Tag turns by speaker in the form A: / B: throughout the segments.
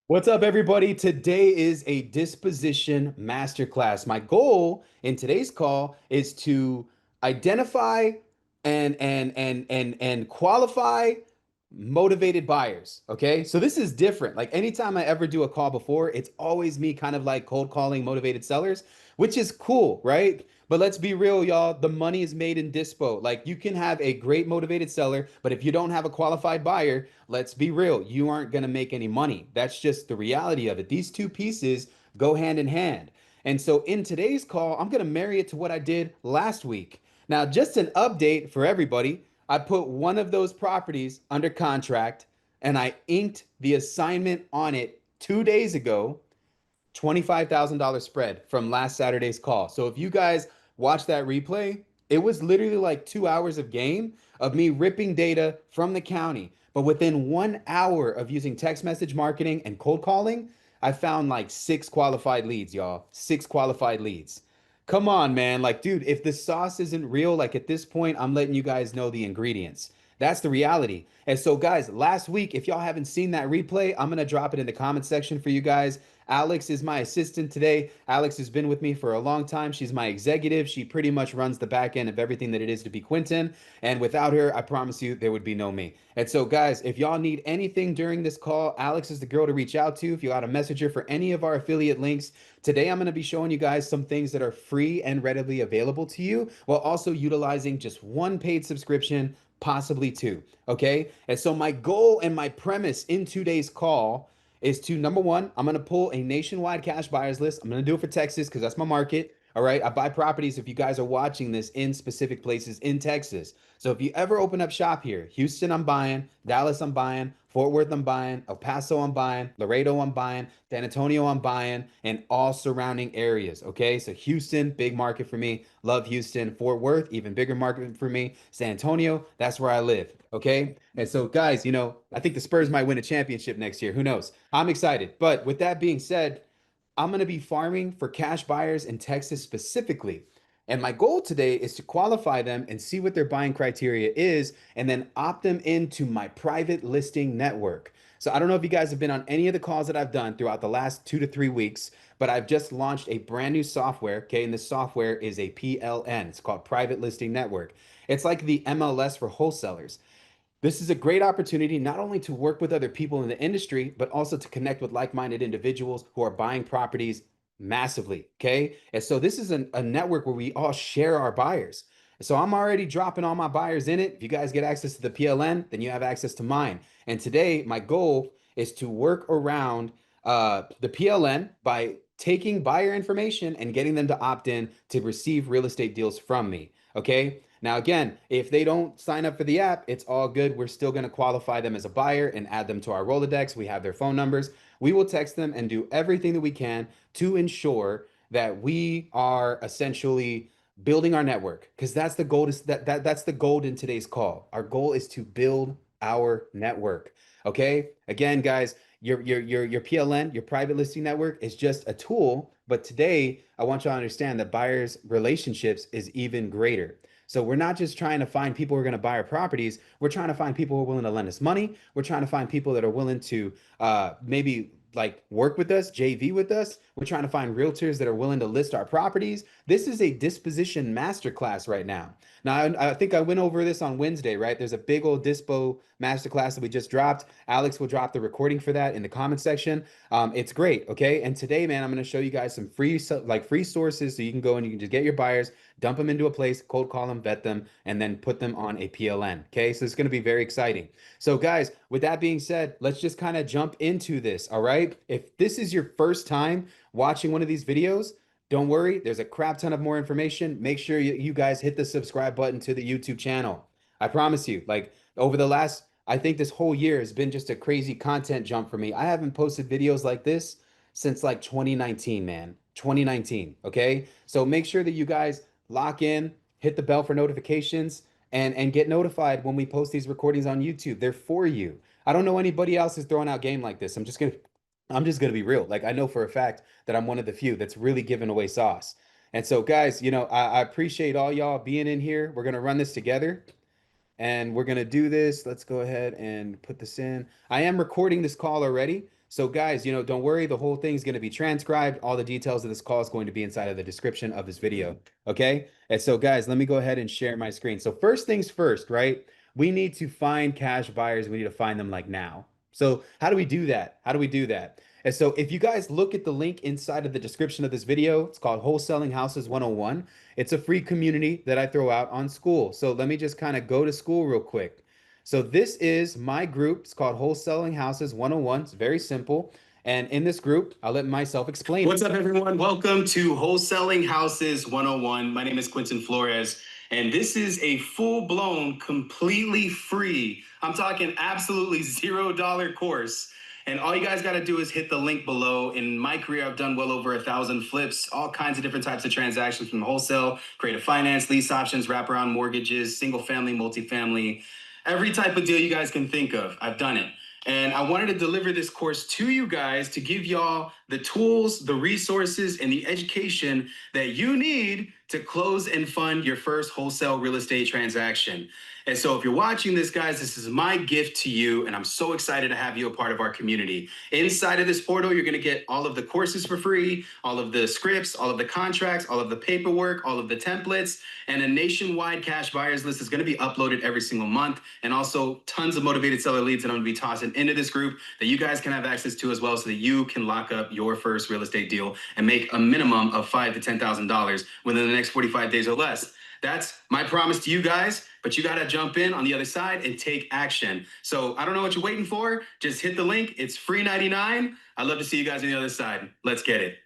A: What's up, everybody? Today is a disposition masterclass. My goal in today's call is to identify and qualify motivated buyers. Okay, so this is different. Like anytime I ever do a call before, it's always me kind of like cold calling motivated sellers, which is cool, right? But let's be real, y'all. The money is made in dispo. Like you can have a great motivated seller, but if you don't have a qualified buyer, let's be real, you aren't going to make any money. That's just the reality of it. These two pieces go hand in hand. And so in today's call, I'm going to marry it to what I did last week. Now, just an update for everybody. I put one of those properties under contract and I inked the assignment on it 2 days ago. $25,000 spread from last Saturday's call. So if you guys watch that replay, it was literally like 2 hours of game of me ripping data from the county. But within 1 hour of using text message marketing and cold calling, I found like six qualified leads, y'all. Six qualified leads. Come on, man. Like, dude, if the sauce isn't real, like at this point, I'm letting you guys know the ingredients. That's the reality. And so, guys, last week, if y'all haven't seen that replay, I'm going to drop it in the comment section for you guys. Alex is my assistant today. Alex has been with me for a long time. She's my executive. She pretty much runs the back end of everything that it is to be Quinton. And without her, I promise you, there would be no me. And so, guys, if y'all need anything during this call, Alex is the girl to reach out to. If you got a messenger for any of our affiliate links, today I'm going to be showing you guys some things that are free and readily available to you while also utilizing just one paid subscription, possibly two. Okay. And so, my goal and my premise in today's call is to number one, I'm going to pull a nationwide cash buyers list. I'm going to do it for Texas because that's my market. All right. I buy properties if you guys are watching this in specific places in Texas. So if you ever open up shop here, Houston, I'm buying, Dallas, I'm buying, Fort Worth, I'm buying, El Paso, I'm buying, Laredo, I'm buying, San Antonio, I'm buying, and all surrounding areas. Okay. So Houston, big market for me. Love Houston. Fort Worth, even bigger market for me. San Antonio, that's where I live. Okay. And so, guys, I think the Spurs might win a championship next year. Who knows? I'm excited. But with that being said, I'm going to be farming for cash buyers in Texas specifically. And my goal today is to qualify them and see what their buying criteria is, and then opt them into my private listing network. So I don't know if you guys have been on any of the calls that I've done throughout the last 2 to 3 weeks, but I've just launched a brand new software. Okay. And this software is a PLN. It's called Private Listing Network. It's like the MLS for wholesalers. This is a great opportunity not only to work with other people in the industry, but also to connect with like minded individuals who are buying properties massively. Okay. And so this is a network where we all share our buyers. So I'm already dropping all my buyers in it. If you guys get access to the PLN, then you have access to mine. And today, my goal is to work around the PLN by taking buyer information and getting them to opt in to receive real estate deals from me. Okay. Now, again, if they don't sign up for the app, it's all good. We're still going to qualify them as a buyer and add them to our Rolodex. We have their phone numbers. We will text them and do everything that we can to ensure that we are essentially building our network, because that's the goal. That's the goal in today's call. Our goal is to build our network. Okay. Again, guys, your PLN, your private listing network, is just a tool. But today, I want you to understand that buyers' relationships is even greater. So we're not just trying to find people who are going to buy our properties. We're trying to find people who are willing to lend us money. We're trying to find people that are willing to maybe like work with us, JV with us. We're trying to find realtors that are willing to list our properties. This is a disposition masterclass right now. Now, I think I went over this on Wednesday, right? There's a big old dispo masterclass that we just dropped. Alex will drop the recording for that in the comment section. It's great, okay? And today, man, I'm going to show you guys some free sources so you can go and you can just get your buyers, dump them into a place, cold call them, vet them, and then put them on a PLN. Okay, so it's going to be very exciting. So, guys, with that being said, let's just kind of jump into this. All right. If this is your first time watching one of these videos, don't worry, there's a crap ton of more information. Make sure you guys hit the subscribe button to the YouTube channel. I promise you, like over the last, I think this whole year has been just a crazy content jump for me. I haven't posted videos like this since like 2019, man. 2019. Okay. So make sure that you guys lock in, hit the bell for notifications, and get notified when we post these recordings on YouTube. They're for you. I don't know anybody else is throwing out game like this. I'm just gonna be real. Like I know for a fact that I'm one of the few that's really giving away sauce. And so, guys, I appreciate all y'all being in here. We're gonna run this together and we're gonna do this. Let's go ahead and put this in. I am recording this call already. So guys, don't worry, the whole thing's going to be transcribed. All the details of this call is going to be inside of the description of this video. Okay? And so guys, let me go ahead and share my screen. So first things first, right? We need to find cash buyers. We need to find them like now. So how do we do that? How do we do that? And so if you guys look at the link inside of the description of this video, it's called Wholesaling Houses 101. It's a free community that I throw out on school. So let me just kind of go to school real quick. So this is my group. It's called Wholesaling Houses 101. It's very simple. And in this group, I'll let myself explain.
B: What's up, everyone? Welcome to Wholesaling Houses 101. My name is Quentin Flores, and this is a full-blown, completely free, I'm talking absolutely $0 course. And all you guys got to do is hit the link below. In my career, I've done well over 1,000 flips, all kinds of different types of transactions from wholesale, creative finance, lease options, wraparound mortgages, single family, multifamily, every type of deal you guys can think of. I've done it. And I wanted to deliver this course to you guys to give y'all the tools, the resources, and the education that you need to close and fund your first wholesale real estate transaction. And so if you're watching this, guys, this is my gift to you, and I'm so excited to have you a part of our community. Inside of this portal, you're gonna get all of the courses for free, all of the scripts, all of the contracts, all of the paperwork, all of the templates, and a nationwide cash buyers list is gonna be uploaded every single month, and also tons of motivated seller leads that I'm gonna be tossing into this group that you guys can have access to as well, so that you can lock up your first real estate deal and make a minimum of $5,000 to $10,000 within the next 45 days or less. That's my promise to you guys, but you got to jump in on the other side and take action. So I don't know what you're waiting for. Just hit the link. It's free 99. I'd love to see you guys on the other side. Let's get it.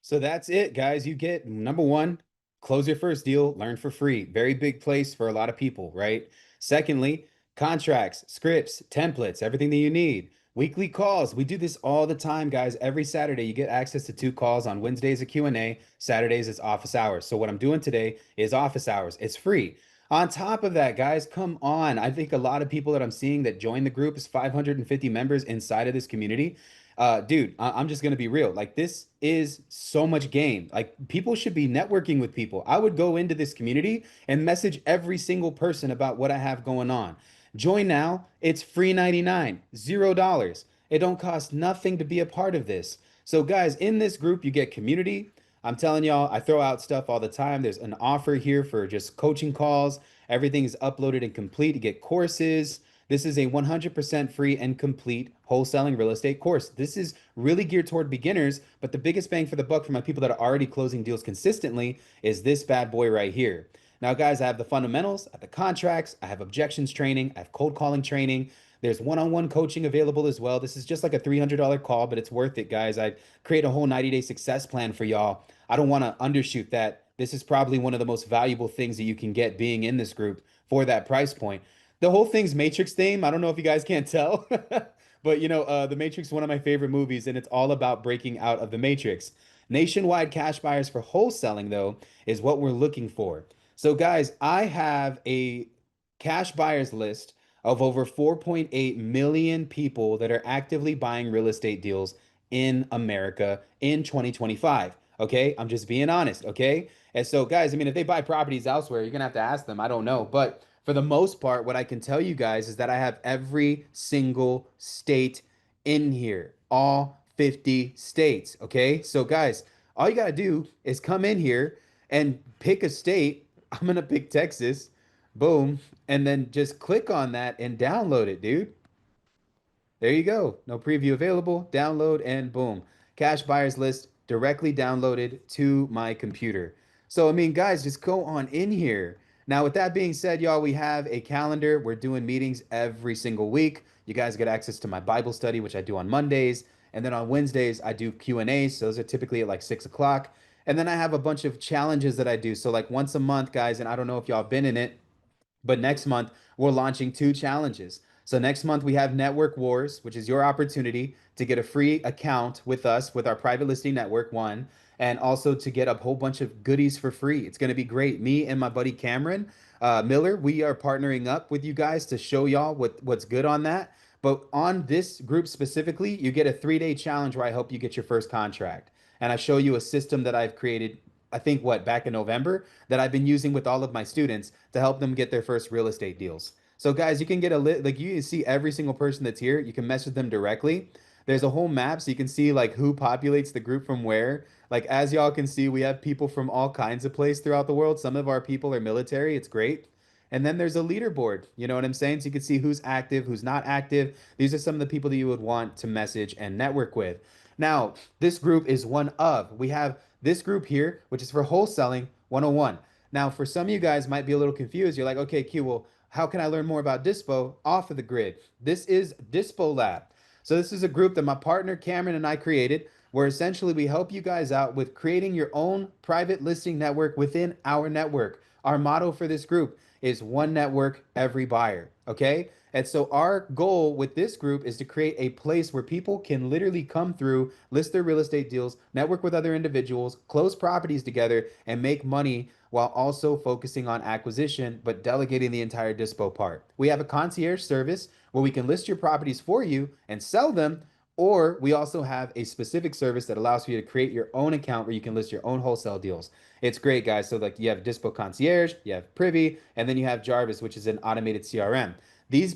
A: So that's it, guys. You get number one, close your first deal, learn for free. Very big place for a lot of people, right? Secondly, contracts, scripts, templates, everything that you need. Weekly calls. We do this all the time, guys. Every Saturday, you get access to 2 calls. On Wednesdays, a Q&A. Saturdays, it's office hours. So what I'm doing today is office hours. It's free. On top of that, guys, come on. I think a lot of people that I'm seeing that join the group is 550 members inside of this community. Dude, I'm just gonna be real. Like, this is so much game. Like, people should be networking with people. I would go into this community and message every single person about what I have going on. Join now. It's free 99, $0. It don't cost nothing to be a part of this. So, guys, in this group, you get community. I'm telling y'all, I throw out stuff all the time. There's an offer here for just coaching calls. Everything is uploaded and complete. You get courses. This is a 100% free and complete wholesaling real estate course. This is really geared toward beginners, but the biggest bang for the buck for my people that are already closing deals consistently is this bad boy right here. Now, guys, I have the fundamentals, I have the contracts, I have objections training, I have cold calling training. There's one-on-one coaching available as well. This is just like a $300 call, but it's worth it, guys. I create a whole 90-day success plan for y'all. I don't want to undershoot that. This is probably one of the most valuable things that you can get being in this group for that price point. The whole thing's Matrix theme. I don't know if you guys can't tell, but The Matrix is one of my favorite movies, and it's all about breaking out of the Matrix. Nationwide cash buyers for wholesaling, though, is what we're looking for. So, guys, I have a cash buyers list of over 4.8 million people that are actively buying real estate deals in America in 2025. Okay, I'm just being honest. Okay, and so, guys, I mean, if they buy properties elsewhere, you're gonna have to ask them. I don't know, but for the most part, what I can tell you guys is that I have every single state in here, all 50 states. Okay. So, guys, all you got to do is come in here and pick a state. I'm going to pick Texas. Boom. And then just click on that and download it, dude. There you go. No preview available. Download and boom. Cash buyers list directly downloaded to my computer. So, I mean, guys, just go on in here. Now, with that being said, y'all, we have a calendar. We're doing meetings every single week. You guys get access to my Bible study, which I do on Mondays. And then on Wednesdays, I do Q&As. So those are typically at like 6 o'clock. And then I have a bunch of challenges that I do. So like once a month, guys, and I don't know if y'all have been in it, but next month, we're launching 2 challenges. So next month, we have Network Wars, which is your opportunity to get a free account with us with our private listing network, one, and also to get a whole bunch of goodies for free. It's going to be great. Me and my buddy Cameron Miller, we are partnering up with you guys to show y'all what's good on that. But on this group specifically, you get a 3-day challenge where I help you get your first contract. And I show you a system that I've created, I think, back in November, that I've been using with all of my students to help them get their first real estate deals. So guys, you can get like you see every single person that's here. You can message them directly. There's a whole map so you can see like who populates the group from where. Like as y'all can see, we have people from all kinds of places throughout the world. Some of our people are military. It's great. And then there's a leaderboard. You know what I'm saying? So you can see who's active, who's not active. These are some of the people that you would want to message and network with. Now, this group is one of. We have this group here, which is for wholesaling 101. Now, for some of you guys might be a little confused. You're like, okay, Q, well, how can I learn more about Dispo off of the grid? This is Dispo Lab. So this is a group that my partner Cameron and I created, where essentially we help you guys out with creating your own private listing network within our network. Our motto for this group is one network, every buyer. Okay. And so our goal with this group is to create a place where people can literally come through, list their real estate deals, network with other individuals, close properties together, and make money while also focusing on acquisition, but delegating the entire dispo part. We have a concierge service where we can list your properties for you and sell them, or we also have a specific service that allows for you to create your own account where you can list your own wholesale deals. It's great, guys. So like you have Dispo Concierge, you have Privy, and then you have Jarvis, which is an automated CRM. These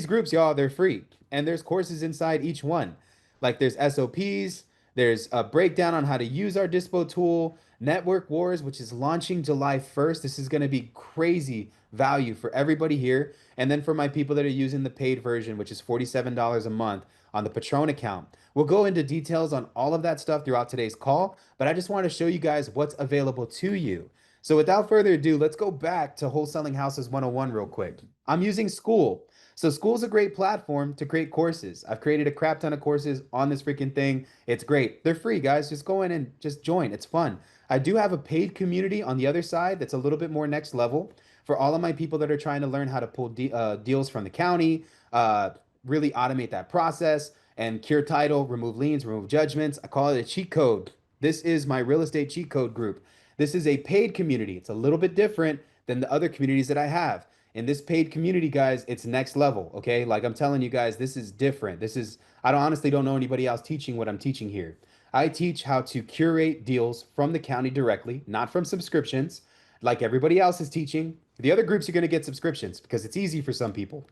A: groups, y'all, they're free, and there's courses inside each one. Like there's SOPs, there's a breakdown on how to use our Dispo tool, Network Wars, which is launching July 1st. This is going to be crazy value for everybody here. And then for my people that are using the paid version, which is $47 a month on the Patron account. We'll go into details on all of that stuff throughout today's call, but I just want to show you guys what's available to you. So without further ado, let's go back to Wholesaling Houses 101 real quick. I'm using School. So School's a great platform to create courses. I've created a crap ton of courses on this freaking thing. It's great. They're free, guys. Just go in and just join. It's fun. I do have a paid community on the other side that's a little bit more next level for all of my people that are trying to learn how to pull deals from the county, uh, really automate that process and cure title, remove liens, remove judgments. I call it a cheat code. This is my real estate cheat code group. This is a paid community. It's a little bit different than the other communities that I have. In this paid community, guys, it's next level. Okay. Like I'm telling you guys, this is different. I don't honestly don't know anybody else teaching what I'm teaching here. I teach how to curate deals from the county directly, not from subscriptions, like everybody else is teaching. The other groups are going to get subscriptions because it's easy for some people.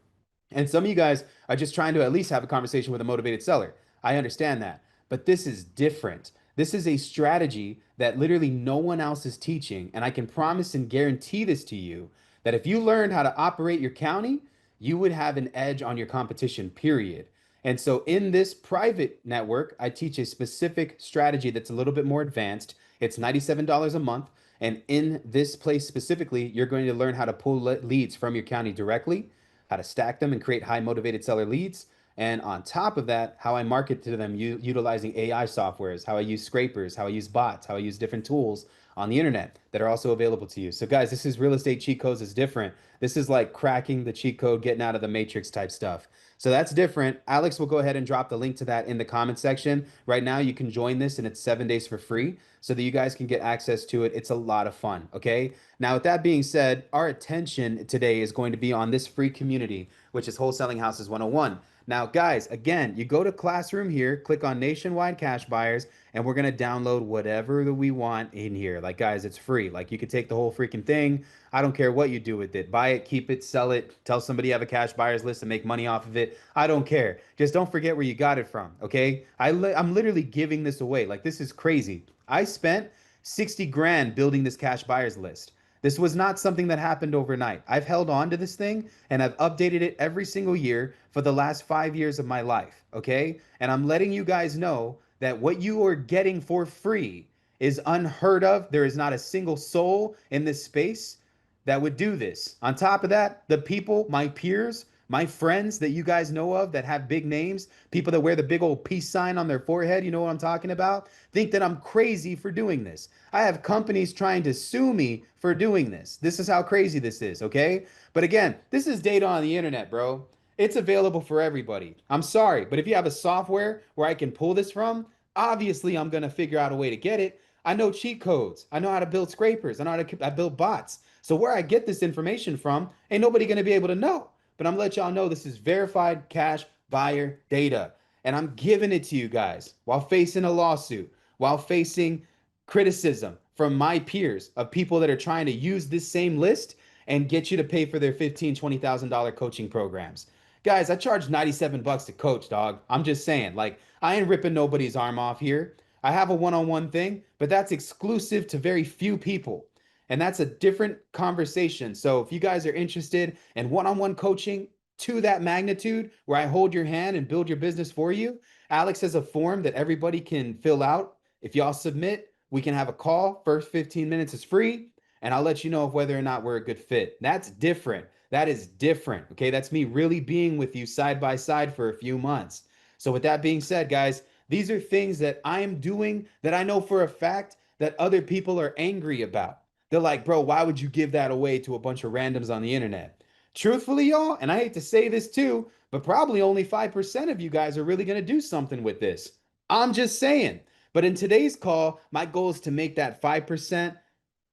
A: And some of you guys are just trying to at least have a conversation with a motivated seller. I understand that. But this is different. This is a strategy that literally no one else is teaching. And I can promise and guarantee this to you that if you learned how to operate your county, you would have an edge on your competition, period. And so in this private network, I teach a specific strategy that's a little bit more advanced. It's $97 a month. And in this place specifically, you're going to learn how to pull leads from your county directly, how to stack them and create high motivated seller leads. And on top of that, how I market to them utilizing AI softwares, how I use scrapers, how I use bots, how I use different tools on the internet that are also available to you. So guys, this is real estate cheat codes is different. This is like cracking the cheat code, getting out of the matrix type stuff. So that's different. Alex will go ahead and drop the link to that in the comment section. Right now, you can join this and it's 7 days for free so that you guys can get access to it. It's a lot of fun. Okay. Now, with that being said, our attention today is going to be on this free community, which is Wholesaling Houses 101. Now, guys, again, you go to Classroom here, click on Nationwide Cash Buyers, and we're going to download whatever that we want in here. Like, guys, it's free. Like, you could take the whole freaking thing. I don't care what you do with it. Buy it, keep it, sell it, tell somebody you have a cash buyers list and make money off of it. I don't care. Just don't forget where you got it from, okay? I'm literally giving this away. Like, this is crazy. I spent 60 grand building this cash buyers list. This was not something that happened overnight. I've held on to this thing and I've updated it every single year for the last 5 years of my life. Okay. And I'm letting you guys know that what you are getting for free is unheard of. There is not a single soul in this space that would do this. On top of that, the people, my peers, my friends that you guys know of that have big names, people that wear the big old peace sign on their forehead, you know what I'm talking about, think that I'm crazy for doing this. I have companies trying to sue me for doing this. This is how crazy this is, okay? But again, this is data on the internet, bro. It's available for everybody. I'm sorry, but if you have a software where I can pull this from, obviously I'm going to figure out a way to get it. I know cheat codes. I know how to build scrapers. I know how to build bots. So where I get this information from, ain't nobody going to be able to know. But I'm gonna let y'all know this is verified cash buyer data. And I'm giving it to you guys while facing a lawsuit, while facing criticism from my peers of people that are trying to use this same list and get you to pay for their $15,000, $20,000 coaching programs. Guys, I charge 97 bucks to coach, dog. I'm just saying, like, I ain't ripping nobody's arm off here. I have a one-on-one thing, but that's exclusive to very few people. And that's a different conversation. So if you guys are interested in one-on-one coaching to that magnitude where I hold your hand and build your business for you, Alex has a form that everybody can fill out. If y'all submit, we can have a call. First 15 minutes is free, and I'll let you know whether or not we're a good fit. That's different. That is different. Okay. That's me really being with you side by side for a few months. So, with that being said, guys, these are things that I am doing that I know for a fact that other people are angry about. They're like, bro, why would you give that away to a bunch of randoms on the internet? Truthfully, y'all, and I hate to say this too, but probably only 5% of you guys are really going to do something with this. I'm just saying. But in today's call, my goal is to make that 5%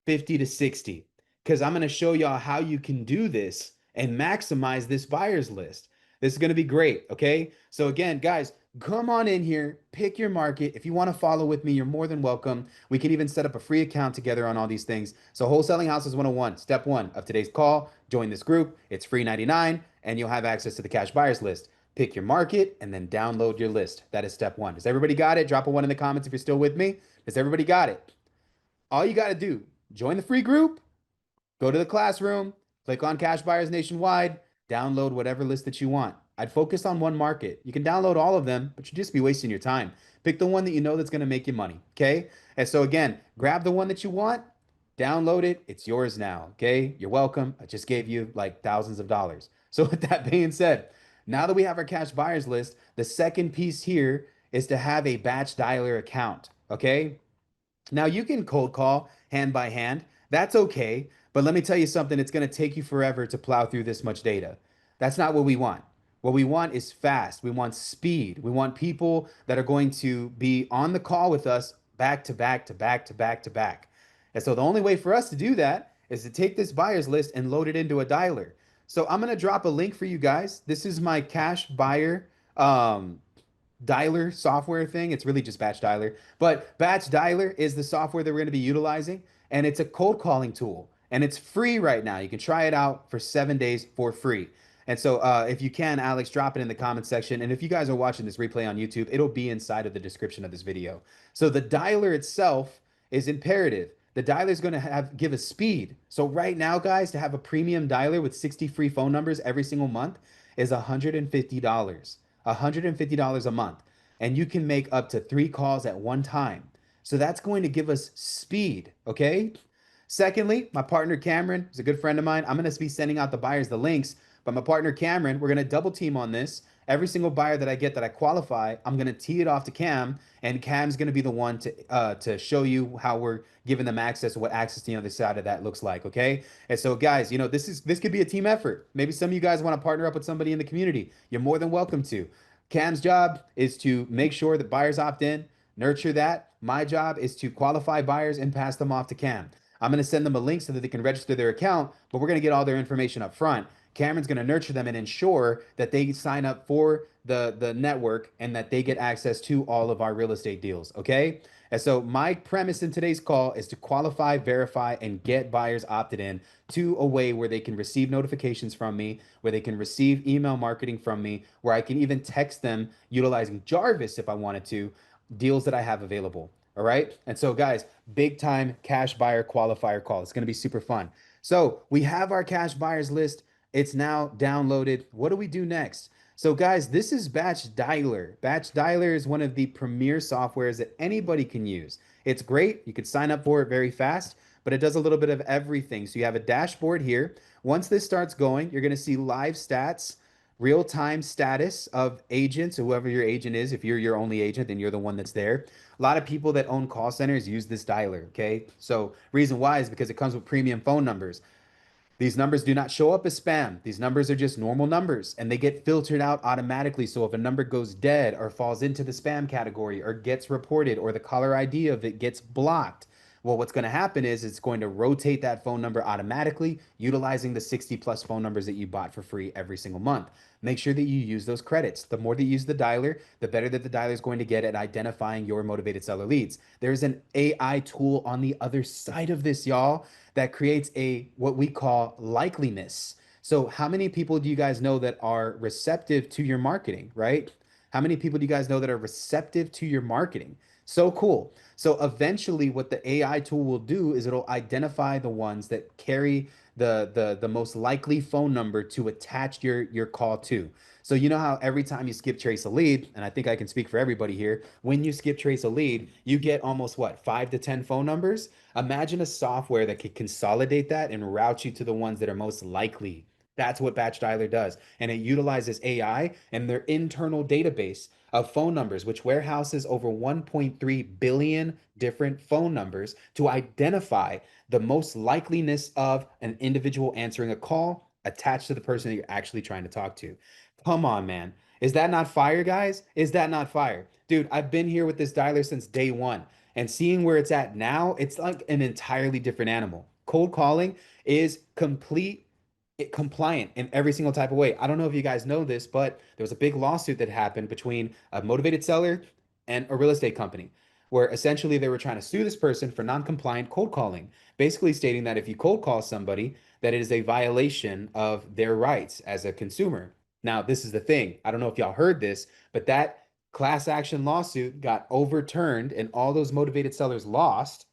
A: 50 to 60 because I'm going to show y'all how you can do this and maximize this buyers list. This is going to be great. Okay. So, again, guys, come on in here, pick your market. If you want to follow with me, you're more than welcome. We can even set up a free account together on all these things. So, Wholesaling Houses 101, step one of today's call, join this group. It's free 99, and you'll have access to the cash buyers list. Pick your market and then download your list. That is step one. Does everybody got it? Drop a one in the comments if you're still with me. Does everybody got it? All you got to do, join the free group, go to the classroom, click on Cash Buyers Nationwide, download whatever list that you want. I'd focus on one market. You can download all of them, but you'd just be wasting your time. Pick the one that you know that's going to make you money. Okay. And so, again, grab the one that you want, download it. It's yours now. Okay. You're welcome. I just gave you like thousands of dollars. So, with that being said, now that we have our cash buyers list, the second piece here is to have a batch dialer account. Okay. Now you can cold call hand by hand. That's okay. But let me tell you something, it's going to take you forever to plow through this much data. That's not what we want. What we want is fast. We want speed. We want people that are going to be on the call with us back to back to back to back to back. And so the only way for us to do that is to take this buyers list and load it into a dialer. So I'm going to drop a link for you guys. This is my cash buyer dialer software thing. It's really just Batch Dialer. But Batch Dialer is the software that we're going to be utilizing, and it's a cold calling tool. And it's free right now. You can try it out for 7 days for free. And so, if you can, Alex, drop it in the comments section. And if you guys are watching this replay on YouTube, it'll be inside of the description of this video. So the dialer itself is imperative. The dialer is going to give us speed. So right now, guys, to have a premium dialer with 60 free phone numbers every single month is $150. $150 a month. And you can make up to 3 calls at one time. So that's going to give us speed. Okay. Secondly, my partner Cameron is a good friend of mine. I'm going to be sending out the buyers the links, but my partner Cameron, we're going to double team on this. Every single buyer that I get that I qualify, I'm going to tee it off to Cam, and Cam's going to be the one to show you how we're giving them access, what access to the other side of that looks like. Okay, and so guys, this could be a team effort. Maybe some of you guys want to partner up with somebody in the community. You're more than welcome to. Cam's job is to make sure that buyers opt in, nurture that. My job is to qualify buyers and pass them off to Cam. I'm going to send them a link so that they can register their account, but we're going to get all their information up front. Cameron's going to nurture them and ensure that they sign up for the network and that they get access to all of our real estate deals. Okay. And so my premise in today's call is to qualify, verify, and get buyers opted in to a way where they can receive notifications from me, where they can receive email marketing from me, where I can even text them utilizing Jarvis if I wanted to, deals that I have available. All right. And so, guys, big time cash buyer qualifier call. It's going to be super fun. So, we have our cash buyers list. It's now downloaded. What do we do next? So, guys, this is Batch Dialer. Batch Dialer is one of the premier softwares that anybody can use. It's great. You could sign up for it very fast, but it does a little bit of everything. So, you have a dashboard here. Once this starts going, you're going to see live stats, real time status of agents, whoever your agent is. If you're your only agent, then you're the one that's there. A lot of people that own call centers use this dialer. Okay. So, reason why is because it comes with premium phone numbers. These numbers do not show up as spam. These numbers are just normal numbers and they get filtered out automatically. So if a number goes dead or falls into the spam category or gets reported or the caller ID of it gets blocked, well, what's going to happen is it's going to rotate that phone number automatically utilizing the 60 plus phone numbers that you bought for free every single month. Make sure that you use those credits. The more that you use the dialer, the better that the dialer is going to get at identifying your motivated seller leads. There's an AI tool on the other side of this, y'all, that creates a what we call likeliness. So, how many people do you guys know that are receptive to your marketing, right? How many people do you guys know that are receptive to your marketing? So cool. So, eventually, what the AI tool will do is it'll identify the ones that carry the most likely phone number to attach your call to. So, you know how every time you skip trace a lead, and I think I can speak for everybody here, when you skip trace a lead, you get almost what, 5 to 10 phone numbers? Imagine a software that could consolidate that and route you to the ones that are most likely. That's what Batch Dialer does. And it utilizes AI and their internal database of phone numbers, which warehouses over 1.3 billion different phone numbers to identify the most likeliness of an individual answering a call attached to the person that you're actually trying to talk to. Come on, man. Is that not fire, guys? Is that not fire? Dude, I've been here with this dialer since day one, and seeing where it's at now, it's like an entirely different animal. Cold calling is compliant in every single type of way. I don't know if you guys know this, but there was a big lawsuit that happened between a motivated seller and a real estate company, where essentially they were trying to sue this person for non-compliant cold calling, basically stating that if you cold call somebody, that it is a violation of their rights as a consumer. Now, this is the thing. I don't know if y'all heard this, but that class action lawsuit got overturned and all those motivated sellers lost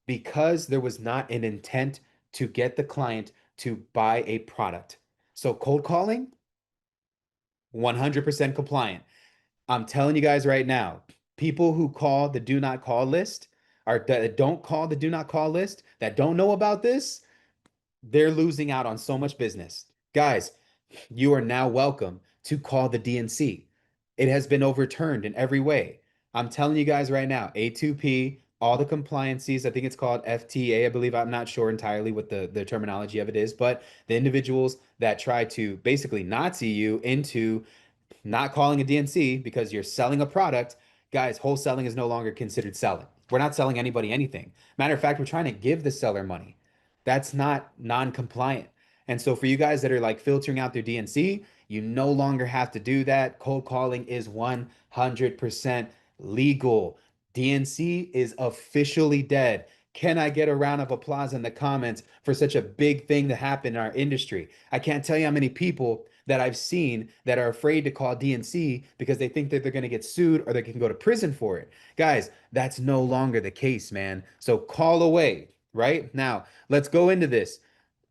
A: because there was not an intent to get the client to buy a product. So cold calling, 100% compliant. I'm telling you guys right now, people who call the do not call list or that don't call the do not call list that don't know about this, they're losing out on so much business. Guys, you are now welcome to call the DNC. It has been overturned in every way. I'm telling you guys right now, A2P, all the compliances, I think it's called FTA, I believe. I'm not sure entirely what the terminology of it is, but the individuals that try to basically Nazi you into not calling a DNC because you're selling a product, guys, wholesaling is no longer considered selling. We're not selling anybody anything. Matter of fact, we're trying to give the seller money. That's not non-compliant. And so for you guys that are like filtering out their DNC, you no longer have to do that. Cold calling is 100% legal. DNC is officially dead. Can I get a round of applause in the comments for such a big thing to happen in our industry? I can't tell you how many people that I've seen that are afraid to call DNC because they think that they're going to get sued or they can go to prison for it. Guys, that's no longer the case, man. So call away, right? Now, let's go into this.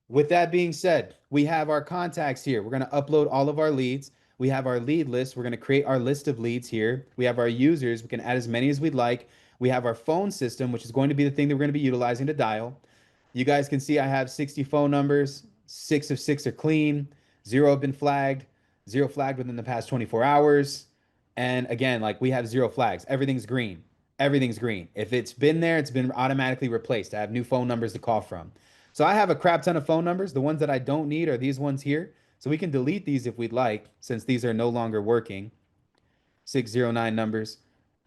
A: With that being said, we have our contacts here. We're going to upload all of our leads. We have our lead list. We're going to create our list of leads here. We have our users. We can add as many as we'd like. We have our phone system, which is going to be the thing that we're going to be utilizing to dial. You guys can see I have 60 phone numbers. 6 of 6 are clean. Zero have been flagged. Zero flagged within the past 24 hours. And again, like we have zero flags. Everything's green. Everything's green. If it's been there, it's been automatically replaced. I have new phone numbers to call from. So I have a crap ton of phone numbers. The ones that I don't need are these ones here. So we can delete these if we'd like, since these are no longer working. 609 numbers.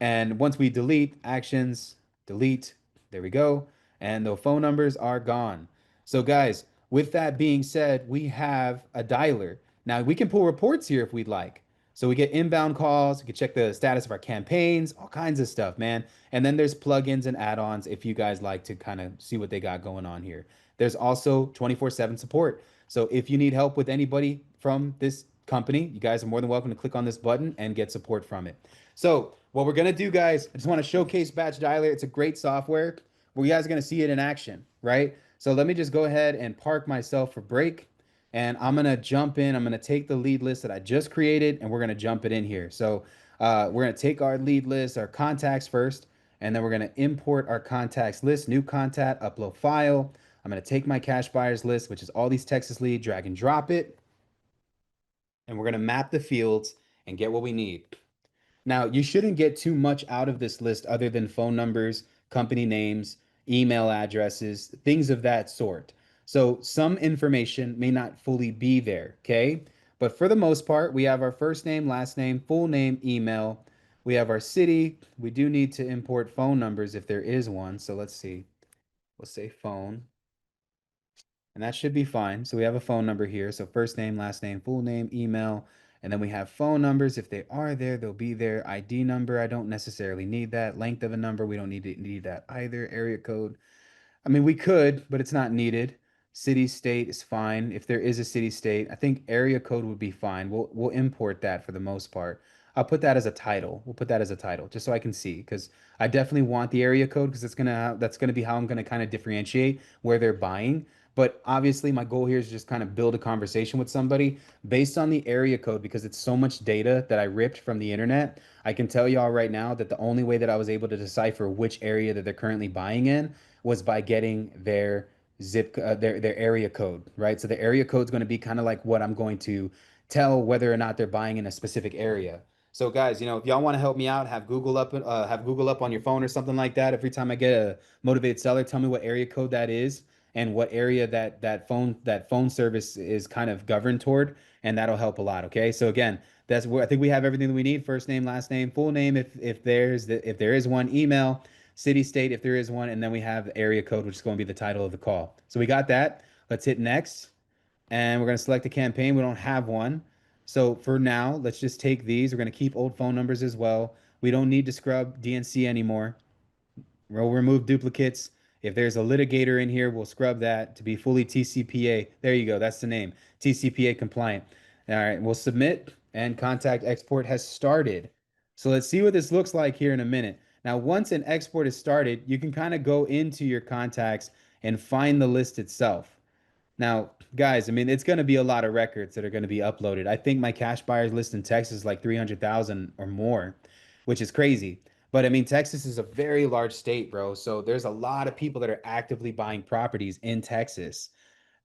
A: And once we delete actions, delete, there we go. And the phone numbers are gone. So, guys, with that being said, we have a dialer. Now, we can pull reports here if we'd like. So, we get inbound calls, we can check the status of our campaigns, all kinds of stuff, man. And then there's plugins and add ons if you guys like to kind of see what they got going on here. There's also 24/7 support. So, if you need help with anybody from this company, you guys are more than welcome to click on this button and get support from it. So what we're gonna do, guys, I just want to showcase Batch Dialer. It's a great software where you guys are gonna see it in action, right? So let me just go ahead and park myself for break, and I'm gonna jump in. I'm gonna take the lead list that I just created, and we're gonna jump it in here. So we're gonna take our lead list, our contacts first, and then we're gonna import our contacts list, new contact, upload file. I'm gonna take my cash buyers list, which is all these Texas lead, drag and drop it, and we're going to map the fields and get what we need. Now, you shouldn't get too much out of this list other than phone numbers, company names, email addresses, things of that sort. So some information may not fully be there, okay? But for the most part, we have our first name, last name, full name, email. We have our city. We do need to import phone numbers if there is one. So let's see. We'll say phone. And that should be fine. So we have a phone number here. So first name, last name, full name, email, and then we have phone numbers. If they are there, they'll be there. ID number, I don't necessarily need that. Length of a number, we don't need that either. Area code. I mean, we could, but it's not needed. City state is fine. If there is a city state, I think area code would be fine. We'll import that for the most part. I'll put that as a title. We'll put that as a title just so I can see because I definitely want the area code because that's gonna be how I'm gonna kind of differentiate where they're buying. But obviously my goal here is just kind of build a conversation with somebody based on the area code because it's so much data that I ripped from the internet. I can tell y'all right now that the only way that I was able to decipher which area that they're currently buying in was by getting their area code, right? So the area code is going to be kind of like what I'm going to tell whether or not they're buying in a specific area. So guys, if y'all want to help me out, have Google up on your phone or something like that. Every time I get a motivated seller, tell me what area code that is and what area that phone service is kind of governed toward, and that'll help a lot. Okay. So again, that's where I think we have everything that we need: first name, last name, full name, if there is one, email, city, state, if there is one, and then we have the area code, which is going to be the title of the call. So we got that. Let's hit next, and we're going to select a campaign. We don't have one. So for now, let's just take these. We're going to keep old phone numbers as well. We don't need to scrub DNC anymore. We'll remove duplicates. If there's a litigator in here, we'll scrub that to be fully TCPA. There you go. That's the name. TCPA compliant. All right. We'll submit and contact export has started. So let's see what this looks like here in a minute. Now, once an export is started, you can kind of go into your contacts and find the list itself. Now, guys, I mean, it's going to be a lot of records that are going to be uploaded. I think my cash buyers list in Texas is like 300,000 or more, which is crazy. But I mean, Texas is a very large state, bro. So there's a lot of people that are actively buying properties in Texas.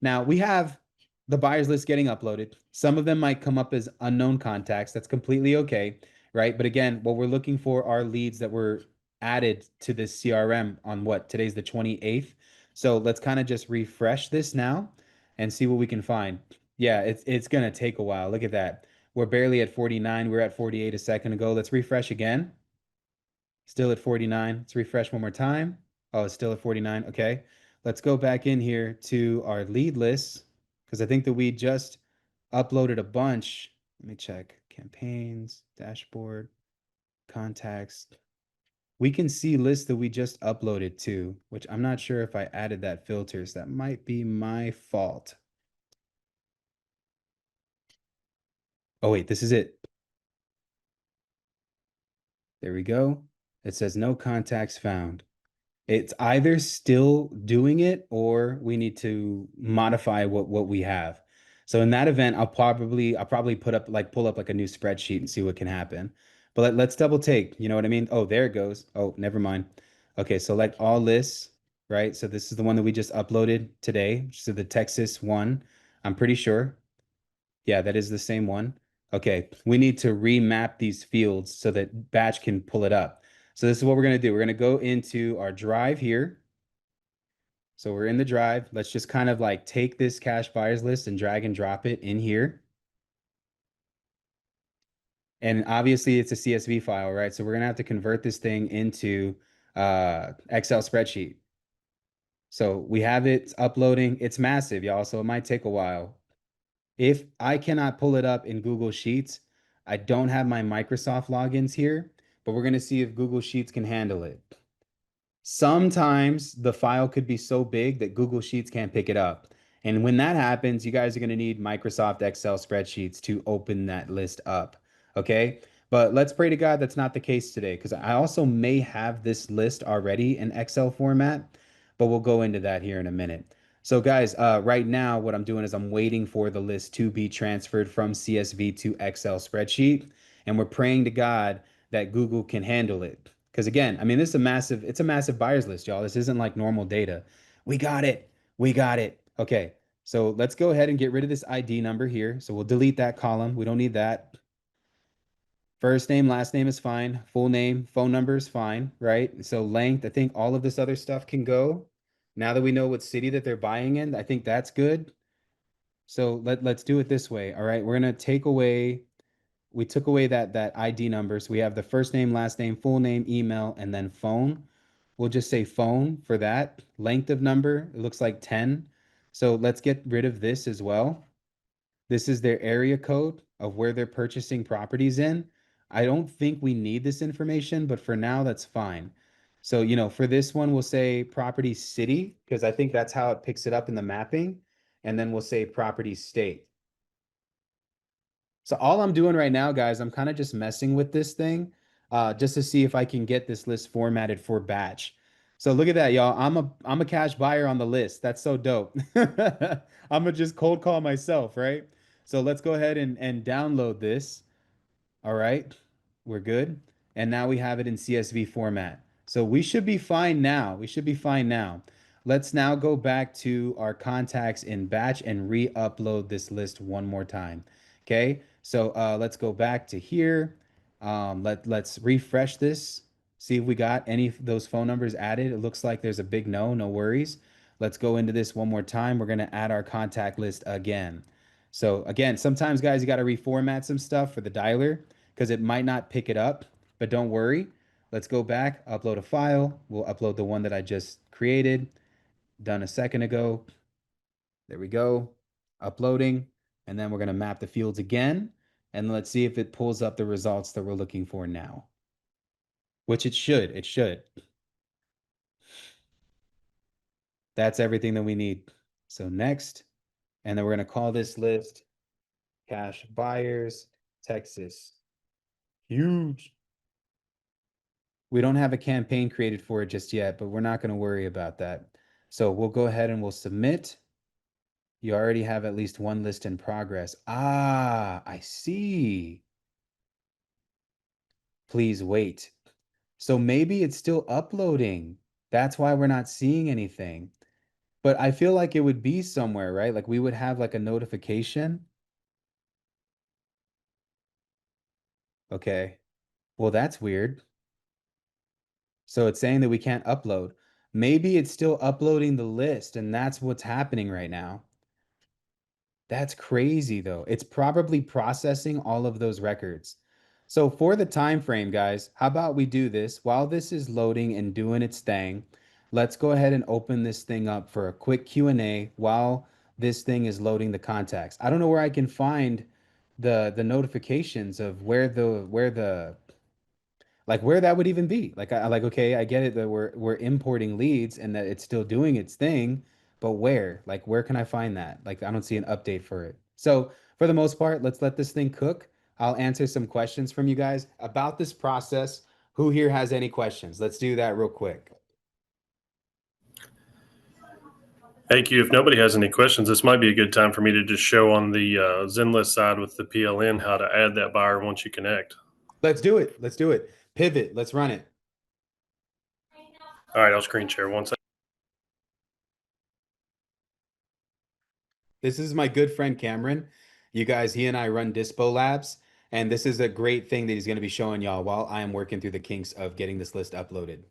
A: Now we have the buyers list getting uploaded. Some of them might come up as unknown contacts. That's completely okay, right? But again, what we're looking for are leads that were added to this CRM on what? Today's the 28th. So let's kind of just refresh this now and see what we can find. Yeah, it's gonna take a while. Look at that. We're barely at 49. We were at 48 a second ago. Let's refresh again. Still at 49. Let's refresh one more time. Oh, it's still at 49. Okay. Let's go back in here to our lead list because I think that we just uploaded a bunch. Let me check. Campaigns, dashboard, contacts. We can see lists that we just uploaded to, which I'm not sure if I added that filter, so that might be my fault. Oh, wait, this is it. There we go. It says no contacts found. It's either still doing it or we need to modify what we have. So in that event, I'll probably pull up like a new spreadsheet and see what can happen. But let's double take, you know what I mean? Oh, there it goes. Oh, never mind. Okay, select all lists, right? So this is the one that we just uploaded today. So the Texas one, I'm pretty sure. Yeah, that is the same one. Okay, we need to remap these fields so that Batch can pull it up. So this is what we're going to do. We're going to go into our drive here. So we're in the drive. Let's just kind of like take this cash buyers list and drag and drop it in here. And obviously it's a CSV file, right? So we're going to have to convert this thing into Excel spreadsheet. So we have it uploading. It's massive, y'all. So it might take a while. If I cannot pull it up in Google Sheets, I don't have my Microsoft logins here, but we're going to see if Google Sheets can handle it. Sometimes the file could be so big that Google Sheets can't pick it up. And when that happens, you guys are going to need Microsoft Excel spreadsheets to open that list up. Okay. But let's pray to God that's not the case today because I also may have this list already in Excel format, but we'll go into that here in a minute. So, guys, right now, what I'm doing is I'm waiting for the list to be transferred from CSV to Excel spreadsheet. And we're praying to God that Google can handle it. Because again, I mean, it's a massive buyers list, y'all. This isn't like normal data. We got it. We got it. Okay. So let's go ahead and get rid of this ID number here. So we'll delete that column. We don't need that. First name, last name is fine. Full name, phone number is fine, right? So length, I think all of this other stuff can go. Now that we know what city that they're buying in, I think that's good. So let's do it this way. All right. We're gonna take away we took away that ID number. So we have the first name, last name, full name, email, and then phone. We'll just say phone for that. Length of number, it looks like 10. So let's get rid of this as well. This is their area code of where they're purchasing properties in. I don't think we need this information, but for now, that's fine. So, for this one, we'll say property city, because I think that's how it picks it up in the mapping. And then we'll say property state. So all I'm doing right now, guys, I'm kind of just messing with this thing, just to see if I can get this list formatted for batch. So look at that, y'all. I'm a cash buyer on the list. That's so dope. I'm gonna just cold call myself, right? So let's go ahead and download this. All right, we're good. And now we have it in CSV format. So we should be fine now. We should be fine now. Let's now go back to our contacts in batch and re-upload this list one more time. Okay, so let's go back to here. Let's refresh this. See if we got any of those phone numbers added. It looks like there's a big no, no worries. Let's go into this one more time. We're gonna add our contact list again. So again, sometimes guys, you got to reformat some stuff for the dialer because it might not pick it up, but don't worry. Let's go back, upload a file. We'll upload the one that I just created, done a second ago. There we go, uploading. And then we're going to map the fields again. And let's see if it pulls up the results that we're looking for now, which it should. It should. That's everything that we need. So next, and then we're going to call this list cash buyers, Texas. Huge. We don't have a campaign created for it just yet, but we're not going to worry about that. So we'll go ahead and we'll submit. You already have at least one list in progress. Ah, I see. Please wait. So maybe it's still uploading. That's why we're not seeing anything. But I feel like it would be somewhere, right? Like we would have like a notification. Okay. Well, that's weird. So it's saying that we can't upload. Maybe it's still uploading the list, and that's what's happening right now. That's crazy though. It's probably processing all of those records. So for the time frame, guys, how about we do this while this is loading and doing its thing? Let's go ahead and open this thing up for a quick Q&A while this thing is loading the contacts. I don't know where I can find the notifications of where the like where that would even be. Like I like okay, I get it that we're importing leads and that it's still doing its thing, but where? Like where can I find that? Like I don't see an update for it. So for the most part, let's let this thing cook. I'll answer some questions from you guys about this process. Who here has any questions? Let's do that real quick.
C: Hey Q, if nobody has any questions, this might be a good time for me to just show on the Zenlist side with the PLN how to add that buyer once you connect.
A: Let's do it. Let's do it. Pivot. Let's run it.
C: All right, I'll screen share one second.
A: This is my good friend Cameron. You guys, he and I run Dispo Labs, and this is a great thing that he's going to be showing y'all while I am working through the kinks of getting this list uploaded.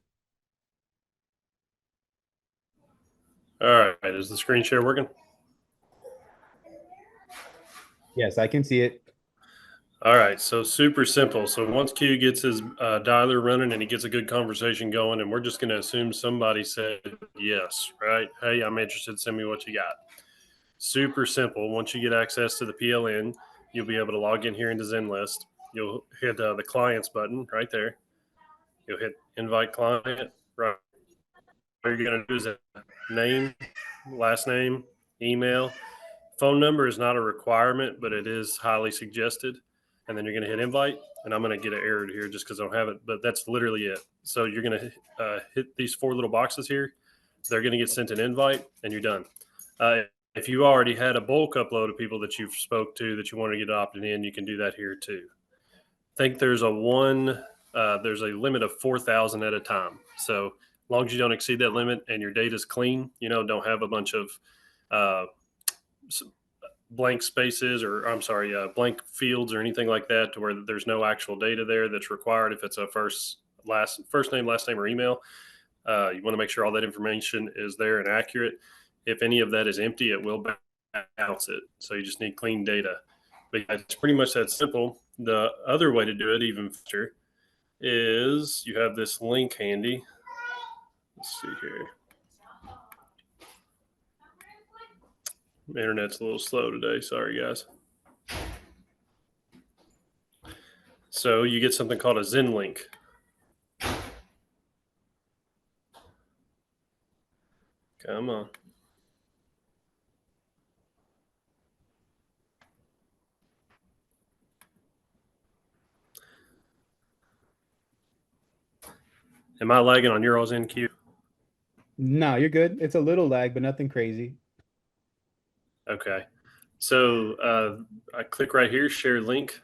C: All right, is the screen share working?
A: Yes, I can see it.
C: All right, so super simple. So once Q gets his dialer running and he gets a good conversation going, and we're just going to assume somebody said yes, right? Hey, I'm interested. Send me what you got. Super simple. Once you get access to the PLN, you'll be able to log in here into Zenlist. You'll hit the clients button right there. You'll hit invite client. Right. What you're going to do is a name, last name, email. Phone number is not a requirement, but it is highly suggested. And then you're going to hit invite. And I'm going to get an error here just because I don't have it, but that's literally it. So you're going to hit these four little boxes here. They're going to get sent an invite, and you're done. If you already had a bulk upload of people that you've spoke to that you want to get opted in, you can do that here too. I think there's a limit of 4,000 at a time. So as long as you don't exceed that limit and your data is clean, don't have a bunch of uh, blank spaces or blank fields or anything like that to where there's no actual data there that's required. If it's a first name, last name, or email, you want to make sure all that information is there and accurate. If any of that is empty, it will bounce it. So you just need clean data. But yeah, it's pretty much that simple. The other way to do it, even faster, is you have this link handy. Let's see here. Internet's a little slow today. Sorry, guys. So you get something called a Zen link. Come on. Am I lagging on your all's NQ?
A: No, you're good. It's a little lag, but nothing crazy.
C: Okay. So I click right here, share link.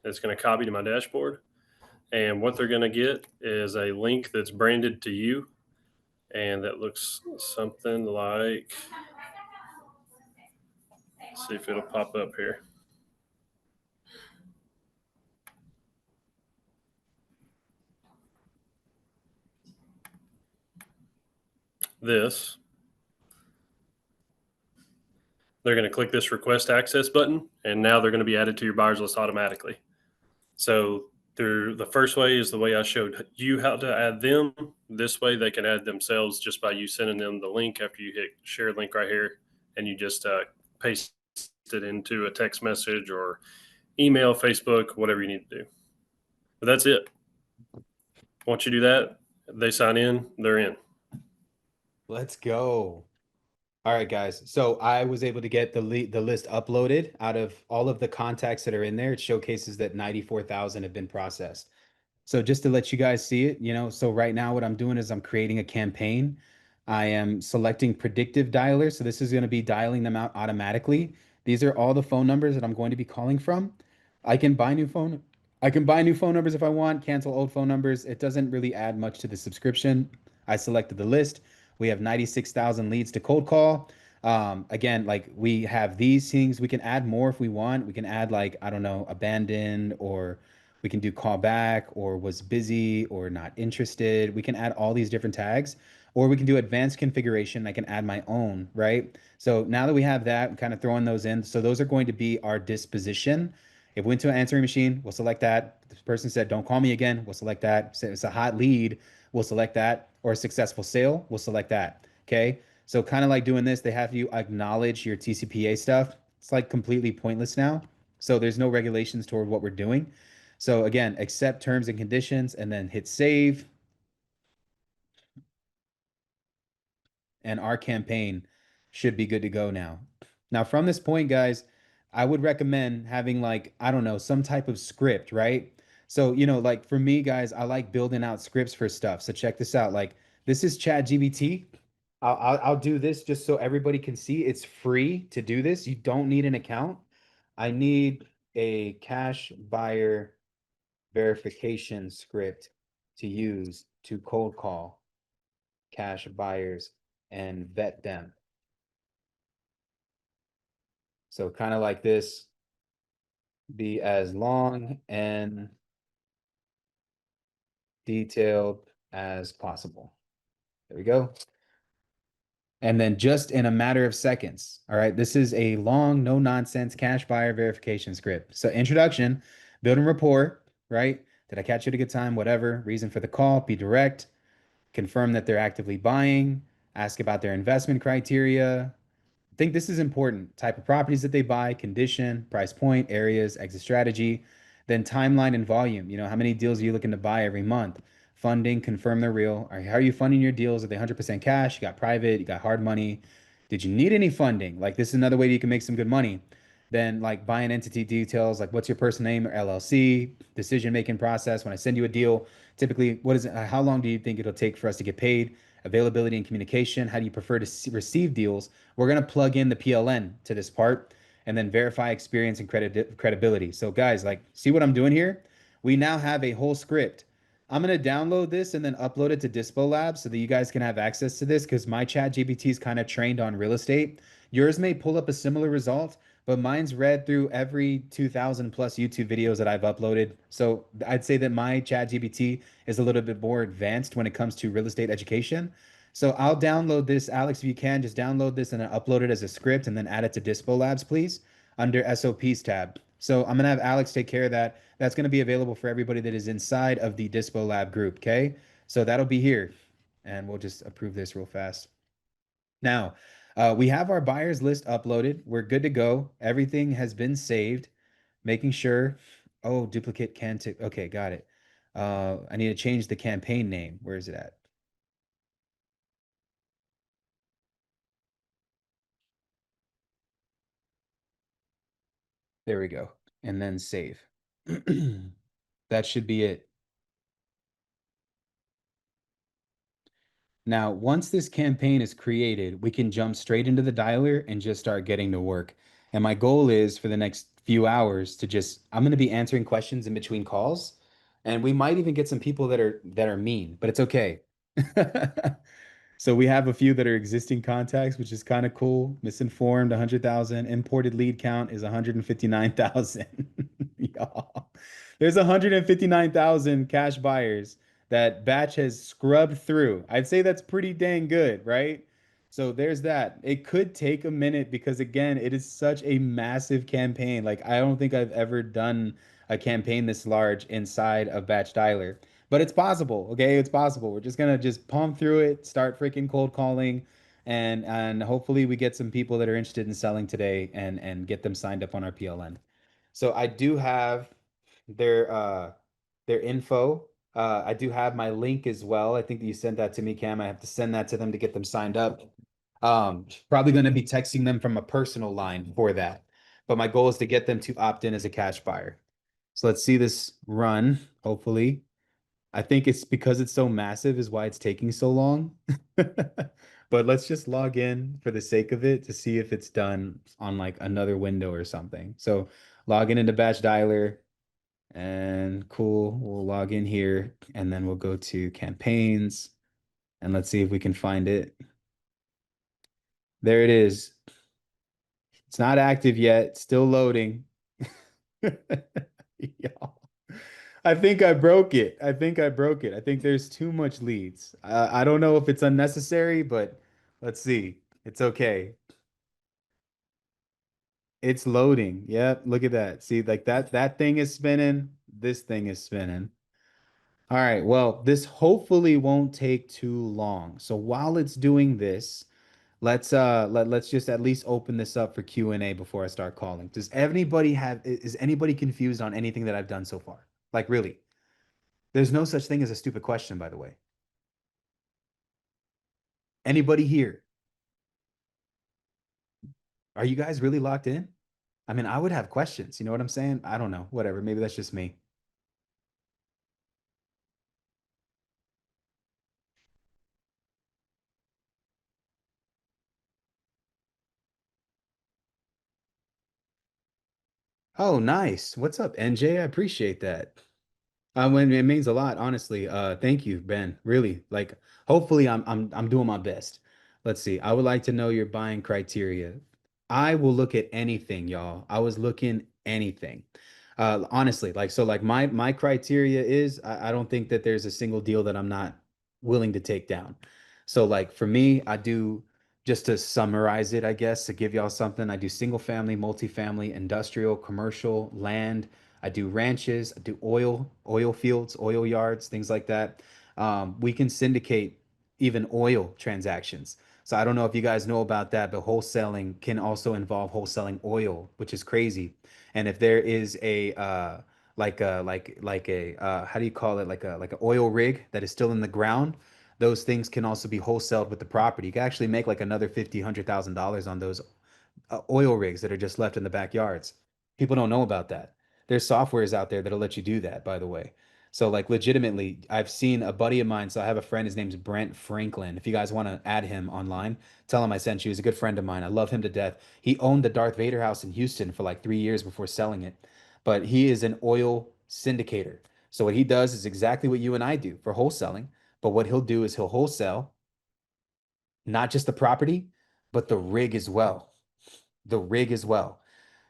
C: That's going to copy to my dashboard. And what they're going to get is a link that's branded to you. And that looks something like, see if it'll pop up here. This. They're going to click this request access button, and now they're going to be added to your buyers list automatically. So the first way is the way I showed you how to add them. This way they can add themselves just by you sending them the link after you hit share link right here, and you just paste it into a text message or email, Facebook, whatever you need to do. But that's it. Once you do that, they sign in, they're in.
A: Let's go. All right, guys. So I was able to get the list uploaded. Out of all of the contacts that are in there, it showcases that 94,000 have been processed. So just to let you guys see it, so right now what I'm doing is I'm creating a campaign. I am selecting predictive dialers. So this is going to be dialing them out automatically. These are all the phone numbers that I'm going to be calling from. I can buy new phone. I can buy new phone numbers if I want, cancel old phone numbers. It doesn't really add much to the subscription. I selected the list. We have 96,000 leads to cold call. Again, like we have these things, we can add more if we want. We can add like, I don't know, abandoned, or we can do call back, or was busy, or not interested. We can add all these different tags, or we can do advanced configuration. I can add my own, right? So now that we have that, I'm kind of throwing those in. So those are going to be our disposition. If we went to an answering machine, we'll select that. If the person said, don't call me again, we'll select that. Say it's a hot lead, we'll select that. Or a successful sale, we'll select that. Okay. So kind of like doing this, they have you acknowledge your TCPA stuff. It's like completely pointless now. So there's no regulations toward what we're doing. So again, accept terms and conditions and then hit save. And our campaign should be good to go now. Now, from this point, guys, I would recommend having like, I don't know, some type of script, right? So, like for me, guys, I like building out scripts for stuff. So check this out. Like this is Chat GBT. I'll do this just so everybody can see. It's free to do this. You don't need an account. I need a cash buyer verification script to use to cold call cash buyers and vet them. So kind of like this, be as long and detailed as possible. There we go. And then just in a matter of seconds. All right. This is a long, no nonsense cash buyer verification script. So introduction, building rapport, right? Did I catch you at a good time? Whatever. Reason for the call, be direct, confirm that they're actively buying, ask about their investment criteria. I think this is important. Type of properties that they buy, condition, price point, areas, exit strategy, then timeline and volume. How many deals are you looking to buy every month? Funding, confirm they're real. How are you funding your deals? Are they 100% cash? You got private, you got hard money. Did you need any funding? Like this is another way you can make some good money. Then like buying entity details, like what's your first name or LLC, decision making process. When I send you a deal, typically, what is it? How long do you think it'll take for us to get paid? Availability and communication. How do you prefer to receive deals? We're going to plug in the PLN to this part and then verify experience and credibility. So guys, like see what I'm doing here? We now have a whole script. I'm going to download this and then upload it to Dispo Lab so that you guys can have access to this because my chat GPT is kind of trained on real estate. Yours may pull up a similar result, but mine's read through every 2000 plus YouTube videos that I've uploaded. So I'd say that my chat GPT is a little bit more advanced when it comes to real estate education. So I'll download this, Alex, if you can, just download this and then upload it as a script and then add it to Dispo Labs, please, under SOPs tab. So I'm gonna have Alex take care of that. That's gonna be available for everybody that is inside of the Dispo Lab group, okay? So that'll be here, and we'll just approve this real fast. Now, we have our buyers list uploaded. We're good to go. Everything has been saved. Making sure. Oh, duplicate can to. Okay, got it. I need to change the campaign name. Where is it at? There we go. And then save. That should be it. Now, once this campaign is created, we can jump straight into the dialer and just start getting to work. And my goal is for the next few hours to just, I'm going to be answering questions in between calls, and we might even get some people that are mean, but it's okay. So we have a few that are existing contacts, which is kind of cool. Misinformed, 100,000. Imported lead count is 159,000. Y'all. There's 159,000 cash buyers that Batch has scrubbed through. I'd say that's pretty dang good, right? So there's that. It could take a minute because again, it is such a massive campaign. Like I don't think I've ever done a campaign this large inside of Batch Dialer. But it's possible, okay? It's possible. We're just gonna just palm through it, start freaking cold calling, and hopefully we get some people that are interested in selling today and get them signed up on our PLN. So I do have their their info. I do have my link as well. I think that you sent that to me, Cam. I have to send that to them to get them signed up. Probably going to be texting them from a personal line for that. But my goal is to get them to opt in as a cash buyer. So let's see this run, hopefully. I think it's because it's so massive is why it's taking so long. But let's just log in for the sake of it to see if it's done on like another window or something. So log in into Batch Dialer and cool. We'll log in here and then we'll go to campaigns and let's see if we can find it. There it is. It's not active yet. Still loading. Y'all. I think I broke it. I think I broke it. I think there's too much leads. I don't know if it's unnecessary, but let's see. It's okay. It's loading. Yep, look at that. See, like that thing is spinning. This thing is spinning. All right. Well, this hopefully won't take too long. So while it's doing this, let's just at least open this up for Q&A before I start calling. Does anybody have is anybody confused on anything that I've done so far? Like really? There's no such thing as a stupid question, by the way. Anybody here? Are you guys really locked in? I mean, I would have questions. You know what I'm saying? I don't know. Whatever. Maybe that's just me. Oh, nice. What's up, NJ? I appreciate that. When it means a lot, honestly. Thank you, Ben. Really, like, hopefully, I'm doing my best. Let's see. I would like to know your buying criteria. I will look at anything, y'all. I was looking anything. Honestly, like, so, like, my criteria is I don't think that there's a single deal that I'm not willing to take down. So, like, for me, I do just to summarize it, I guess, to give y'all something. I do single family, multifamily, industrial, commercial, land. I do ranches, I do oil fields, oil yards, things like that. We can syndicate even oil transactions. So I don't know if you guys know about that, but wholesaling can also involve wholesaling oil, which is crazy. And if there is a like a how do you call it, like an oil rig that is still in the ground, those things can also be wholesaled with the property. You can actually make like another 50, $100,000 on those oil rigs that are just left in the backyards. People don't know about that. There's softwares out there that'll let you do that, by the way. So, like, legitimately, I've seen a buddy of mine. So, I have a friend. His name's Brent Franklin. If you guys want to add him online, tell him I sent you. He's a good friend of mine. I love him to death. He owned the Darth Vader house in Houston for like 3 years before selling it. But he is an oil syndicator. So, what he does is exactly what you and I do for wholesaling. But what he'll do is he'll wholesale not just the property, but the rig as well. The rig as well.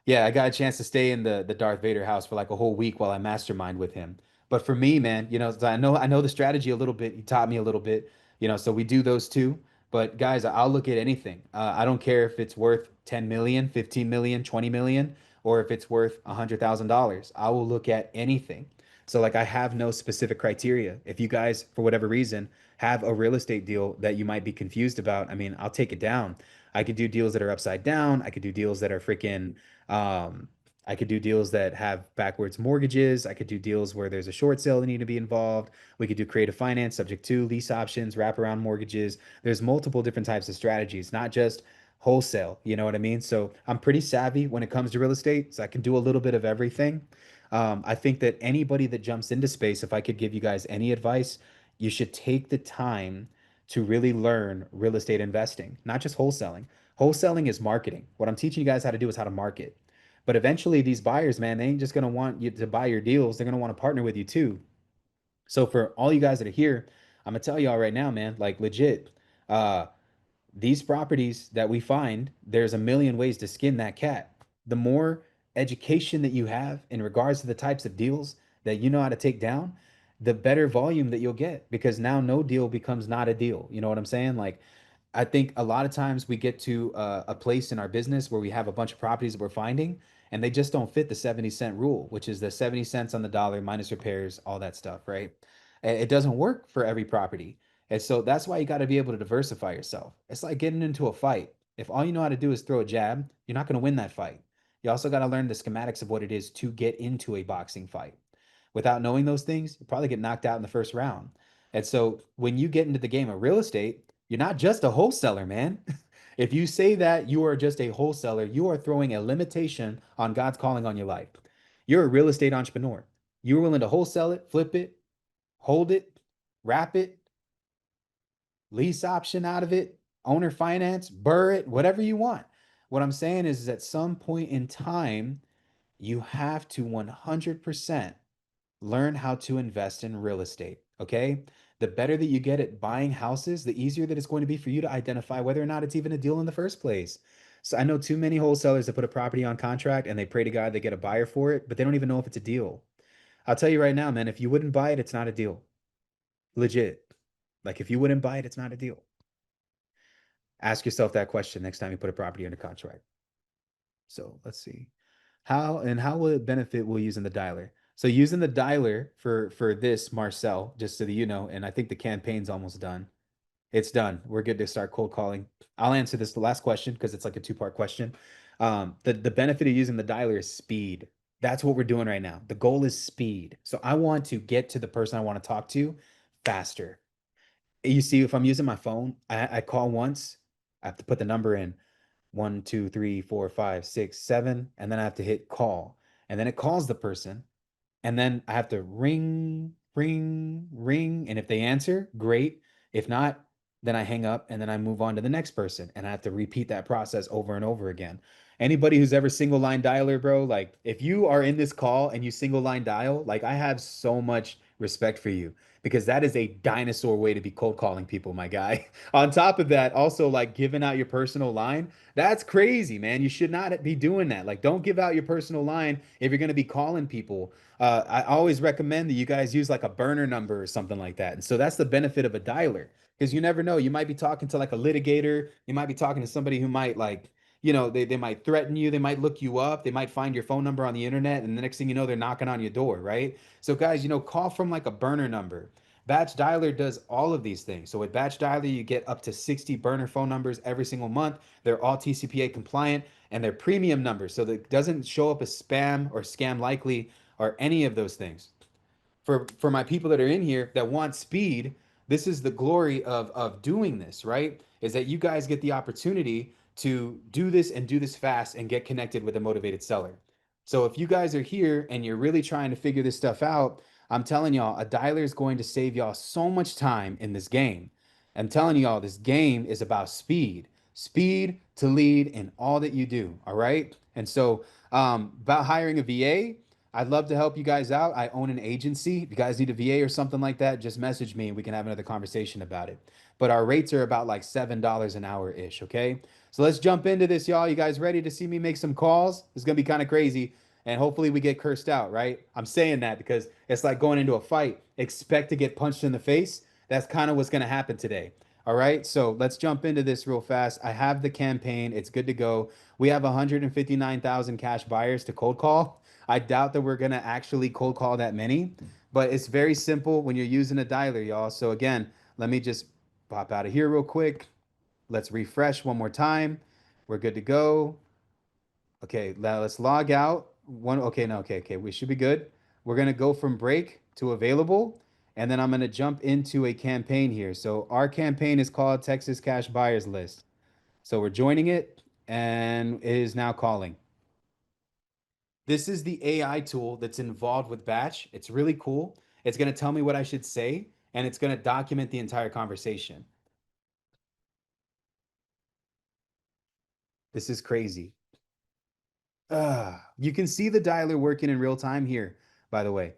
A: Yeah, I got a chance to stay in the Darth Vader house for like a whole week while I mastermind with him. But for me, man, so I know the strategy a little bit. He taught me a little bit, so we do those too. But guys, I'll look at anything. I don't care if it's worth 10 million, 15 million, 20 million, or if it's worth $100,000. I will look at anything. So like I have no specific criteria. If you guys, for whatever reason, have a real estate deal that you might be confused about, I mean, I'll take it down. I could do deals that are upside down. I could do deals that are freaking um, I could do deals that have backwards mortgages. I could do deals where there's a short sale that need to be involved. We could do creative finance, subject to lease options, wraparound mortgages. There's multiple different types of strategies, not just wholesale. You know what I mean? So I'm pretty savvy when it comes to real estate. So I can do a little bit of everything. I think that anybody that jumps into space, if I could give you guys any advice, you should take the time to really learn real estate investing, not just wholesaling. Wholesaling is marketing. What I'm teaching you guys how to do is how to market. But eventually, these buyers, man, they ain't just going to want you to buy your deals. They're going to want to partner with you too. So for all you guys that are here, I'm gonna tell y'all right now, man, like legit, uh, these properties that we find, there's a million ways to skin that cat. The more education that you have in regards to the types of deals that you know how to take down, the better volume that you'll get because now no deal becomes not a deal. You know what I'm saying? Like I think a lot of times we get to a place in our business where we have a bunch of properties that we're finding and they just don't fit the 70-cent rule, which is the 70 cents on the dollar minus repairs, all that stuff, right? It doesn't work for every property. And so that's why you got to be able to diversify yourself. It's like getting into a fight. If all you know how to do is throw a jab, you're not going to win that fight. You also got to learn the schematics of what it is to get into a boxing fight. Without knowing those things, you probably get knocked out in the first round. And so when you get into the game of real estate, you're not just a wholesaler, man. If you say that you are just a wholesaler, you are throwing a limitation on God's calling on your life. You're a real estate entrepreneur. You're willing to wholesale it, flip it, hold it, wrap it, lease option out of it, owner finance, burr it, whatever you want. What I'm saying is at some point in time, you have to 100% learn how to invest in real estate. Okay. The better that you get at buying houses, the easier that it's going to be for you to identify whether or not it's even a deal in the first place. So I know too many wholesalers that put a property on contract and they pray to God they get a buyer for it, but they don't even know if it's a deal. I'll tell you right now, man, if you wouldn't buy it, it's not a deal. Legit. Like if you wouldn't buy it, it's not a deal. Ask yourself that question next time you put a property under contract. So let's see. How will it benefit will using the dialer? So using the dialer for this, Marcel, just so that you know, and I think the campaign's almost done. It's done. We're good to start cold calling. I'll answer this the last question because it's like a two-part question. The benefit of using the dialer is speed. That's what we're doing right now. The goal is speed. So I want to get to the person I want to talk to faster. You see, if I'm using my phone, I call once, I have to put the number in 1, 2, 3, 4, 5, 6, 7, and then I have to hit call. And then it calls the person. And then I have to ring, ring, ring. And if they answer, great. If not, then I hang up and then I move on to the next person. And I have to repeat that process over and over again. Anybody who's ever single line dialer, bro, like if you are in this call and you single line dial, like I have so much respect for you because that is a dinosaur way to be cold calling people, my guy. On top of that, also like giving out your personal line, that's crazy, man. You should not be doing that. Like, don't give out your personal line if you're going to be calling people. I always recommend that you guys use like a burner number or something like that. And so that's the benefit of a dialer because you never know. You might be talking to like a litigator. You might be talking to somebody who might like, they might threaten you. They might look you up. They might find your phone number on the internet. And the next thing you know, they're knocking on your door, right? So guys, call from like a burner number. Batch Dialer does all of these things. So with Batch Dialer, you get up to 60 burner phone numbers every single month. They're all TCPA compliant and they're premium numbers. So that it doesn't show up as spam or scam likely or any of those things. For my people that are in here that want speed, this is the glory of doing this, right? Is that you guys get the opportunity to do this and do this fast and get connected with a motivated seller. So if you guys are here and you're really trying to figure this stuff out, I'm telling y'all, a dialer is going to save y'all so much time in this game. I'm telling y'all, this game is about speed, speed to lead in all that you do. All right. And so, about hiring a VA, I'd love to help you guys out. I own an agency. If you guys need a VA or something like that, just message me and we can have another conversation about it. But our rates are about like $7 an hour ish. Okay. So let's jump into this, y'all. You guys ready to see me make some calls? It's going to be kind of crazy. And hopefully we get cursed out, right? I'm saying that because it's like going into a fight. Expect to get punched in the face. That's kind of what's going to happen today. All right. So let's jump into this real fast. I have the campaign. It's good to go. We have 159,000 cash buyers to cold call. I doubt that we're going to actually cold call that many, but it's very simple when you're using a dialer, y'all. So again, let me just pop out of here real quick. Let's refresh one more time. We're good to go. Okay, now let's log out. Okay, no, okay, we should be good. We're gonna go from break to available, and then I'm gonna jump into a campaign here. So our campaign is called Texas Cash Buyers List. So we're joining it and it is now calling. This is the AI tool that's involved with Batch. It's really cool. It's going to tell me what I should say and it's going to document the entire conversation. This is crazy. You can see the dialer working in real time here, by the way.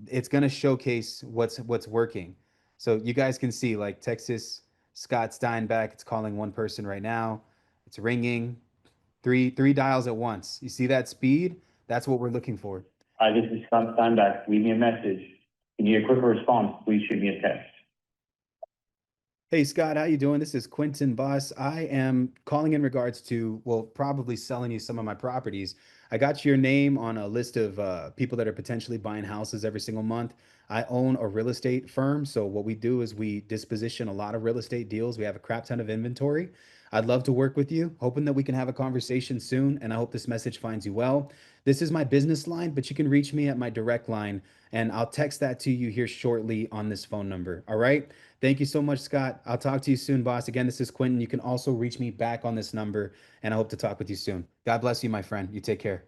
A: It's going to showcase what's working. So you guys can see like Texas Scott Steinbeck, it's calling one person right now. It's ringing. Three dials at once. You see that speed? That's what we're looking for.
D: Hi, this is Scott Steinbeck. Leave me a message. If you need a quicker response, please shoot me a text.
A: Hey Scott, how you doing? This is Quentin Boss. I am calling in regards to, well, probably selling you some of my properties. I got your name on a list of people that are potentially buying houses every single month. I own a real estate firm, so what we do is we disposition a lot of real estate deals. We have a crap ton of inventory. I'd love to work with you, hoping that we can have a conversation soon, and I hope this message finds you well. This is my business line, but you can reach me at my direct line, and I'll text that to you here shortly on this phone number. All right? Thank you so much, Scott. I'll talk to you soon, boss. Again, this is Quentin. You can also reach me back on this number, and I hope to talk with you soon. God bless you, my friend. You take care.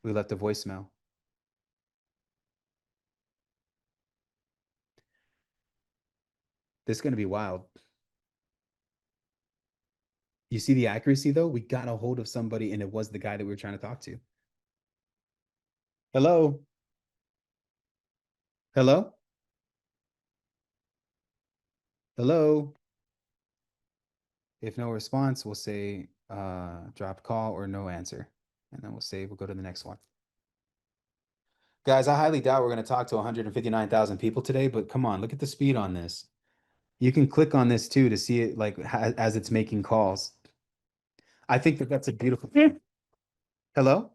A: We left a voicemail. This is going to be wild. You see the accuracy, though? We got a hold of somebody, and it was the guy that we were trying to talk to. Hello? Hello? Hello? If no response, we'll say drop call or no answer. And then we'll say we'll go to the next one. Guys, I highly doubt we're going to talk to 159,000 people today, but come on, look at the speed on this. You can click on this too to see it like as it's making calls. I think that that's a beautiful. Hello?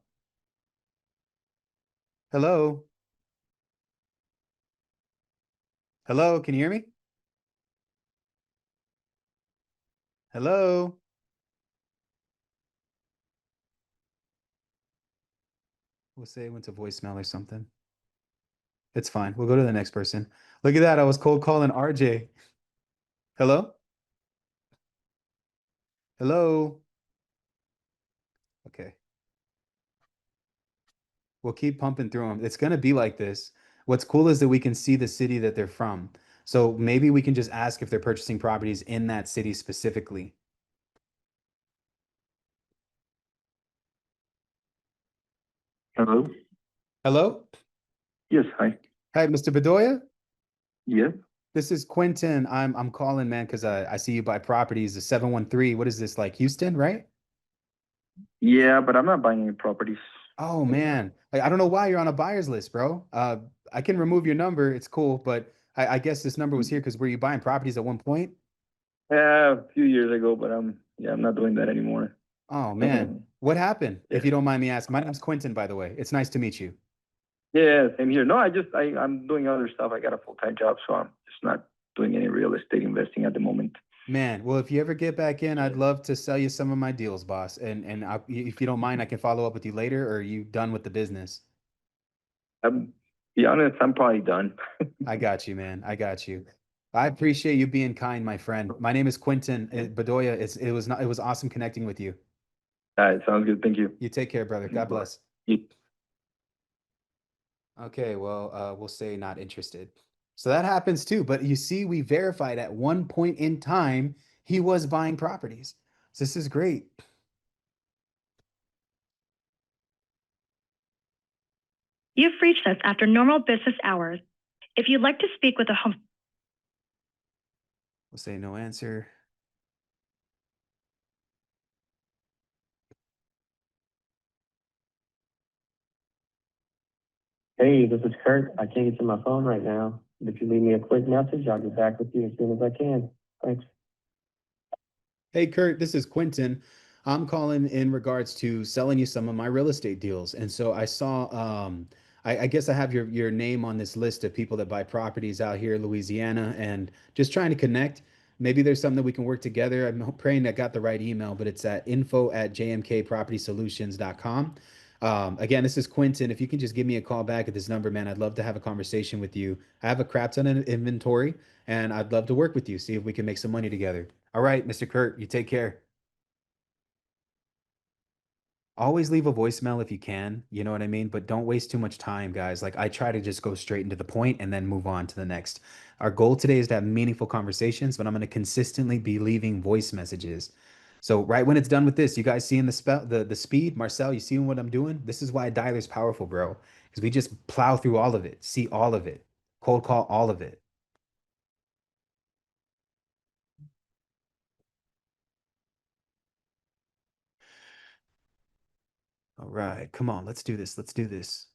A: Hello? Hello? Can you hear me? Hello? We'll say it went to voicemail or something. It's fine. We'll go to the next person. Look at that. I was cold calling RJ. Hello? Hello? Okay. We'll keep pumping through them. It's going to be like this. What's cool is that we can see the city that they're from. So maybe we can just ask if they're purchasing properties in that city specifically.
D: Hello?
A: Hello?
D: Yes, hi.
A: Hi, Mr. Bedoya?
D: Yes?
A: This is Quentin. I'm calling, man, because I see you buy properties. The 713. What is this, like Houston, right?
D: Yeah, but I'm not buying any properties.
A: Oh man. I don't know why you're on a buyer's list, bro. I can remove your number. It's cool, but I guess this number was here because were you buying properties at one point?
D: Yeah, a few years ago, but I'm not doing that anymore.
A: Oh man. What happened? If
D: Yeah.
A: you don't mind me asking. My name's Quentin, by the way. It's nice to meet you.
D: Yeah, same here. No, I'm doing other stuff. I got a full-time job, so I'm just not doing any real estate investing at the moment.
A: Man, well, if you ever get back in, I'd love to sell you some of my deals, boss. And if you don't mind, I can follow up with you later, or are you done with the business?
D: I'm be honest, I'm probably done.
A: I got you, man. I got you. I appreciate you being kind, my friend. My name is Quentin Bedoya. It was awesome connecting with you.
D: All right, sounds good. Thank you.
A: You take care, brother. God bless.
D: You
A: Okay, well, we'll say not interested. So that happens too. But you see, we verified at one point in time he was buying properties. So this is great.
E: You've reached us after normal business hours. If you'd like to speak with a home,
A: We'll say no answer.
F: Hey, this is Kurt. I can't get to my phone right now. If you leave me a quick message, I'll get back with you as soon as I can. Thanks.
A: Hey, Kurt, this is Quentin. I'm calling in regards to selling you some of my real estate deals. And so I saw, I guess I have your name on this list of people that buy properties out here in Louisiana and just trying to connect. Maybe there's something that we can work together. I'm praying I got the right email, but it's at info@jmkpropertysolutions.com. Again, this is Quentin. If you can just give me a call back at this number, man, I'd love to have a conversation with you. I have a crap ton of inventory and I'd love to work with you, see if we can make some money together. All right, Mr. Kurt, you take care. Always leave a voicemail if you can, you know what I mean? But don't waste too much time, guys. Like I try to just go straight into the point and then move on to the next. Our goal today is to have meaningful conversations, but I'm going to consistently be leaving voice messages. So right when it's done with this, you guys seeing the speed? Marcel, you seeing what I'm doing? This is why dialer's powerful, bro. Because we just plow through all of it, see all of it, cold call all of it. All right, come on, let's do this. Let's do this.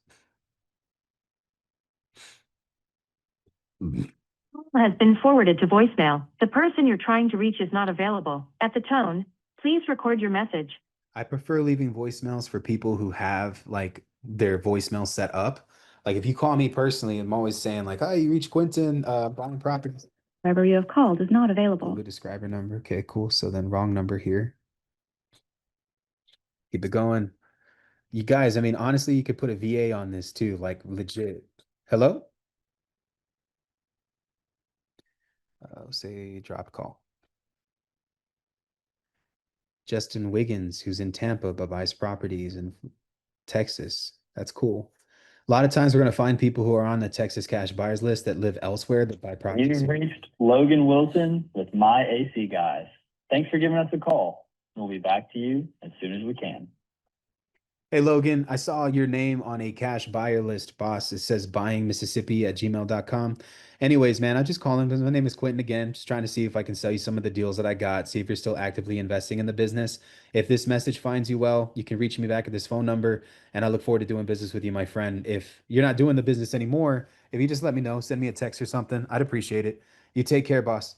E: Has been forwarded to voicemail. The person you're trying to reach is not available. At the tone, please record your message.
A: I prefer leaving voicemails for people who have like their voicemail set up. Like if you call me personally, I'm always saying like, "Oh, you reached Quentin, buying properties."
E: Whoever you have called is not available.
A: Google describer number. Okay, cool. So then wrong number here. Keep it going. You guys, I mean, honestly, you could put a VA on this too, like legit. Hello? Say drop call. Justin Wiggins, who's in Tampa but buys properties in Texas. That's cool. A lot of times we're going to find people who are on the Texas cash buyers list that live elsewhere that buy properties
G: You've
A: here.
G: reached Logan Wilson with My AC Guys. Thanks for giving us a call. We'll be back to you as soon as we can.
A: Hey Logan, I saw your name on a cash buyer list, boss. It says buyingmississippi@gmail.com. Anyways, man, I'm just calling because my name is Quentin again. Just trying to see if I can sell you some of the deals that I got, see if you're still actively investing in the business. If this message finds you well, you can reach me back at this phone number, and I look forward to doing business with you, my friend. If you're not doing the business anymore, if you just let me know, send me a text or something, I'd appreciate it. You take care, boss.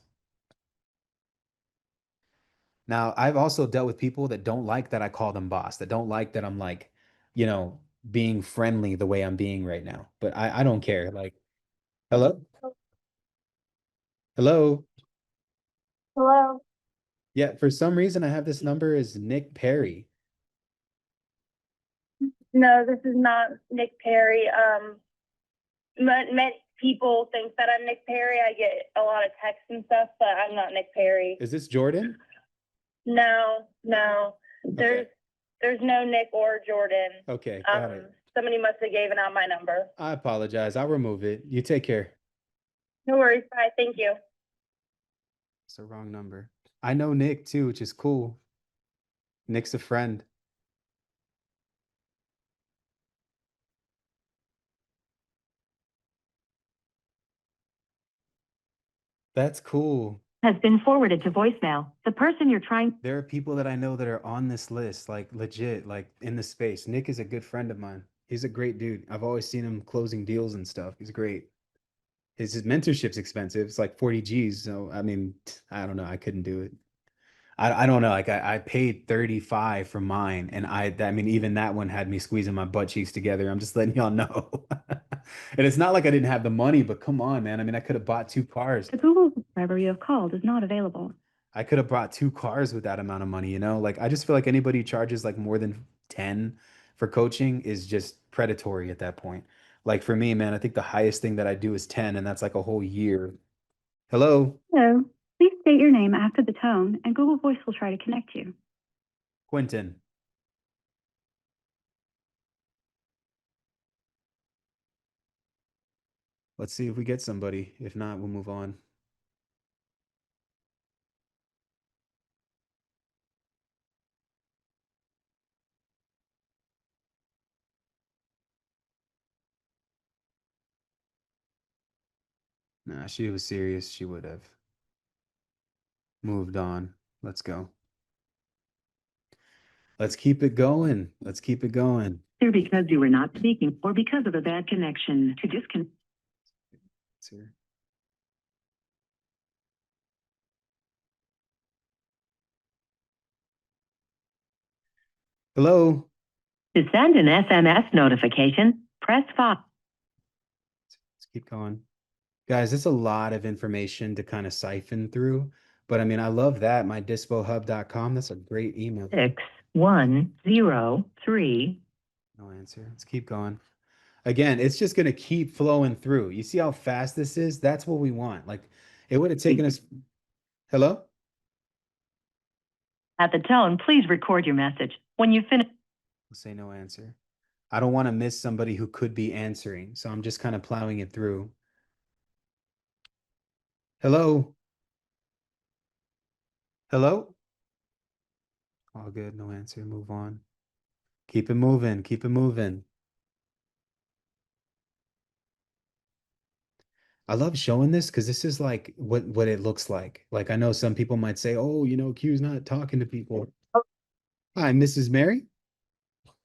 A: Now, I've also dealt with people that don't like that I call them boss, that don't like that I'm like, you know, being friendly the way I'm being right now. But I don't care. Like, hello? Hello?
E: Hello.
A: Yeah, for some reason I have this number as Nick Perry.
E: No, this is not Nick Perry. People think that I'm Nick Perry. I get a lot of texts and stuff, but I'm not Nick Perry.
A: Is this Jordan?
E: No.
A: Okay.
E: There's no Nick or Jordan.
A: Okay, got it.
E: Somebody must have given out my number.
A: I apologize. I'll remove it. You take care.
E: No worries. Bye. Thank you.
A: It's the wrong number. I know Nick too, which is cool. Nick's a friend. That's cool.
E: Has been forwarded to voicemail. The person you're trying.
A: There are people that I know that are on this list, like legit, like in the space. Nick is a good friend of mine. He's a great dude. I've always seen him closing deals and stuff. He's great. His mentorship's expensive. It's like 40 G's. So I mean, I don't know. I couldn't do it. I don't know. Like I paid 35 for mine, and I mean, even that one had me squeezing my butt cheeks together. I'm just letting y'all know. And it's not like I didn't have the money, but come on, man. I mean, I could have bought two cars.
E: The Google subscriber you have called is not available.
A: I could have bought two cars with that amount of money, you know? Like I just feel like anybody who charges like more than 10 for coaching is just predatory at that point. Like for me, man, I think the highest thing that I do is 10, and that's like a whole year. Hello,
E: Hello. Please state your name after the tone, and Google Voice will try to connect you.
A: Quentin. Let's see if we get somebody. If not, we'll move on. Nah, she was serious. She would have moved on. Let's go. Let's keep it going. Let's keep it going.
E: Either because you were not speaking or because of a bad connection. To disconnect.
A: It's here. Hello.
E: To send an SMS notification, press 5.
A: Let's keep going. Guys, it's a lot of information to kind of siphon through. But I mean, I love that. MyDispoHub.com. That's a great email.
E: 6103.
A: No answer. Let's keep going. Again, it's just going to keep flowing through. You see how fast this is? That's what we want. Like, it would have taken us. Hello?
E: At the tone, please record your message. When you finish.
A: We'll say no answer. I don't want to miss somebody who could be answering, so I'm just kind of plowing it through. Hello? Hello? All good, no answer, move on. Keep it moving, keep it moving. I love showing this because this is like what it looks like. Like I know some people might say, "Oh, you know, Q's not talking to people." Hi, Mrs. Mary.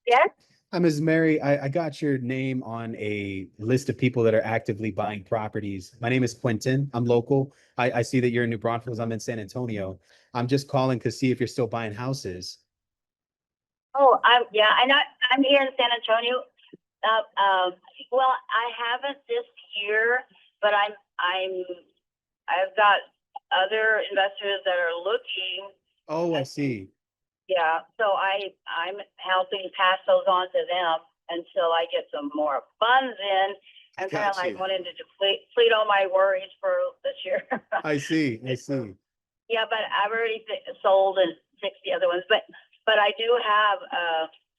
E: Yes?
A: Hi, Mrs. Mary. I got your name on a list of people that are actively buying properties. My name is Quentin. I'm local. I see that you're in New Braunfels. I'm in San Antonio. I'm just calling to see if you're still buying houses.
E: Oh, I'm here in San Antonio. Well, I haven't this year, but I've got other investors that are looking.
A: Oh, I see.
E: Yeah, so I'm helping pass those on to them until I get some more funds in. I'm kind of
A: Got
E: like
A: you.
E: wanting to deplete all my worries for this year.
A: I see. I see.
E: Yeah, but I've already sold and fixed the other ones, but I do have,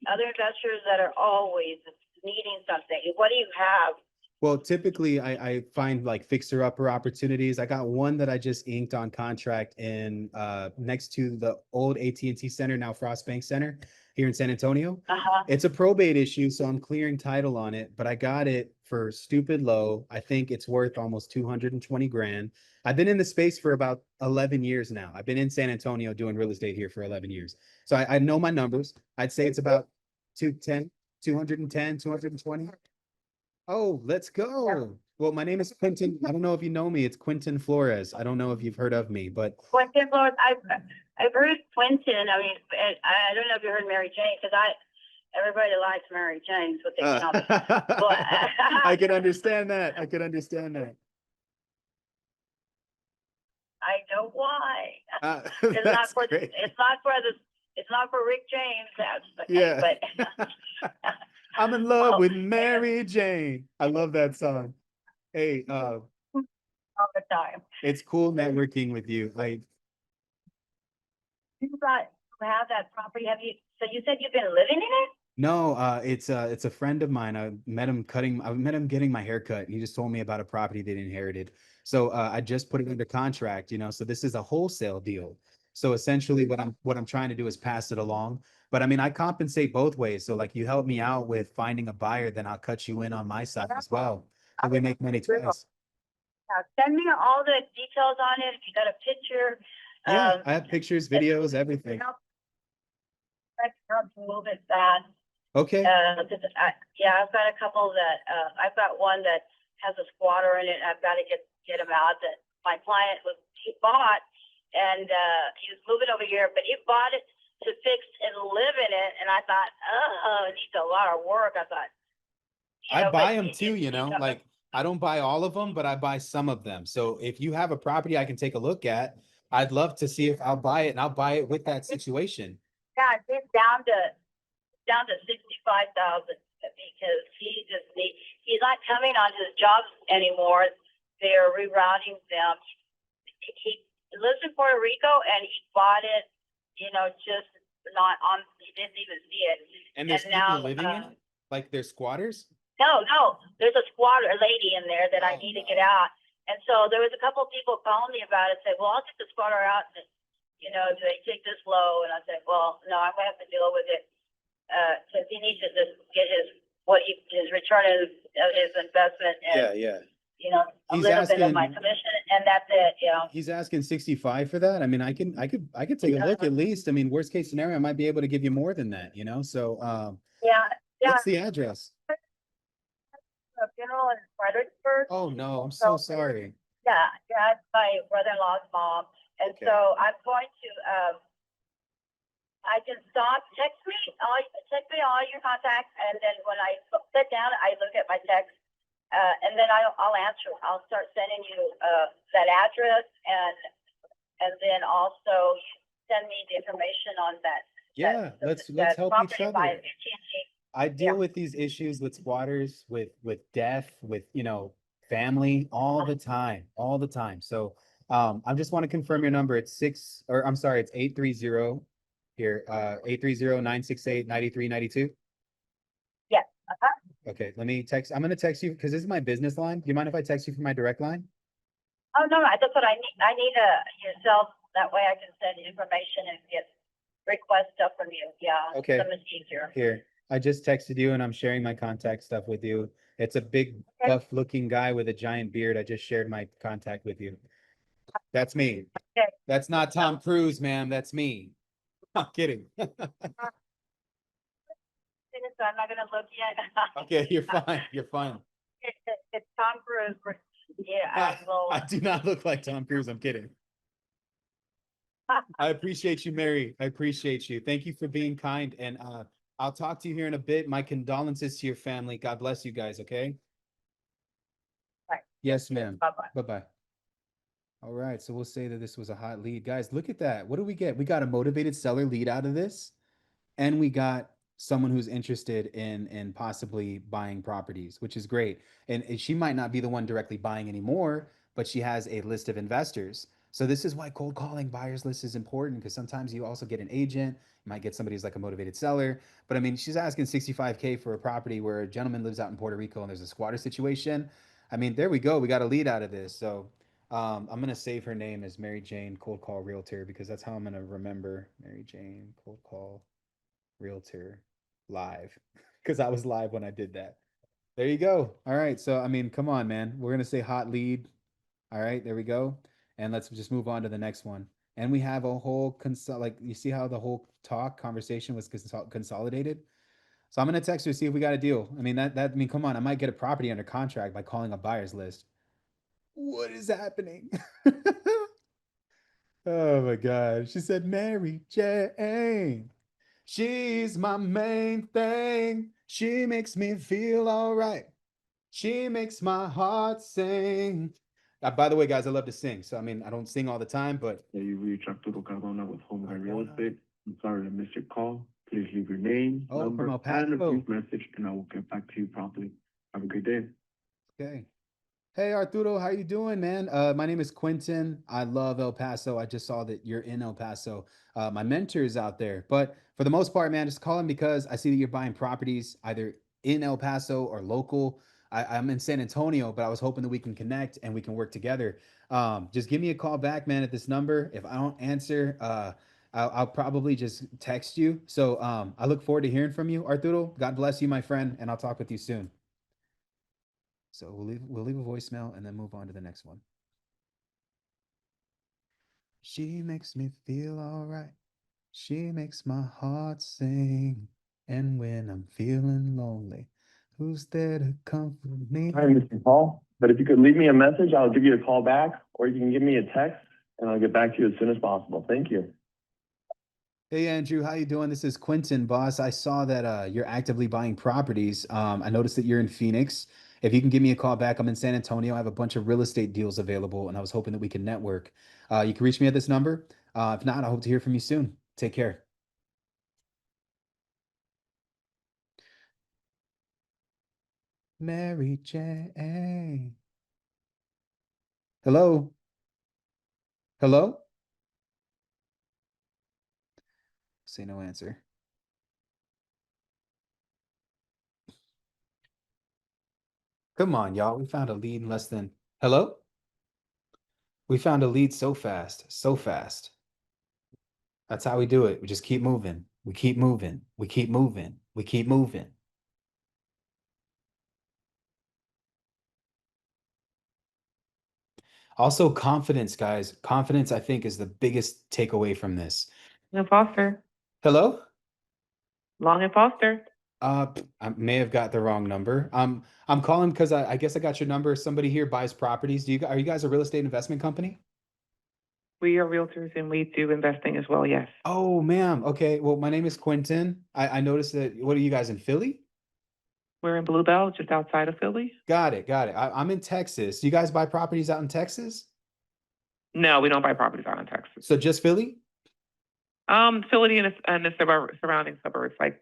E: other investors that are always needing something. What do you have?
A: Well, typically I find like fixer upper opportunities. I got one that I just inked on contract in next to the old AT&T Center, now Frost Bank Center here in San Antonio.
E: Uh-huh.
A: It's a probate issue, so I'm clearing title on it, but I got it for stupid low. I think it's worth almost 220 grand. I've been in the space for about 11 years now. I've been in San Antonio doing real estate here for 11 years. So I know my numbers. I'd say it's about 210, 210, 220. Oh, let's go. Well, my name is Quentin. I don't know if you know me. It's Quentin Flores. I don't know if you've heard of me, but
E: Quentin Flores, I've heard Quentin. I mean, I don't know if you heard Mary Jane, because everybody likes Mary Jane, is what they tell me. But
A: I can understand that. I can understand that.
E: I know why. It's not
A: That's
E: for
A: great.
E: it's not for Rick James. That's
A: Yeah.
E: but
A: I'm in love
E: Oh,
A: with Mary Jane. I love that song. Hey,
E: all the time.
A: it's cool networking with you. Like,
E: You have that property. Have you? So you said you've been living in it?
A: no, it's a friend of mine. I met him getting my hair cut. He just told me about a property they inherited. So I just put it under contract, you know. So this is a wholesale deal. So essentially what I'm trying to do is pass it along. But I mean, I compensate both ways. So like you help me out with finding a buyer, then I'll cut you in on my side as well. And we make money twice.
E: Send me all the details on it. If you got a picture.
A: Yeah, I have pictures, videos, everything.
E: I can help you move it fast.
A: Okay.
E: Yeah, I've got a couple that, I've got one that has a squatter in it. I've got to get him out. That my client he bought, and he was moving over here, but he bought it to fix and live in it. And I thought, oh, it needs a lot of work. I thought,
A: I buy them too, you know, like I don't buy all of them, but I buy some of them. So if you have a property I can take a look at, I'd love to see if I'll buy it, and I'll buy it with that situation.
E: yeah, it's down to 65,000 because he's not coming on his jobs anymore. They're rerouting them. He lives in Puerto Rico and he bought it, just not on. He didn't even see it.
A: And there's people living in it? Like they're squatters?
E: No, there's a squatter, a lady in there that I
A: Oh,
E: need to
A: no.
E: get out. And so there was a couple of people calling me about it, say, well, I'll get the squatter out. And, do they take this low? And I said, well, no, I'm going to have to deal with it. Cause he needs to just get his return of his investment and,
A: Yeah.
E: a
A: He's
E: little bit of my
A: asking-
E: commission, and that's it,
A: He's asking 65 for that. I mean, I could take a look at least. I mean, worst case scenario, I might be able to give you more than that, you know? So,
E: Yeah.
A: what's the address?
E: A funeral in Fredericksburg.
A: Oh no, I'm so sorry.
E: Yeah, it's my brother-in-law's mom. And
A: Okay.
E: so I'm going to, I can text me all your contacts, and then when I sit down, I look at my text, and then I'll answer. I'll start sending you, that address, and then also send me the information on that.
A: Yeah, let's
E: that
A: help each
E: property by
A: other.
E: AT&T.
A: I deal with these issues with squatters, with death, with family all the time. So I just want to confirm your number. It's 830 Here, 830-968-9392.
E: Yes. Uh-huh.
A: Okay, let me text. I'm gonna text you because this is my business line. Do you mind if I text you from my direct line?
E: Oh, no, that's what I need. I need yourself. That way I can send information and get request stuff from you. Yeah.
A: Okay.
E: So much easier.
A: Here, I just texted you and I'm sharing my contact stuff with you. It's a big
E: Okay.
A: buff looking guy with a giant beard. I just shared my contact with you. That's me.
E: Okay.
A: That's not Tom Cruise, ma'am. That's me. I'm kidding.
E: So I'm not gonna look yet.
A: Okay, you're fine. You're fine.
E: It's Tom Cruise. Yeah, I will.
A: I do not look like Tom Cruise. I'm kidding. I appreciate you, Mary. I appreciate you. Thank you for being kind. And I'll talk to you here in a bit. My condolences to your family. God bless you guys, okay?
E: Right.
A: Yes, ma'am.
E: Bye-bye.
A: Bye-bye. All right, so we'll say that this was a hot lead. Guys, look at that. What do we get? We got a motivated seller lead out of this, and we got someone who's interested in possibly buying properties, which is great. And she might not be the one directly buying anymore, but she has a list of investors. So this is why cold calling buyers list is important, because sometimes you also get an agent, you might get somebody who's like a motivated seller. But I mean, she's asking 65K for a property where a gentleman lives out in Puerto Rico and there's a squatter situation. I mean, there we go. We got a lead out of this. So I'm gonna save her name as Mary Jane Cold Call Realtor because that's how I'm gonna remember Mary Jane Cold Call Realtor live because I was live when I did that. There you go. All right. So, I mean, come on, man. We're going to say hot lead. All right. There we go. And let's just move on to the next one. And we have a whole like, you see how the whole conversation was consolidated. So I'm going to text her to see if we got a deal. I mean, I mean, come on. I might get a property under contract by calling a buyer's list. What is happening? Oh my God. She said, Mary Jane. She's my main thing. She makes me feel all right. She makes my heart sing. By the way, guys, I love to sing. So, I mean, I don't sing all the time, but
F: Yeah, you reached Arturo Cardona with Home Guy Real Estate. I'm sorry I missed your call. Please leave your name,
A: oh, from
F: number,
A: El
F: and a
A: Paso.
F: brief message, and I will get back to you promptly. Have a good day.
A: Okay. Hey Arturo, how you doing, man? My name is Quentin. I love El Paso. I just saw that you're in El Paso. My mentor is out there, but for the most part, man, just calling because I see that you're buying properties either in El Paso or local. I'm in San Antonio, but I was hoping that we can connect and we can work together. Just give me a call back, man, at this number. If I don't answer, I'll probably just text you. So I look forward to hearing from you, Arturo. God bless you, my friend, and I'll talk with you soon. So we'll leave a voicemail and then move on to the next one. She makes me feel all right. She makes my heart sing. And when I'm feeling lonely, who's there to comfort me?
F: Hi, Mr. Paul. But if you could leave me a message, I'll give you a call back, or you can give me a text, and I'll get back to you as soon as possible. Thank you.
A: Hey Andrew, how you doing? This is Quentin, boss. I saw that you're actively buying properties. I noticed that you're in Phoenix. If you can give me a call back, I'm in San Antonio. I have a bunch of real estate deals available, and I was hoping that we can network. You can reach me at this number. If not, I hope to hear from you soon. Take care. Mary Jane. Hello? Hello? Say no answer. Come on, y'all. We found a lead in less than. Hello? We found a lead so fast, so fast. That's how we do it. We just keep moving. We keep moving. We keep moving. We keep moving. Also, confidence, guys. Confidence, I think, is the biggest takeaway from this.
H: And Foster.
A: Hello?
H: Long and Foster.
A: I may have got the wrong number. I'm calling because I guess I got your number. Somebody here buys properties. Are you guys a real estate investment company?
H: We are realtors and we do investing as well, yes.
A: Oh, ma'am. Okay. Well, my name is Quentin. I noticed that. What are you guys in Philly?
H: We're in Bluebell, just outside of Philly.
A: Got it. Got it. I'm in Texas. Do you guys buy properties out in Texas?
H: No, we don't buy properties out in Texas.
A: So just Philly?
H: Philly and the surrounding suburbs, like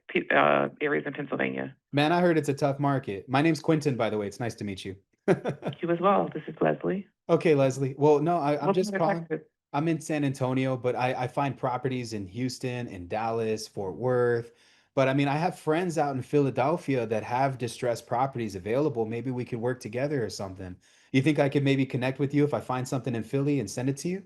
H: areas in Pennsylvania.
A: Man, I heard it's a tough market. My name's Quentin, by the way. It's nice to meet you.
H: You as well. This is Leslie.
A: Okay, Leslie. Well, no, I'm
H: Welcome
A: just
H: to
A: calling.
H: Texas.
A: I'm in San Antonio, but I find properties in Houston, in Dallas, Fort Worth. But I mean, I have friends out in Philadelphia that have distressed properties available. Maybe we could work together or something. You think I could maybe connect with you if I find something in Philly and send it to you?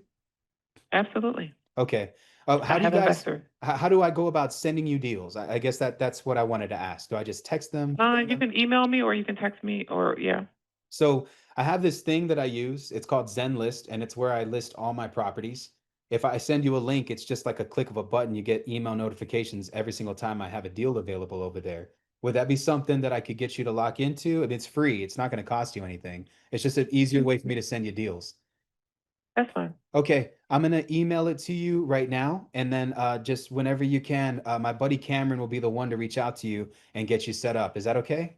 H: Absolutely.
A: Okay.
H: I
A: How do you
H: have
A: guys,
H: investors.
A: how do I go about sending you deals? I guess that's what I wanted to ask. Do I just text them? Call
H: You
A: them?
H: can email me or you can text me or yeah.
A: So I have this thing that I use. It's called Zen List, and it's where I list all my properties. If I send you a link, it's just like a click of a button. You get email notifications every single time I have a deal available over there. Would that be something that I could get you to lock into? And it's free. It's not going to cost you anything. It's just an easier way for me to send you deals.
H: That's fine.
A: Okay, I'm gonna email it to you right now, and then just whenever you can, my buddy Cameron will be the one to reach out to you and get you set up. Is that okay?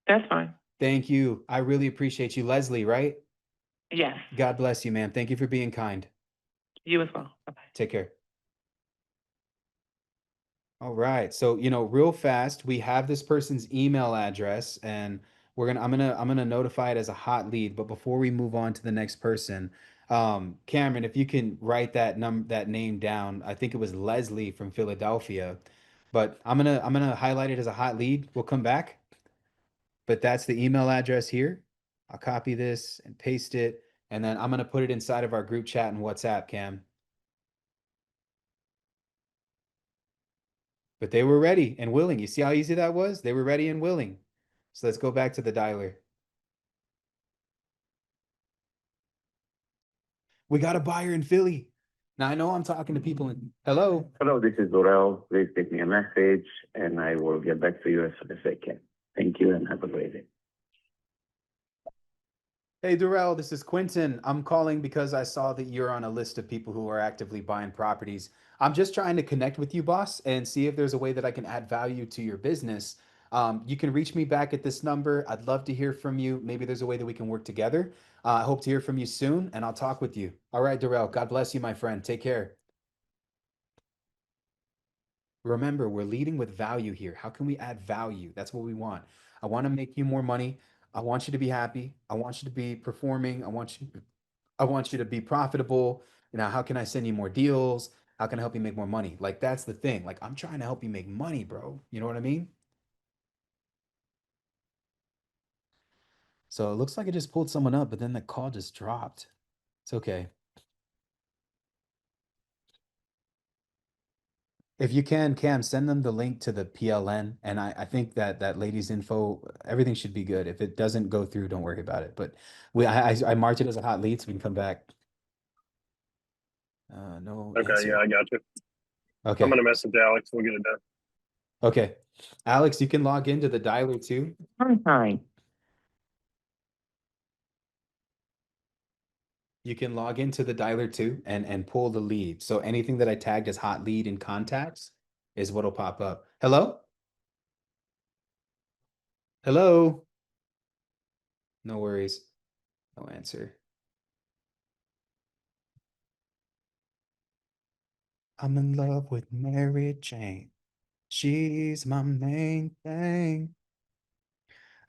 H: That's fine.
A: Thank you. I really appreciate you, Leslie, right?
H: Yes.
A: God bless you, man. Thank you for being kind.
H: You as well. Bye-bye.
A: Take care. All right. So, real fast, we have this person's email address and I'm gonna notify it as a hot lead. But before we move on to the next person, Cameron, if you can write that name down, I think it was Leslie from Philadelphia. But I'm gonna highlight it as a hot lead. We'll come back. But that's the email address here. I'll copy this and paste it, and then I'm gonna put it inside of our group chat and WhatsApp, Cam. But they were ready and willing. You see how easy that was? They were ready and willing. So let's go back to the dialer. We got a buyer in Philly. Now I know I'm talking to people in. Hello.
F: Hello, this is Dorel. Please take me a message and I will get back to you as soon as I can. Thank you and have a great day.
A: Hey, Durrell, this is Quentin. I'm calling because I saw that you're on a list of people who are actively buying properties. I'm just trying to connect with you, boss, and see if there's a way that I can add value to your business. You can reach me back at this number. I'd love to hear from you. Maybe there's a way that we can work together. I hope to hear from you soon, and I'll talk with you. All right, Durrell, God bless you, my friend. Take care. Remember, we're leading with value here. How can we add value? That's what we want. I want to make you more money. I want you to be happy. I want you to be performing. I want you to be profitable. How can I send you more deals? How can I help you make more money? Like that's the thing. Like I'm trying to help you make money, bro. You know what I mean? So it looks like I just pulled someone up, but then the call just dropped. It's okay. If you can, Cam, send them the link to the PLN. And I think that that lady's info, everything should be good. If it doesn't go through, don't worry about it. But I marked it as a hot lead so we can come back. No
C: Okay, yeah,
A: answer.
C: I got you. I'm
A: Okay.
C: gonna message Alex. We'll get it done.
A: Okay. Alex, you can log into the dialer too.
H: Hi.
A: You can log into the dialer too and pull the lead. So anything that I tagged as hot lead in contacts is what'll pop up. Hello? Hello? No worries. No answer. I'm in love with Mary Jane. She's my main thing.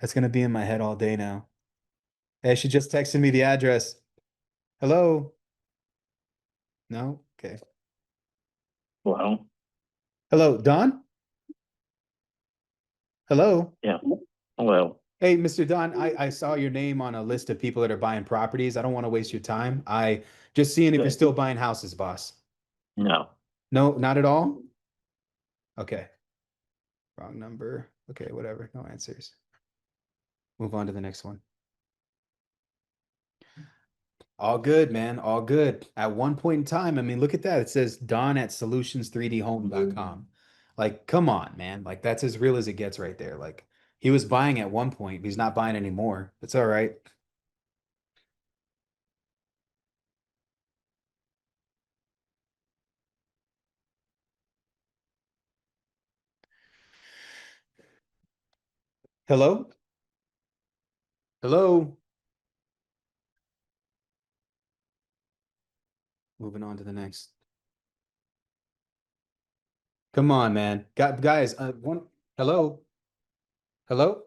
A: That's gonna be in my head all day now. Hey, she just texted me the address. Hello? No? Okay.
G: Well,
A: Hello, Don? Hello?
G: yeah. Well,
A: Hey, Mr. Don, I saw your name on a list of people that are buying properties. I don't want to waste your time. I just seeing if you're
G: good.
A: still buying houses, boss.
G: No.
A: No, not at all? Okay. Wrong number. Okay, whatever. No answers. Move on to the next one. All good, man. All good. At one point in time, I mean, look at that. It says Don at solutions3dhome.com. Like, come on, man. Like, that's as real as it gets right there. Like, he was buying at one point, but he's not buying anymore. It's all right. Hello? Hello? Moving on to the next. Come on, man. Guys, hello? Hello?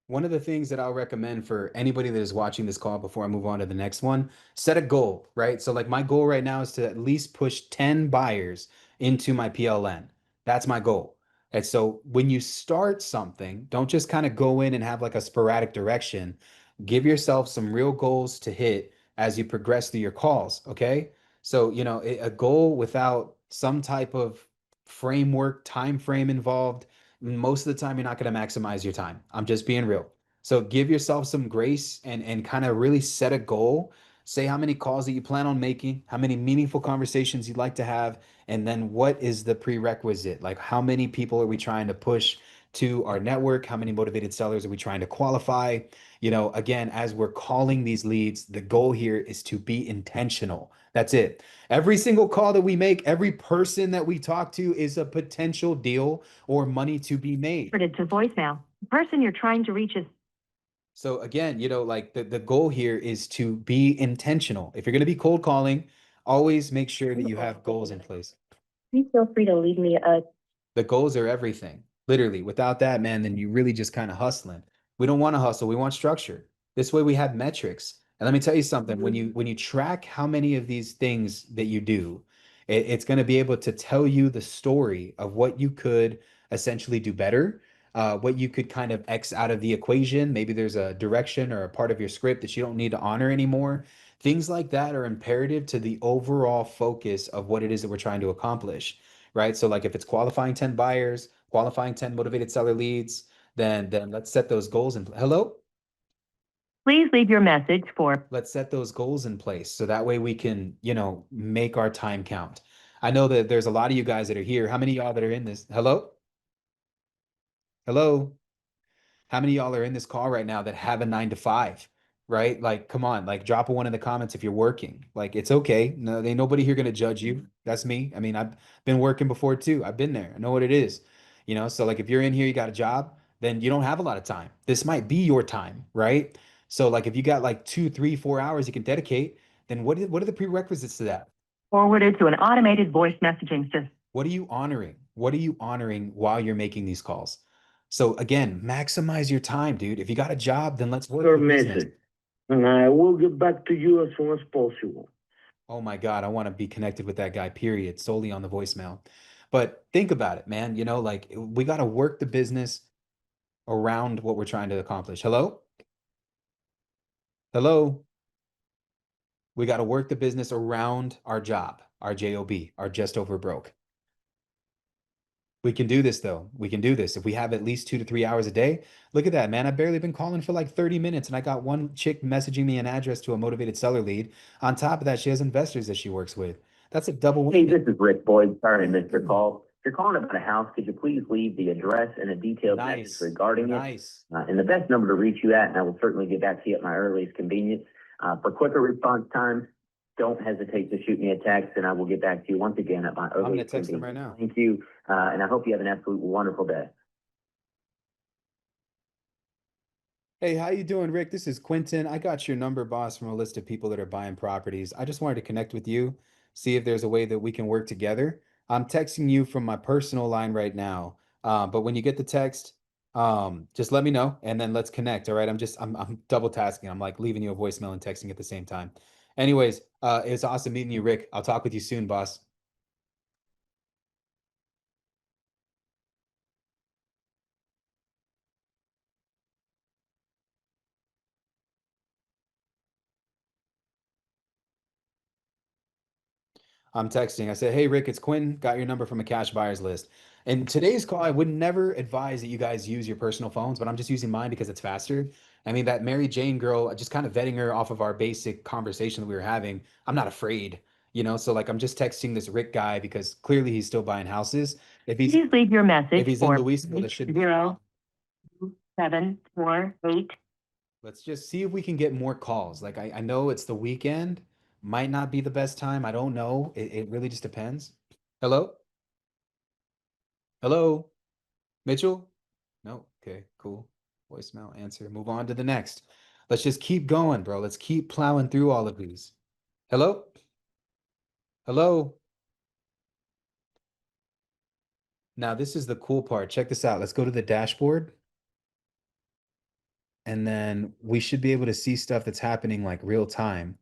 A: One of the things that I'll recommend for anybody that is watching this call before I move on to the next one, set a goal, right? So like my goal right now is to at least push 10 buyers into my PLN. That's my goal. And so when you start something, don't just kind of go in and have like a sporadic direction. Give yourself some real goals to hit as you progress through your calls, okay? So, a goal without some type of framework, time frame involved, most of the time you're not going to maximize your time. I'm just being real. So give yourself some grace and kind of really set a goal. Say how many calls that you plan on making, how many meaningful conversations you'd like to have, and then what is the prerequisite? Like how many people are we trying to push to our network? How many motivated sellers are we trying to qualify? Again, as we're calling these leads, the goal here is to be intentional. That's it. Every single call that we make, every person that we talk to is a potential deal or money to be made.
I: To voicemail. The person you're trying to reach is.
A: So again, like the goal here is to be intentional. If you're going to be cold calling, always make sure that you have goals in place.
I: Please feel free to leave me a.
A: The goals are everything. Literally. Without that, man, then you really just kind of hustling. We don't want to hustle. We want structure. This way we have metrics. And let me tell you something, when you track how many of these things that you do, it's going to be able to tell you the story of what you could essentially do better, what you could kind of X out of the equation. Maybe there's a direction or a part of your script that you don't need to honor anymore. Things like that are imperative to the overall focus of what it is that we're trying to accomplish, right? So like if it's qualifying 10 buyers, qualifying 10 motivated seller leads, then let's set those goals in. Hello?
I: Please leave your message for.
A: Let's set those goals in place so that way we can, make our time count. I know that there's a lot of you guys that are here. How many of y'all that are in this? Hello? Hello? How many of y'all are in this call right now that have a 9 to 5, right? Like, come on, like drop a one in the comments if you're working. Like, it's okay. No, ain't nobody here gonna judge you. That's me. I mean, I've been working before too. I've been there. I know what it is. So like if you're in here, you got a job, then you don't have a lot of time. This might be your time, right? So like if you got like 2, 3, 4 hours you can dedicate, then what are the prerequisites to that?
I: Forwarded to an automated voice messaging system.
A: What are you honoring? What are you honoring while you're making these calls? So again, maximize your time, dude. If you got a job, then let's work
F: Your
A: the business.
F: message, and I will get back to you as soon as possible.
A: Oh my God, I want to be connected with that guy, period, solely on the voicemail. But think about it, man. Like we got to work the business around what we're trying to accomplish. Hello? Hello? We got to work the business around our job, our job, our just over broke. We can do this though. We can do this. If we have at least 2 to 3 hours a day, look at that, man. I've barely been calling for like 30 minutes and I got one chick messaging me an address to a motivated seller lead. On top of that, she has investors that she works with. That's a double
F: Hey,
A: win.
F: this is Rick Boyd. Sorry I missed your call. If you're calling about a house, could you please leave the address and a detailed message
A: Nice.
F: regarding it?
A: Nice.
F: And the best number to reach you at, and I will certainly get back to you at my earliest convenience. For quicker response times, don't hesitate to shoot me a text, and I will get back to you once again at my
A: I'm gonna
F: earliest
A: text them
F: convenience.
A: right now.
F: Thank you, and I hope you have an absolutely wonderful day.
A: Hey, how you doing, Rick? This is Quentin. I got your number, boss, from a list of people that are buying properties. I just wanted to connect with you, see if there's a way that we can work together. I'm texting you from my personal line right now. But when you get the text, just let me know and then let's connect. All right. I'm double tasking. I'm like leaving you a voicemail and texting at the same time. Anyways, it's awesome meeting you, Rick. I'll talk with you soon, boss. I'm texting. I said, "Hey Rick, it's Quinn. Got your number from a cash buyers list." And today's call, I would never advise that you guys use your personal phones, but I'm just using mine because it's faster. I mean, that Mary Jane girl, just kind of vetting her off of our basic conversation that we were having. I'm not afraid, So like I'm just texting this Rick guy because clearly he's still buying houses.
I: Please leave your
A: If
I: message
A: he's in
I: for
A: Louisville, that should be.
I: 02748.
A: Let's just see if we can get more calls. Like I know it's the weekend, might not be the best time. I don't know. It really just depends. Hello? Hello? Mitchell? No. Okay, cool. Voicemail answer. Move on to the next. Let's just keep going, bro. Let's keep plowing through all of these. Hello? Hello? Now, this is the cool part. Check this out. Let's go to the dashboard. And then we should be able to see stuff that's happening like real time.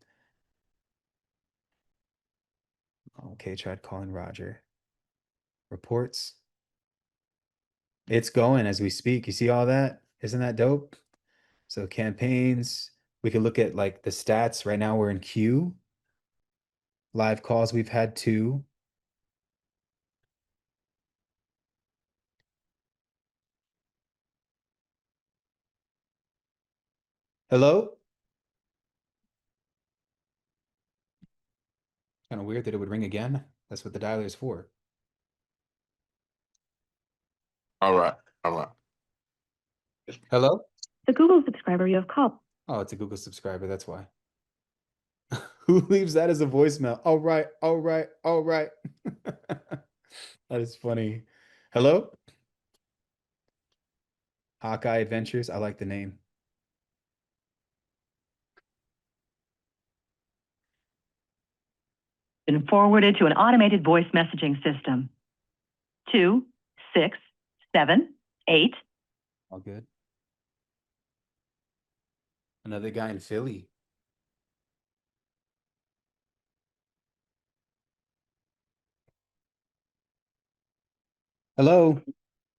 A: Okay, tried calling Roger. Reports. It's going as we speak. You see all that? Isn't that dope? So campaigns, we can look at like the stats. Right now we're in queue. Live calls, we've had 2. Hello? Kind of weird that it would ring again. That's what the dialer is for.
J: All right. All right.
A: Hello?
I: The Google subscriber you have called.
A: Oh, it's a Google subscriber. That's why. Who leaves that as a voicemail? All right, all right, all right. That is funny. Hello? Hawkeye Adventures. I like the name.
I: Been forwarded to an automated voice messaging system. 2, 6, 7, 8.
A: All good. Another guy in Philly. Hello?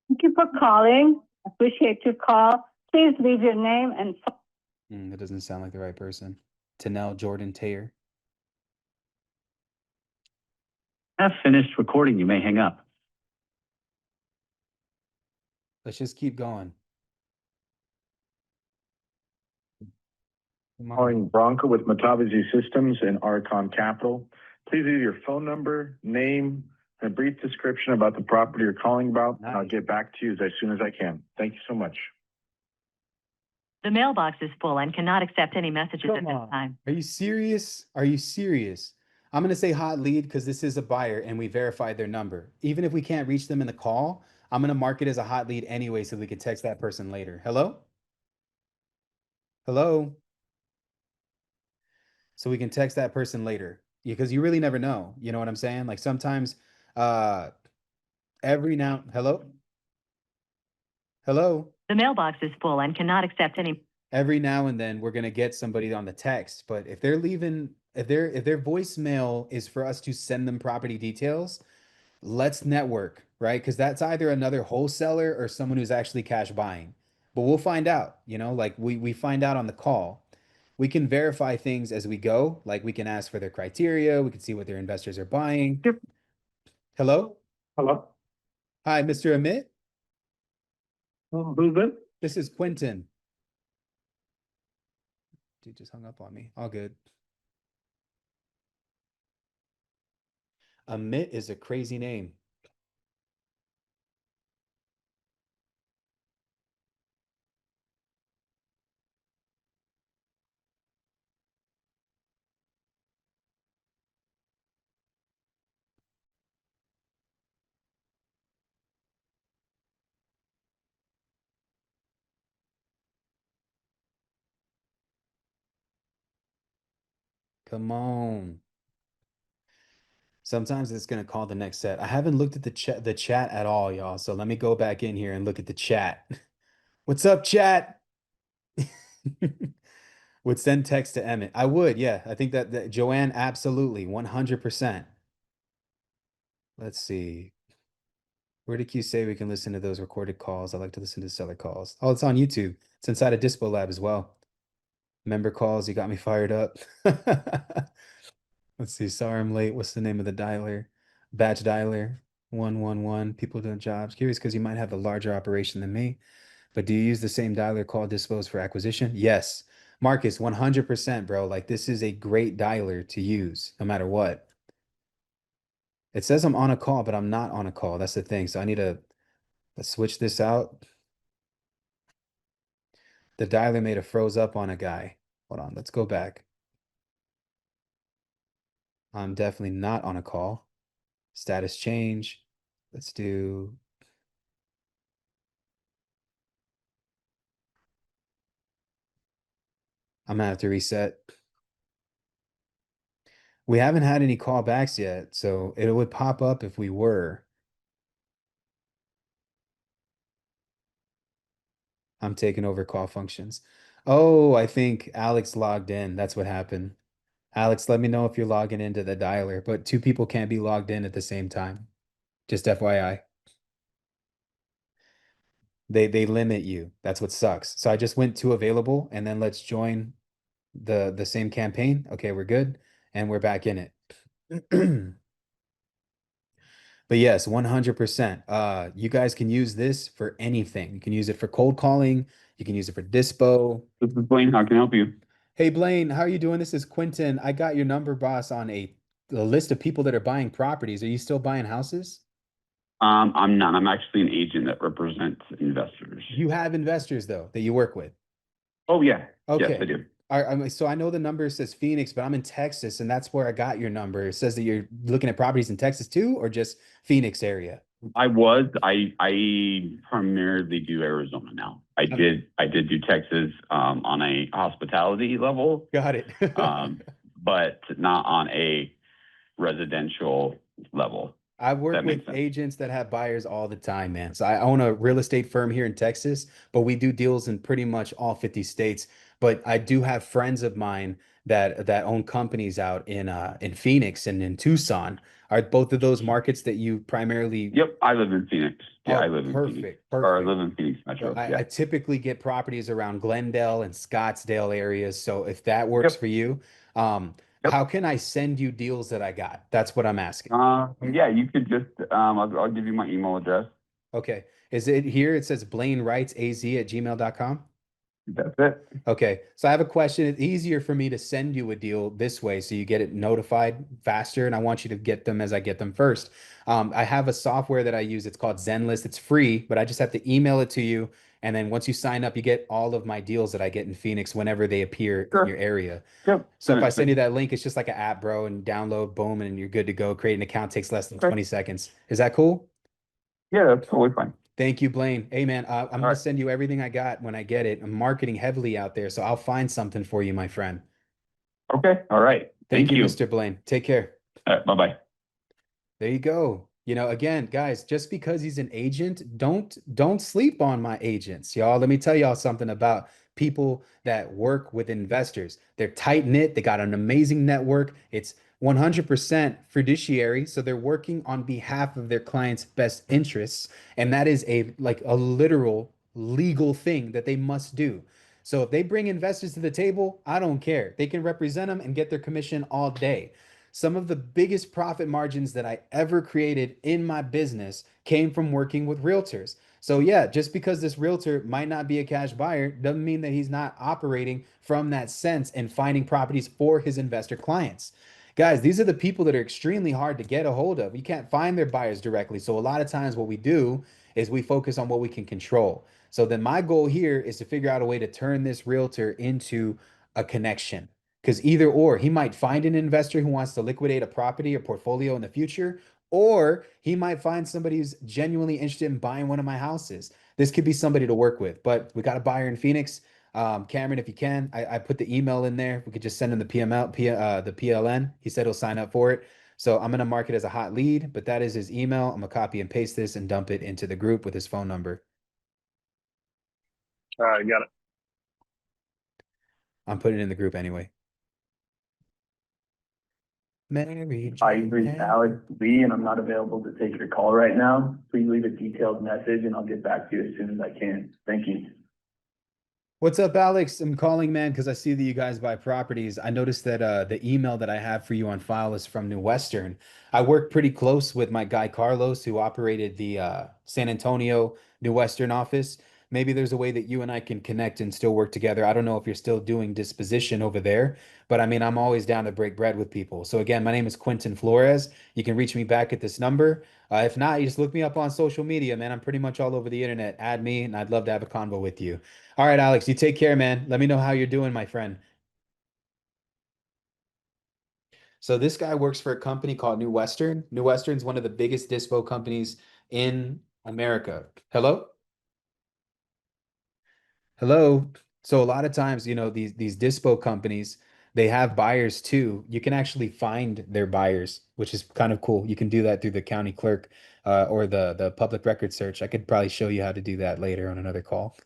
E: Thank you for calling. Appreciate your call. Please leave your name and
A: That doesn't sound like the right person. Tanel Jordan Taylor.
G: Have finished recording. You may hang up.
A: Let's just keep going. Come on.
K: Calling Bronco with Matavizi Systems and Archon Capital. Please leave your phone number, name, and a brief description about the property you're calling about, and I'll get back to you as soon as I can. Thank you so much.
I: The mailbox is full and cannot accept any messages at
A: Come
I: this
A: on.
I: time.
A: Are you serious? Are you serious? I'm going to say hot lead because this is a buyer and we verified their number. Even if we can't reach them in the call, I'm going to mark it as a hot lead anyway so we can text that person later. Hello? Hello? So we can text that person later because you really never know. You know what I'm saying? Like sometimes, uh, hello? Hello?
I: The mailbox is full and cannot accept any.
A: Every now and then we're gonna get somebody on the text, but if they're leaving, if their voicemail is for us to send them property details, let's network, right? Because that's either another wholesaler or someone who's actually cash buying. But we'll find out, like we find out on the call. We can verify things as we go, like we can ask for their criteria, we can see what their investors are buying.
I: Yep.
A: Hello?
K: Hello?
A: Hi, Mr. Amit.
K: Who's this?
A: This is Quentin. Dude just hung up on me. All good. Amit is a crazy name. Come on. Sometimes it's gonna call the next set. I haven't looked at the chat at all, y'all. So let me go back in here and look at the chat. What's up, chat? Would send text to Emmett. I would, yeah. I think that Joanne, absolutely, 100%. Let's see. Where did Q say we can listen to those recorded calls? I like to listen to seller calls. Oh, it's on YouTube. It's inside of Dispo Lab as well. Member calls, you got me fired up. Let's see. Sorry I'm late. What's the name of the dialer? Batch dialer 111. People doing jobs. Curious because you might have a larger operation than me. But do you use the same dialer call dispose for acquisition? Yes. Marcus, 100%, bro. Like this is a great dialer to use no matter what. It says I'm on a call, but I'm not on a call. That's the thing. So I need to let's switch this out. The dialer made a froze up on a guy. Hold on, let's go back. I'm definitely not on a call. Status change. Let's do. I'm gonna have to reset. We haven't had any callbacks yet, so it would pop up if we were. I'm taking over call functions. Oh, I think Alex logged in. That's what happened. Alex, let me know if you're logging into the dialer, but two people can't be logged in at the same time. Just FYI. They limit you. That's what sucks. So I just went to available and then let's join the same campaign. Okay, we're good. And we're back in it. But yes, 100%. You guys can use this for anything. You can use it for cold calling. You can use it for dispo.
L: This is Blaine. How can I help you?
A: Hey, Blaine, how are you doing? This is Quentin. I got your number, boss, on a list of people that are buying properties. Are you still buying houses?
L: I'm not. I'm actually an agent that represents investors.
A: You have investors, though, that you work with.
L: Oh, yeah. Yes, I
A: Okay.
L: do.
A: So I know the number says Phoenix, but I'm in Texas, and that's where I got your number. It says that you're looking at properties in Texas too, or just Phoenix area?
L: I primarily do Arizona now. I
A: Um,
L: did do Texas on a hospitality level,
A: Got it.
L: but not on a residential level.
A: I work
L: That
A: with
L: makes sense.
A: agents that have buyers all the time, man. So I own a real estate firm here in Texas, but we do deals in pretty much all 50 states. But I do have friends of mine that own companies out in Phoenix and in Tucson. Are both of those markets that you primarily?
L: Yep, I live in Phoenix. Yeah, I
A: Oh,
L: live in Phoenix.
A: perfect,
L: Or I
A: perfect.
L: live in Phoenix
A: So
L: Metro.
A: I
L: Yeah.
A: typically get properties around Glendale and Scottsdale areas. So if that works
L: Yep.
A: for you,
L: Yep.
A: how can I send you deals that I got? That's what I'm asking.
L: Yeah, you could just I'll give you my email address.
A: Okay. Is it here? It says Blaine Wrights AZ at gmail.com.
L: That's it.
A: Okay. So I have a question. It's easier for me to send you a deal this way so you get it notified faster. And I want you to get them as I get them first. I have a software that I use. It's called Zenlist. It's free, but I just have to email it to you. And then once you sign up, you get all of my deals that I get in Phoenix whenever they appear in your
L: Sure.
A: area.
L: Yep.
A: So if I send you that link, it's just like an app, bro, and download, boom, and you're good to go. Create an account takes less than
L: Okay.
A: 20 seconds. Is that cool?
L: Yeah, that's totally fine.
A: Thank you, Blaine. Hey, man, I'm
L: All
A: going to
L: right.
A: send you everything I got when I get it. I'm marketing heavily out there, so I'll find something for you, my friend.
L: Okay. All right.
A: Thank
L: Thank
A: you,
L: you.
A: Mr. Blaine. Take care.
L: All right. Bye-bye.
A: There you go. Again, guys, just because he's an agent, don't sleep on my agents, y'all. Let me tell y'all something about people that work with investors. They're tight-knit, they got an amazing network. It's 100% fiduciary, so they're working on behalf of their clients' best interests, and that is a literal legal thing that they must do. So if they bring investors to the table, I don't care. They can represent them and get their commission all day. Some of the biggest profit margins that I ever created in my business came from working with realtors. So, yeah, just because this realtor might not be a cash buyer doesn't mean that he's not operating from that sense and finding properties for his investor clients. Guys, these are the people that are extremely hard to get a hold of. You can't find their buyers directly. So, a lot of times, what we do is we focus on what we can control. So, then my goal here is to figure out a way to turn this realtor into a connection. Because either or, he might find an investor who wants to liquidate a property or portfolio in the future, or he might find somebody who's genuinely interested in buying one of my houses. This could be somebody to work with, but we got a buyer in Phoenix. Cameron, if you can, I put the email in there. We could just send him the the PLN. He said he'll sign up for it. So I'm gonna mark it as a hot lead, but that is his email. I'm gonna copy and paste this and dump it into the group with his phone number.
K: All right, got it.
A: I'm putting it in the group anyway. Mary
M: Hi,
A: Jane.
M: you've reached Alex Lee, and I'm not available to take your call right now. Please leave a detailed message, and I'll get back to you as soon as I can. Thank you.
A: What's up, Alex? I'm calling, man, because I see that you guys buy properties. I noticed that the email that I have for you on file is from New Western. I work pretty close with my guy Carlos, who operated the San Antonio New Western office. Maybe there's a way that you and I can connect and still work together. I don't know if you're still doing disposition over there, but I mean, I'm always down to break bread with people. So again, my name is Quentin Flores. You can reach me back at this number. If not, you just look me up on social media, man. I'm pretty much all over the internet. Add me, and I'd love to have a convo with you. All right, Alex, you take care, man. Let me know how you're doing, my friend. So this guy works for a company called New Western. New Western's one of the biggest dispo companies in America. Hello? Hello. So a lot of times, these dispo companies, They have buyers too. You can actually find their buyers, which is kind of cool. You can do that through the county clerk or the public record search. I could probably show you how to do that later on another call.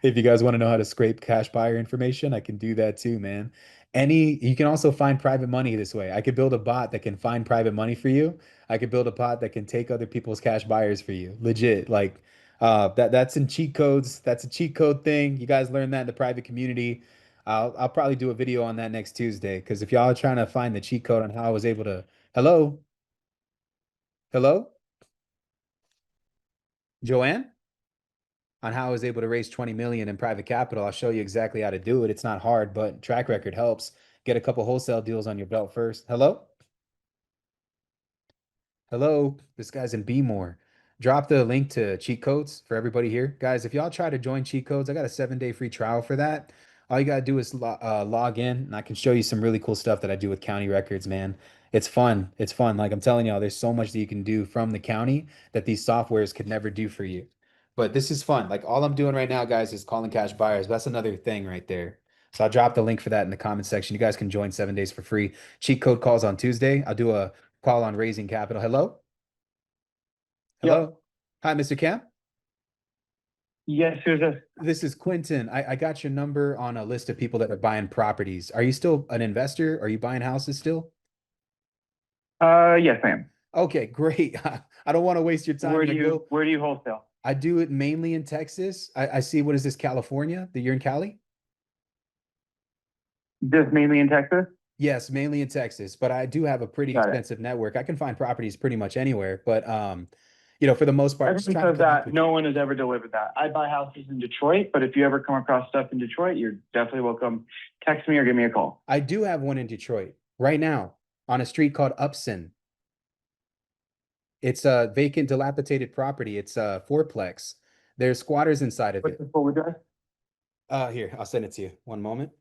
A: If you guys want to know how to scrape cash buyer information, I can do that too, man. You can also find private money this way. I could build a bot that can find private money for you. I could build a bot that can take other people's cash buyers for you. Legit. Like that's in cheat codes. That's a cheat code thing. You guys learn that in the private community. I'll probably do a video on that next Tuesday because if y'all are trying to find the cheat code on how I was able to, hello, hello, Joanne, on how I was able to raise 20 million in private capital. I'll show you exactly how to do it. It's not hard, but track record helps. Get a couple wholesale deals on your belt first. Hello, hello, this guy's in More. Drop the link to cheat codes for everybody here. Guys, if y'all try to join cheat codes, I got a 7-day free trial for that. All you gotta do is log in, and I can show you some really cool stuff that I do with county records, man. It's fun. It's fun. Like I'm telling y'all, there's so much that you can do from the county that these softwares could never do for you. But this is fun. Like all I'm doing right now, guys, is calling cash buyers. That's another thing right there. So I'll drop the link for that in the comment section. You guys can join 7 days for free. Cheat code calls on Tuesday. I'll do a call on raising capital. Hello? Hello? Hi, Mr. Camp.
M: Yes, who's this?
A: This is Quentin. I got your number on a list of people that are buying properties. Are you still an investor? Are you buying houses still?
M: Yes, I am.
A: Okay, great. I don't want to waste your time.
M: Where do you wholesale?
A: I do it mainly in Texas. I see, what is this, California? That you're in Cali?
M: Just mainly in Texas?
A: Yes, mainly in Texas, but I do have a pretty
M: Got it.
A: extensive network. I can find properties pretty much anywhere, but for the most part, just
M: Everyone
A: trying to
M: says
A: connect
M: that.
A: with
M: No
A: you.
M: one has ever delivered that. I buy houses in Detroit, but if you ever come across stuff in Detroit, you're definitely welcome. Text me or give me a call.
A: I do have one in Detroit right now on a street called Upson. It's a vacant, dilapidated property. It's a fourplex. There's squatters inside of
M: What's
A: it.
M: the full address?
A: Here, I'll send it to you. One moment.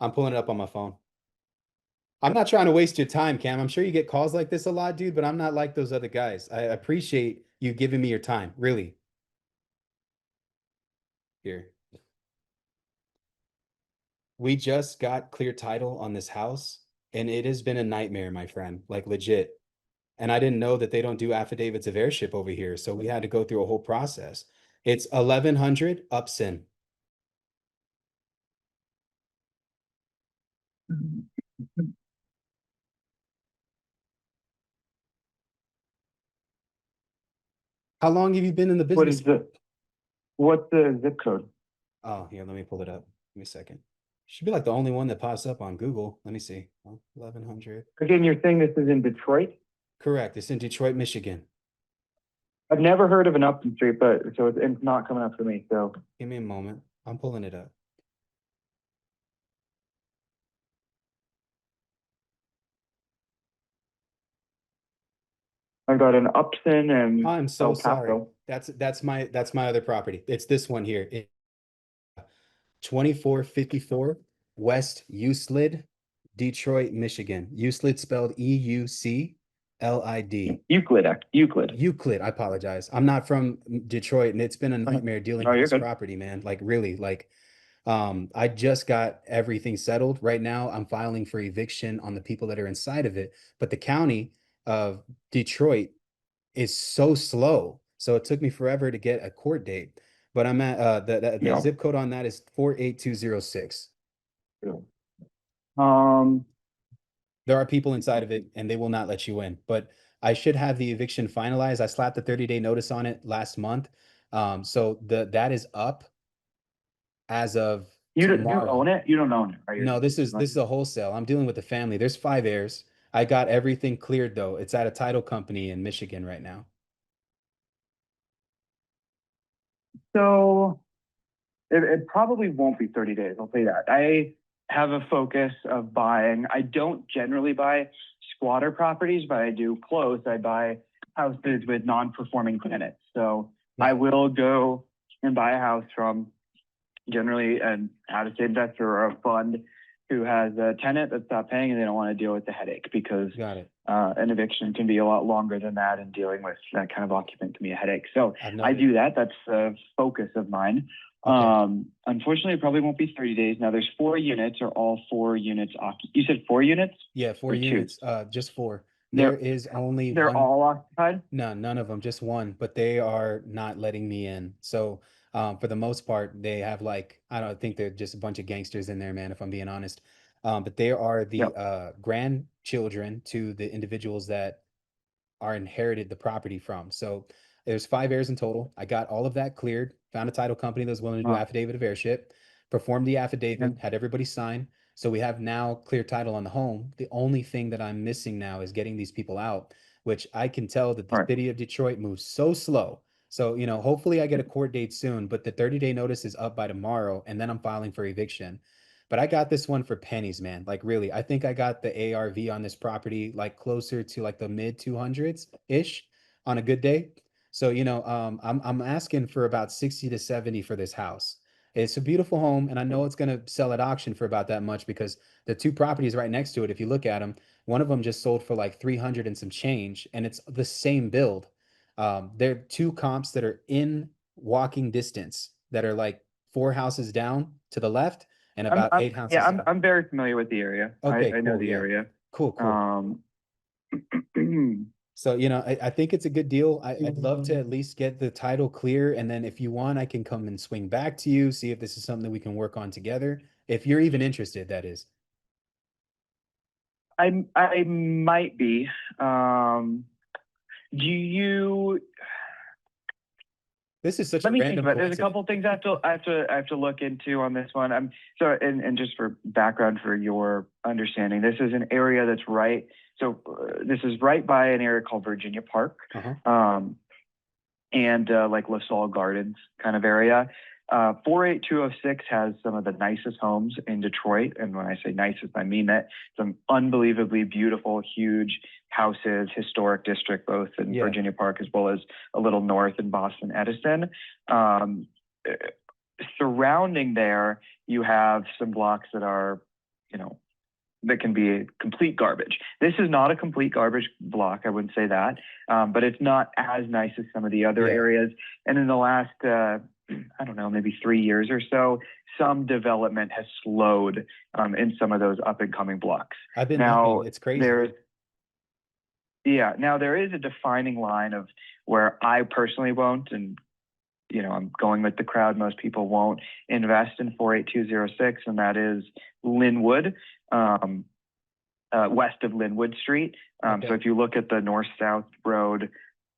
A: I'm pulling it up on my phone. I'm not trying to waste your time, Cam. I'm sure you get calls like this a lot, dude, but I'm not like those other guys. I appreciate you giving me your time, really. Here. We just got clear title on this house, and it has been a nightmare, my friend, like legit. And I didn't know that they don't do affidavits of heirship over here, so we had to go through a whole process. It's 1100 Upson. How long have you been in the business?
M: What's the zip code?
A: Oh, here, let me pull it up. Give me a second. Should be like the only one that pops up on Google. Let me see. 1100.
M: Again, you're saying this is in Detroit?
A: Correct. It's in Detroit, Michigan.
M: I've never heard of an Upton Street, but so it's not coming up for me. So
A: Give me a moment. I'm pulling it up.
M: I've got an Upton and
A: I'm so
M: El
A: sorry.
M: Paso.
A: That's my other property. It's this one here. 2454 West Euclid, Detroit, Michigan. Euclid spelled Euclid.
M: Euclid.
A: Euclid, I apologize. I'm not from Detroit, and it's been a nightmare dealing
M: Oh,
A: with
M: you're
A: this
M: good.
A: property, man. Like really, like I just got everything settled. Right now, I'm filing for eviction on the people that are inside of it, but the county of Detroit is so slow. So it took me forever to get a court date. But I'm at the
M: Yeah.
A: zip code on that is 48206.
M: Um,
A: There are people inside of it and they will not let you in. But I should have the eviction finalized. I slapped the 30-day notice on it last month. So that is up as of
M: you
A: tomorrow.
M: own it? You don't own it, right?
A: No, this is a wholesale. I'm dealing with the family. There's 5 heirs. I got everything cleared though. It's at a title company in Michigan right now.
M: So it probably won't be 30 days. I'll say that. I have a focus of buying. I don't generally buy squatter properties, but I do close. I buy houses with non-performing tenants. So I will go and buy a house from generally an out-of-state investor or a fund who has a tenant that's not paying and they don't want to deal with the headache because
A: Got it.
M: an eviction can be a lot longer than that, and dealing with that kind of occupant can be a headache. So
A: I've
M: I
A: noted.
M: do that. That's a focus of mine. Unfortunately, it probably won't be 30 days. Now there's 4 units. Are all 4 units you said 4 units?
A: Yeah, 4
M: Or two?
A: units, just 4.
M: They're-
A: There is only
M: They're
A: one.
M: all occupied?
A: No, none of them, just one, but they are not letting me in. So, for the most part, they have like, I don't think they're just a bunch of gangsters in there, man, if I'm being honest. But they are the
M: Yep.
A: grandchildren to the individuals that are inherited the property from. So there's 5 heirs in total. I got all of that cleared, found a title company that was willing to do affidavit of heirship, performed the affidavit, had everybody sign. So we have now clear title on the home. The only thing that I'm missing now is getting these people out, which I can tell that the city of Detroit moves so slow. So, hopefully I get a court date soon, but the 30-day notice is up by tomorrow, and then I'm filing for eviction. But I got this one for pennies, man. Like really, I think I got the ARV on this property like closer to like the mid 200s ish on a good day. So, I'm asking for about 60 to 70 for this house. It's a beautiful home, and I know it's gonna sell at auction for about that much because the two properties right next to it, if you look at them, one of them just sold for like 300 and some change, and it's the same build. They're two comps that are in walking distance that are like 4 houses down to the left and about 8 houses
M: Yeah,
A: down.
M: I'm very familiar with the area.
A: Okay,
M: I know
A: cool.
M: the
A: Yeah.
M: area.
A: Cool. So, I think it's a good deal. I'd love to at least get the title clear. And then if you want, I can come and swing back to you, see if this is something that we can work on together. If you're even interested, that is.
M: I might be. Do you?
A: This is such
M: Let
A: a
M: me think
A: random
M: about it. There's a
A: coincidence.
M: couple things I have to look into on this one. And just for background for your understanding, this is an area that's right. So this is right by an area called Virginia Park, and like LaSalle Gardens kind of area. 48206 has some of the nicest homes in Detroit. And when I say nicest, I mean that. Some unbelievably beautiful, huge houses, historic district, both in Virginia Park as well as a little north in Boston Edison. Surrounding there, you have some blocks that are, that can be complete garbage. This is not a complete garbage block, I wouldn't say that, but it's not as nice as some of the other areas. And in the last, I don't know, maybe 3 years or so, some development has slowed in some of those up and coming blocks.
A: I've been
M: now,
A: looking, it's crazy.
M: Now there is a defining line of where I personally won't, and I'm going with the crowd. Most people won't invest in 48206, and that is Linwood, west of Linwood Street. So if you look at the north-south road,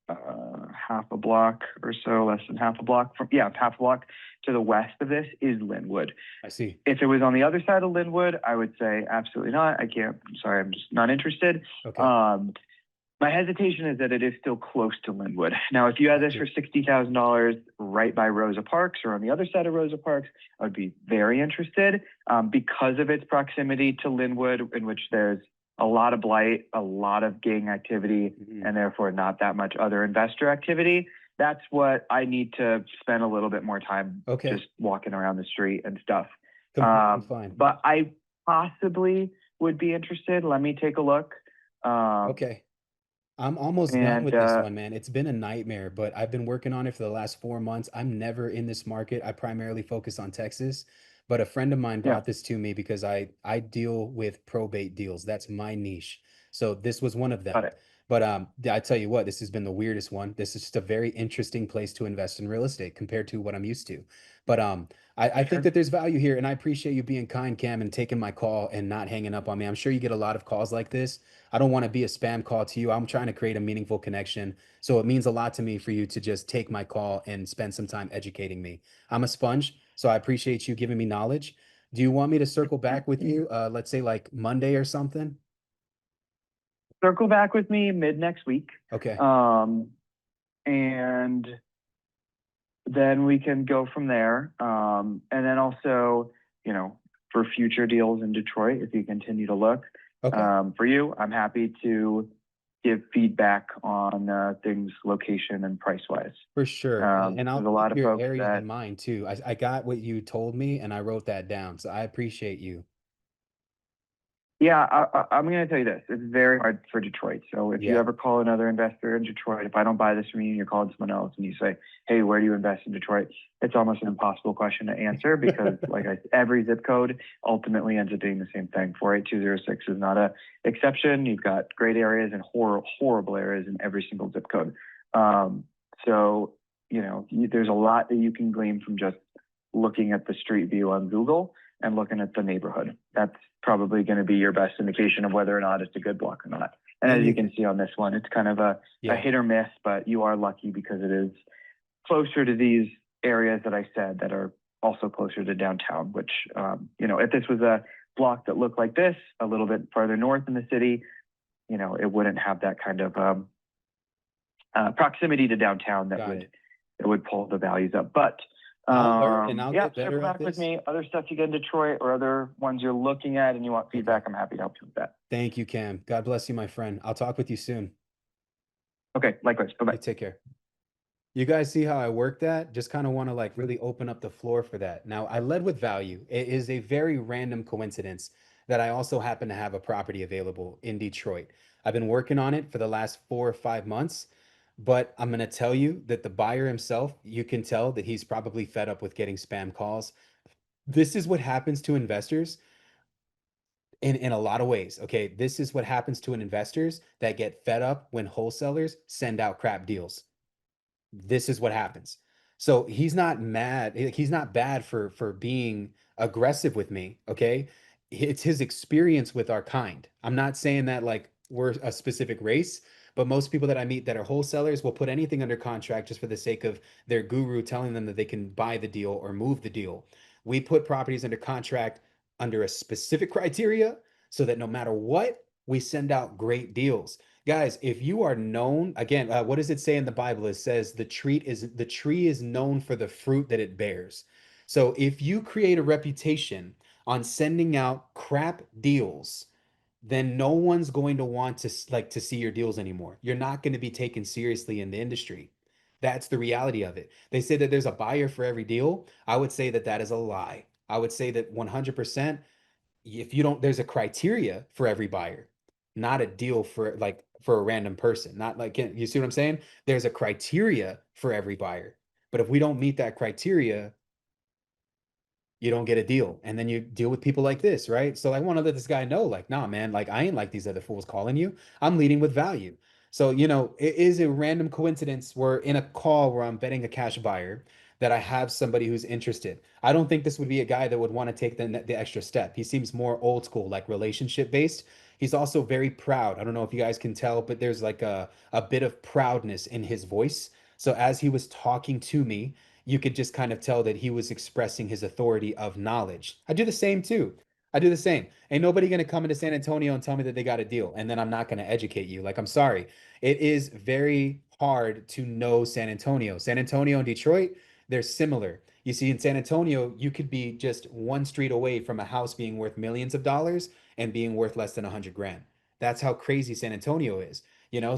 M: half a block or so, less than half a block half a block to the west of this is Linwood.
A: I see.
M: If it was on the other side of Linwood, I would say absolutely not. I'm sorry, I'm just not interested. My hesitation is that it is still close to Linwood. Now, if you had this for $60,000 right by Rosa Parks or on the other side of Rosa Parks, I would be very interested because of its proximity to Linwood, in which there's a lot of blight, a lot of gang activity, and therefore not that much other investor activity. That's what I need to spend a little bit more time just walking around the street and stuff.
A: Fine.
M: But I possibly would be interested. Let me take a look.
A: I'm almost done with this one, man. It's been a nightmare, but I've been working on it for the last 4 months. I'm never in this market. I primarily focus on Texas, but a friend of mine brought this to me because I deal with probate deals. That's my niche. So this was one of them. But I tell you what, this has been the weirdest one. This is just a very interesting place to invest in real estate compared to what I'm used to. But I think that there's value here, and I appreciate you being kind, Cam, and taking my call and not hanging up on me. I'm sure you get a lot of calls like this. I don't want to be a spam call to you. I'm trying to create a meaningful connection. So it means a lot to me for you to just take my call and spend some time educating me. I'm a sponge, so I appreciate you giving me knowledge. Do you want me to circle back with you, let's say like Monday or something?
M: Circle back with me mid next week.
A: Okay.
M: And then we can go from there. And then also, for future deals in Detroit, if you continue to look, for you, I'm happy to give feedback on things location and price wise.
A: For sure. And I'll
M: there's a lot
A: keep
M: of
A: your
M: folks
A: area
M: that
A: in mind too. I got what you told me and I wrote that down. So I appreciate you.
M: Yeah, I'm going to tell you this. It's very hard for Detroit. So if you
A: Yeah.
M: ever call another investor in Detroit, if I don't buy this from you and you're calling someone else and you say, hey, where do you invest in Detroit? It's almost an impossible question to answer because every zip code ultimately ends up doing the same thing. 48206 is not a exception. You've got great areas and horrible areas in every single zip code. So, there's a lot that you can glean from just looking at the street view on Google and looking at the neighborhood. That's probably going to be your best indication of whether or not it's a good block or not. And as you can see on this one, it's kind of a hit or miss, but you are lucky because it is closer to these areas that I said that are also closer to downtown, which, if this was a block that looked like this, a little bit farther north in the city, it wouldn't have that kind of proximity to downtown that would pull the values up. But
A: I'll learn and I'll get better
M: circle
A: at
M: back with
A: this.
M: me. Other stuff you get in Detroit or other ones you're looking at and you want feedback, I'm happy to help you with that.
A: Thank you, Cam. God bless you, my friend. I'll talk with you soon.
M: Okay, likewise. Bye-bye.
A: You take care. You guys see how I work that? Just kind of want to really open up the floor for that. Now, I led with value. It is a very random coincidence that I also happen to have a property available in Detroit. I've been working on it for the last 4 or 5 months, but I'm going to tell you that the buyer himself, you can tell that he's probably fed up with getting spam calls. This is what happens to investors in a lot of ways. Okay, this is what happens to an investors that get fed up when wholesalers send out crap deals. This is what happens. So he's not mad. He's not bad for being aggressive with me. Okay. It's his experience with our kind. I'm not saying that we're a specific race, but most people that I meet that are wholesalers will put anything under contract just for the sake of their guru telling them that they can buy the deal or move the deal. We put properties under contract under a specific criteria so that no matter what, we send out great deals. Guys, if you are known, again, what does it say in the Bible? It says the tree is known for the fruit that it bears. So if you create a reputation on sending out crap deals, then no one's going to want to see your deals anymore. You're not going to be taken seriously in the industry. That's the reality of it. They say that there's a buyer for every deal. I would say that that is a lie. I would say that 100%, if you don't, there's a criteria for every buyer, not a deal for a random person. Not like, you see what I'm saying? There's a criteria for every buyer. But if we don't meet that criteria, you don't get a deal. And then you deal with people like this, right? So I want to let this guy know, nah, man, I ain't like these other fools calling you. I'm leading with value. So, it is a random coincidence. We're in a call where I'm betting a cash buyer that I have somebody who's interested. I don't think this would be a guy that would want to take the extra step. He seems more old school, like relationship based. He's also very proud. I don't know if you guys can tell, but there's a bit of proudness in his voice. So as he was talking to me, you could just kind of tell that he was expressing his authority of knowledge. I do the same too. I do the same. Ain't nobody going to come into San Antonio and tell me that they got a deal, and then I'm not going to educate you. I'm sorry. It is very hard to know San Antonio. San Antonio and Detroit, they're similar. You see, in San Antonio, you could be just one street away from a house being worth millions of dollars and being worth less than 100 grand. That's how crazy San Antonio is.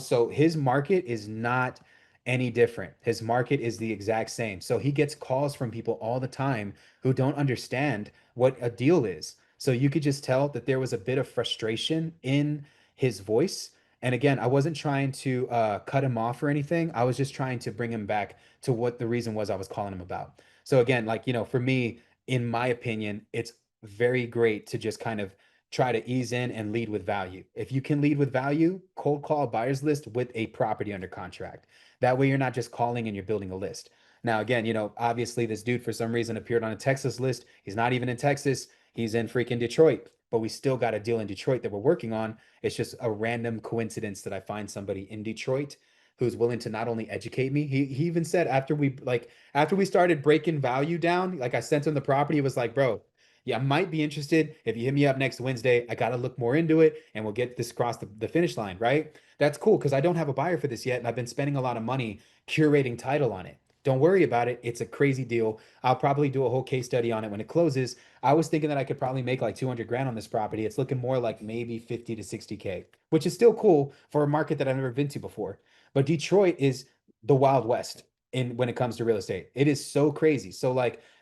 A: So his market is not any different. His market is the exact same. So he gets calls from people all the time who don't understand what a deal is. So you could just tell that there was a bit of frustration in his voice. And again, I wasn't trying to cut him off or anything. I was just trying to bring him back to what the reason was I was calling him about. So again, for me, in my opinion, it's very great to just kind of try to ease in and lead with value. If you can lead with value, cold call buyers list with a property under contract. That way you're not just calling and you're building a list. Now, again, obviously this dude for some reason appeared on a Texas list. He's not even in Texas. He's in freaking Detroit, but we still got a deal in Detroit that we're working on. It's just a random coincidence that I find somebody in Detroit who's willing to not only educate me. He even said after we started breaking value down, I sent him the property, he was like, bro, yeah, I might be interested. If you hit me up next Wednesday, I got to look more into it and we'll get this across the finish line, right? That's cool because I don't have a buyer for this yet. And I've been spending a lot of money curating title on it. Don't worry about it. It's a crazy deal. I'll probably do a whole case study on it when it closes. I was thinking that I could probably make 200 grand on this property. It's looking more like maybe 50 to 60K, which is still cool for a market that I've never been to before. But Detroit is the Wild West when it comes to real estate. It is so crazy. So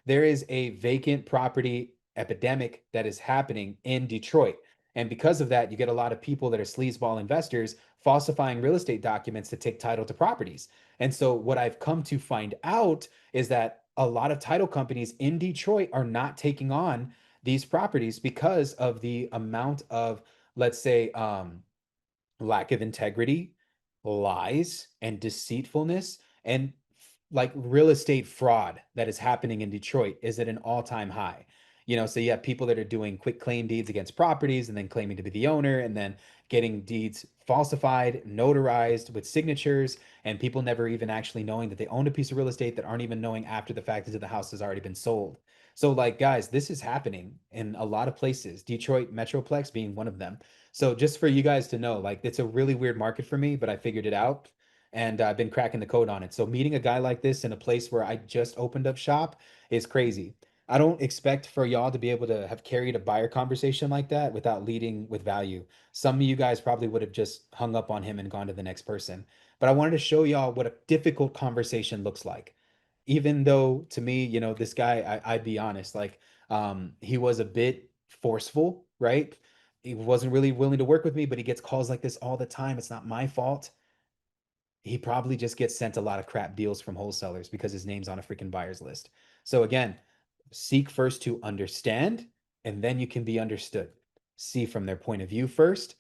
A: there is a vacant property epidemic that is happening in Detroit. And because of that, you get a lot of people that are sleazeball investors falsifying real estate documents to take title to properties. And so what I've come to find out is that a lot of title companies in Detroit are not taking on these properties because of the amount of, let's say, lack of integrity, lies, and deceitfulness, and like real estate fraud that is happening in Detroit is at an all-time high. So you have people that are doing quick claim deeds against properties and then claiming to be the owner and then getting deeds falsified, notarized with signatures, and people never even actually knowing that they owned a piece of real estate that aren't even knowing after the fact that the house has already been sold. So, like, guys, this is happening in a lot of places, Detroit Metroplex being one of them. So just for you guys to know, like it's a really weird market for me, but I figured it out and I've been cracking the code on it. So meeting a guy like this in a place where I just opened up shop is crazy. I don't expect for y'all to be able to have carried a buyer conversation like that without leading with value. Some of you guys probably would have just hung up on him and gone to the next person. But I wanted to show y'all what a difficult conversation looks like. Even though to me, this guy, I'd be honest, like he was a bit forceful, right? He wasn't really willing to work with me, but he gets calls like this all the time. It's not my fault. He probably just gets sent a lot of crap deals from wholesalers because his name's on a freaking buyer's list. So again, seek first to understand, and then you can be understood. See from their point of view first,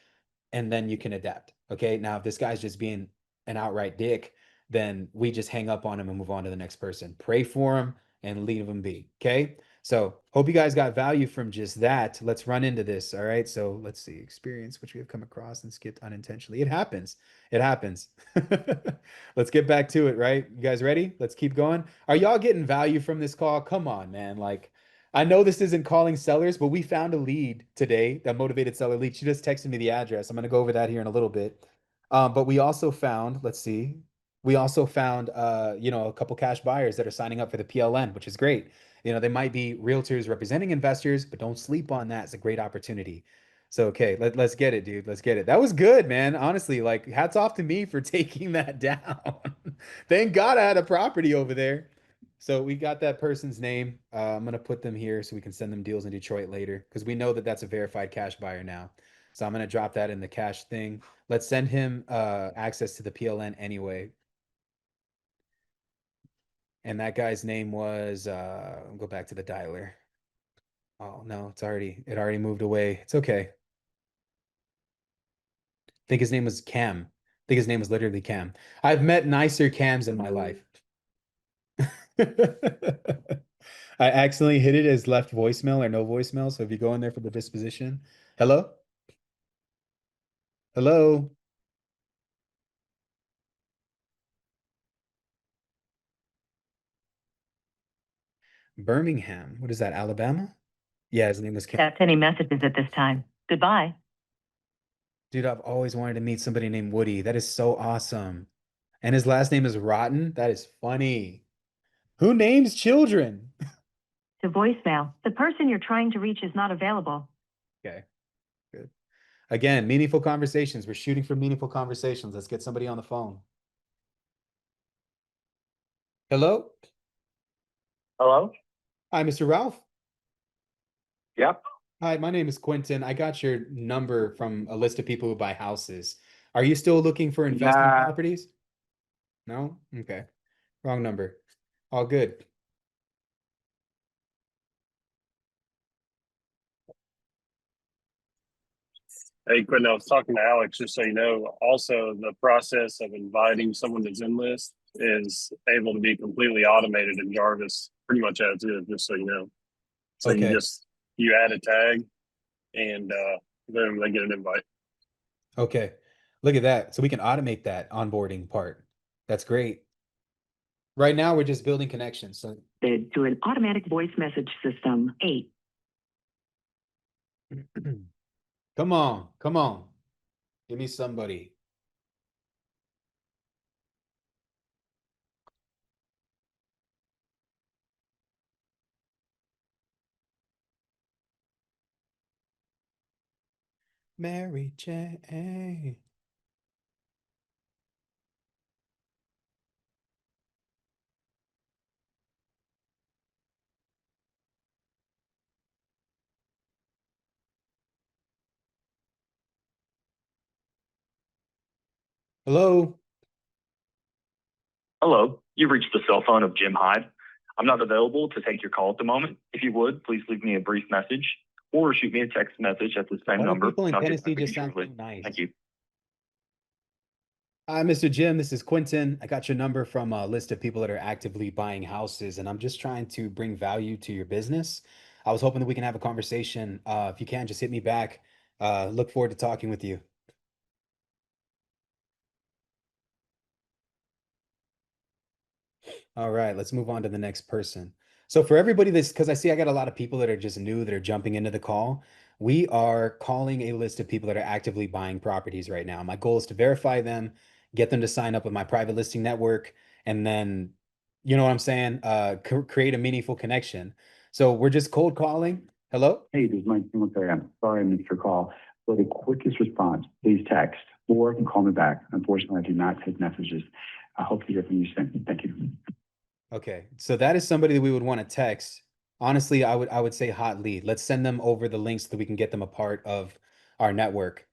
A: and then you can adapt. Okay. Now, if this guy's just being an outright dick, then we just hang up on him and move on to the next person. Pray for him and leave him be. Okay. So hope you guys got value from just that. Let's run into this. All right. So let's see. Experience which we have come across and skipped unintentionally. It happens. It happens. Let's get back to it. Right. You guys ready? Let's keep going. Are y'all getting value from this call? Come on, man. Like, I know this isn't calling sellers, but we found a lead today, that motivated seller lead. She just texted me the address. I'm going to go over that here in a little bit. But we also found, let's see, we also found, a couple cash buyers that are signing up for the PLN, which is great. They might be realtors representing investors, but don't sleep on that. It's a great opportunity. So, okay, let's get it, dude. Let's get it. That was good, man. Honestly, like hats off to me for taking that down. Thank God I had a property over there. So we got that person's name. I'm gonna put them here so we can send them deals in Detroit later because we know that that's a verified cash buyer now. So I'm gonna drop that in the cash thing. Let's send him access to the PLN anyway. And that guy's name was I'll go back to the dialer. Oh no, it already moved away. It's okay. I think his name was Cam. I think his name was literally Cam. I've met nicer Cams in my life. I accidentally hit it as left voicemail or no voicemail. So if you go in there for the disposition, hello? Hello? Birmingham. What is that, Alabama? Yeah, his name was Cam.
I: Accept any messages at this time. Goodbye.
A: Dude, I've always wanted to meet somebody named Woody. That is so awesome. And his last name is Rotten. That is funny. Who names children?
I: To voicemail. The person you're trying to reach is not available.
A: Okay, good. Again, meaningful conversations. We're shooting for meaningful conversations. Let's get somebody on the phone. Hello?
D: Hello?
A: Hi, Mr. Ralph.
D: Yep.
A: Hi, my name is Quentin. I got your number from a list of people who buy houses. Are you still looking for investment
D: Nah.
A: properties? No? Okay. Wrong number. All good.
C: Hey, Quentin, I was talking to Alex, just so you know, also the process of inviting someone that's in list is able to be completely automated in Jarvis, pretty much as is, just so you know. So
A: Okay.
C: you add a tag and boom, they get an invite.
A: Okay. Look at that. So we can automate that onboarding part. That's great. Right now, we're just building connections. So
I: To an automatic voice message system. 8.
A: come on, come on. Give me somebody. Mary J. Hello?
N: Hello, you've reached the cell phone of Jim Hyde. I'm not available to take your call at the moment. If you would, please leave me a brief message or shoot me a text message at the same
A: Why do
N: number,
A: people in
N: and I'll get
A: Tennessee
N: back with
A: just
N: you
A: sound so
N: shortly.
A: nice?
N: Thank you.
A: Hi, Mr. Jim. This is Quentin. I got your number from a list of people that are actively buying houses, and I'm just trying to bring value to your business. I was hoping that we can have a conversation. If you can, just hit me back. Look forward to talking with you. All right, let's move on to the next person. So for everybody that's, because I see I got a lot of people that are just new that are jumping into the call. We are calling a list of people that are actively buying properties right now. My goal is to verify them, get them to sign up with my private listing network, and then, you know what I'm saying, create a meaningful connection. So we're just cold calling. Hello?
O: Hey, this is Mike Singletary. I'm sorry I missed your call. For the quickest response, please text or call me back. Unfortunately, I do not take messages. I hope to hear from you soon. Thank you.
A: Okay, so that is somebody that we would want to text. Honestly, I would say hot lead. Let's send them over the links so that we can get them a part of our network.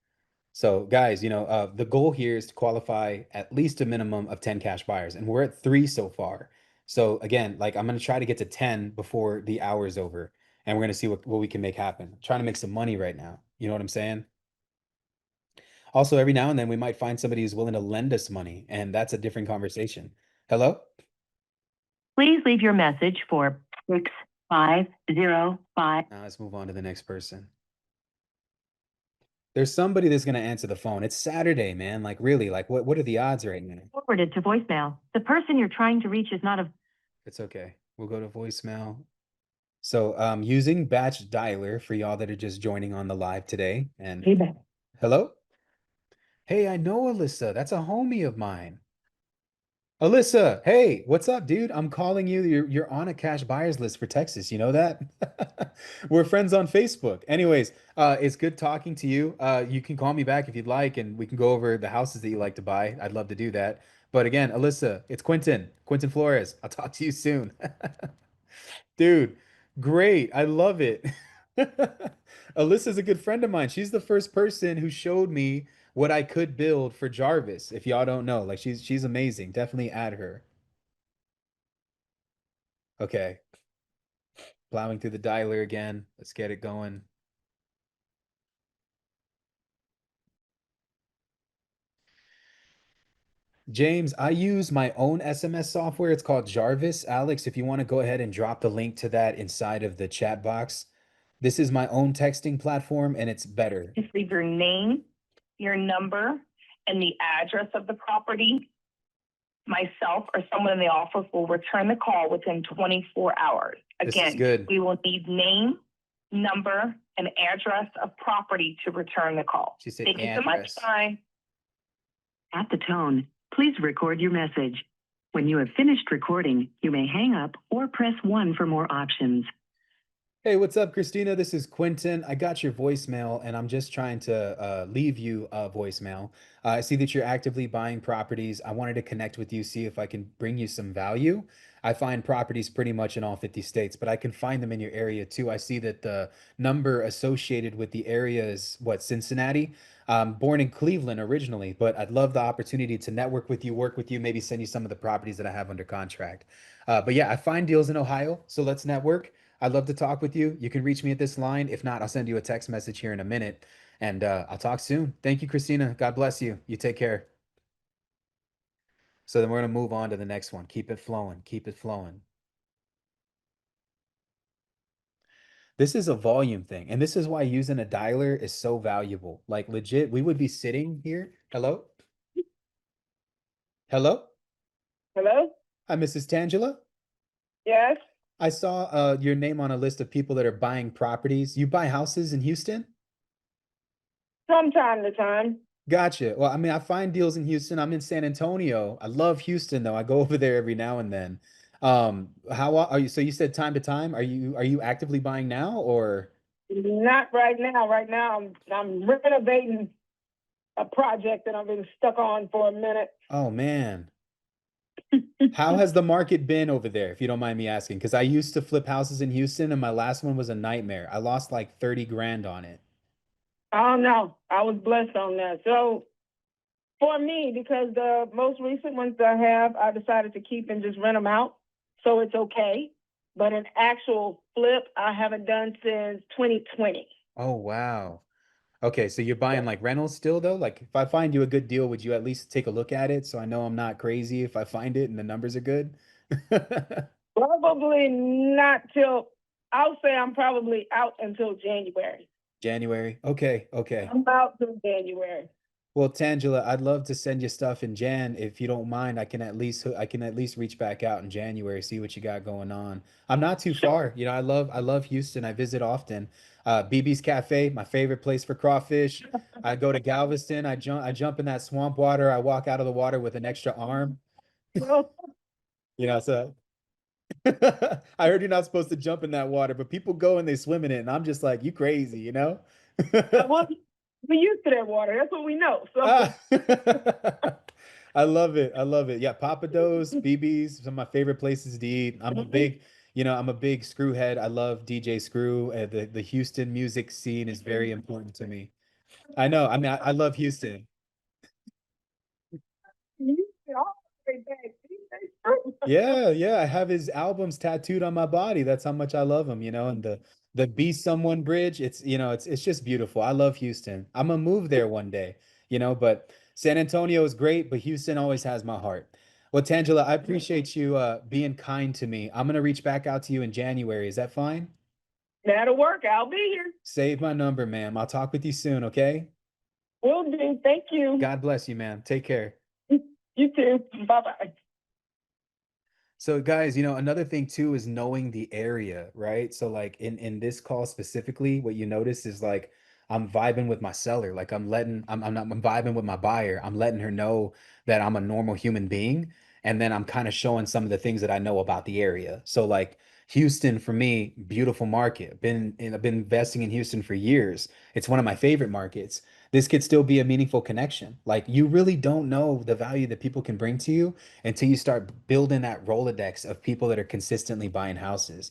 A: So guys, the goal here is to qualify at least a minimum of 10 cash buyers, and we're at 3 so far. So again, like I'm gonna try to get to 10 before the hour is over, and we're gonna see what we can make happen. I'm trying to make some money right now. You know what I'm saying? Also, every now and then we might find somebody who's willing to lend us money, and that's a different conversation. Hello?
I: Please leave your message for 6505.
A: Now let's move on to the next person. There's somebody that's gonna answer the phone. It's Saturday, man. Like really, like what are the odds right now?
I: Forwarded to voicemail. The person you're trying to reach is not a
A: It's okay. We'll go to voicemail. So using batch dialer for y'all that are just joining on the live today. And hello? Hey, I know Alyssa. That's a homie of mine. Alyssa, hey, what's up, dude? I'm calling you. You're on a cash buyers list for Texas. You know that? We're friends on Facebook. Anyways, it's good talking to you. You can call me back if you'd like, and we can go over the houses that you like to buy. I'd love to do that. But again, Alyssa, it's Quentin Flores. I'll talk to you soon. Dude, great. I love it. Alyssa's a good friend of mine. She's the first person who showed me what I could build for Jarvis. If y'all don't know, like she's amazing. Definitely add her. Okay. Plowing through the dialer again. Let's get it going. James, I use my own SMS software. It's called Jarvis. Alex, if you want to go ahead and drop the link to that inside of the chat box. This is my own texting platform and it's better.
P: Just leave your name, your number, and the address of the property. Myself or someone in the office will return the call within 24 hours.
A: This is
P: Again,
A: good.
P: we will need name, number, and address of property to return the call.
A: She said
P: Thank you so much.
A: address.
P: Bye.
I: At the tone, please record your message. When you have finished recording, you may hang up or press 1 for more options.
A: Hey, what's up, Christina? This is Quentin. I got your voicemail and I'm just trying to leave you a voicemail. I see that you're actively buying properties. I wanted to connect with you, see if I can bring you some value. I find properties pretty much in all 50 states, but I can find them in your area too. I see that the number associated with the area is what, Cincinnati? Born in Cleveland originally, but I'd love the opportunity to network with you, work with you, maybe send you some of the properties that I have under contract. But yeah, I find deals in Ohio, so let's network. I'd love to talk with you. You can reach me at this line. If not, I'll send you a text message here in a minute and I'll talk soon. Thank you, Christina. God bless you. You take care. So then we're going to move on to the next one. Keep it flowing. Keep it flowing. This is a volume thing. And this is why using a dialer is so valuable. Like legit, we would be sitting here. Hello? Hello?
Q: Hello?
A: Hi, Mrs. Tangela.
Q: Yes,
A: I saw your name on a list of people that are buying properties. You buy houses in Houston?
Q: from time to time.
A: Gotcha. Well, I mean, I find deals in Houston. I'm in San Antonio. I love Houston though. I go over there every now and then. How are you? So you said time to time. Are you actively buying now or?
Q: Not right now. Right now, I'm renovating a project that I've been stuck on for a minute.
A: Oh man. How has the market been over there, if you don't mind me asking? Because I used to flip houses in Houston and my last one was a nightmare. I lost like 30 grand on it.
Q: Oh no, I was blessed on that. So For me, because the most recent ones that I have, I decided to keep and just rent them out, so it's okay. But an actual flip, I haven't done since 2020.
A: Oh, wow. Okay, so you're buying like rentals still though? Like if I find you a good deal, would you at least take a look at it so I know I'm not crazy if I find it and the numbers are good?
Q: Probably not till, I'll say I'm probably out until January.
A: January. Okay, okay.
Q: I'm out till January.
A: Well, Tangela, I'd love to send you stuff in Jan. If you don't mind, I can at least reach back out in January, see what you got going on. I'm not too far. I love Houston. I visit often. BB's Cafe, my favorite place for crawfish. I go to Galveston. I jump in that swamp water. I walk out of the water with an extra arm.
Q: Well,
A: So I heard you're not supposed to jump in that water, but people go and they swim in it, and I'm just like, you crazy?
Q: well, we used to that water. That's what we know. So
A: Ah. I love it. I love it. Yeah, Papados, BB's, some of my favorite places to eat. I'm a big screwhead. I love DJ Screw. The Houston music scene is very important to me. I know. I mean, I love Houston.
Q: you used to all the way back. That's true.
A: Yeah, yeah. I have his albums tattooed on my body. That's how much I love him. And the Be Someone Bridge, it's just beautiful. I love Houston. I'm gonna move there one day, but San Antonio is great, but Houston always has my heart. Well, Tangela, I appreciate you being kind to me. I'm gonna reach back out to you in January. Is that fine?
Q: That'll work. I'll be here.
A: Save my number, ma'am. I'll talk with you soon, okay?
Q: Will do. Thank you.
A: God bless you, ma'am. Take care.
Q: You too. Bye bye.
A: So guys, another thing too is knowing the area, right? So like in this call specifically, what you notice is like I'm vibing with my seller, like I'm vibing with my buyer. I'm letting her know that I'm a normal human being, and then I'm kind of showing some of the things that I know about the area. So like Houston for me, beautiful market. I've been investing in Houston for years. It's one of my favorite markets. This could still be a meaningful connection. Like you really don't know the value that people can bring to you until you start building that Rolodex of people that are consistently buying houses.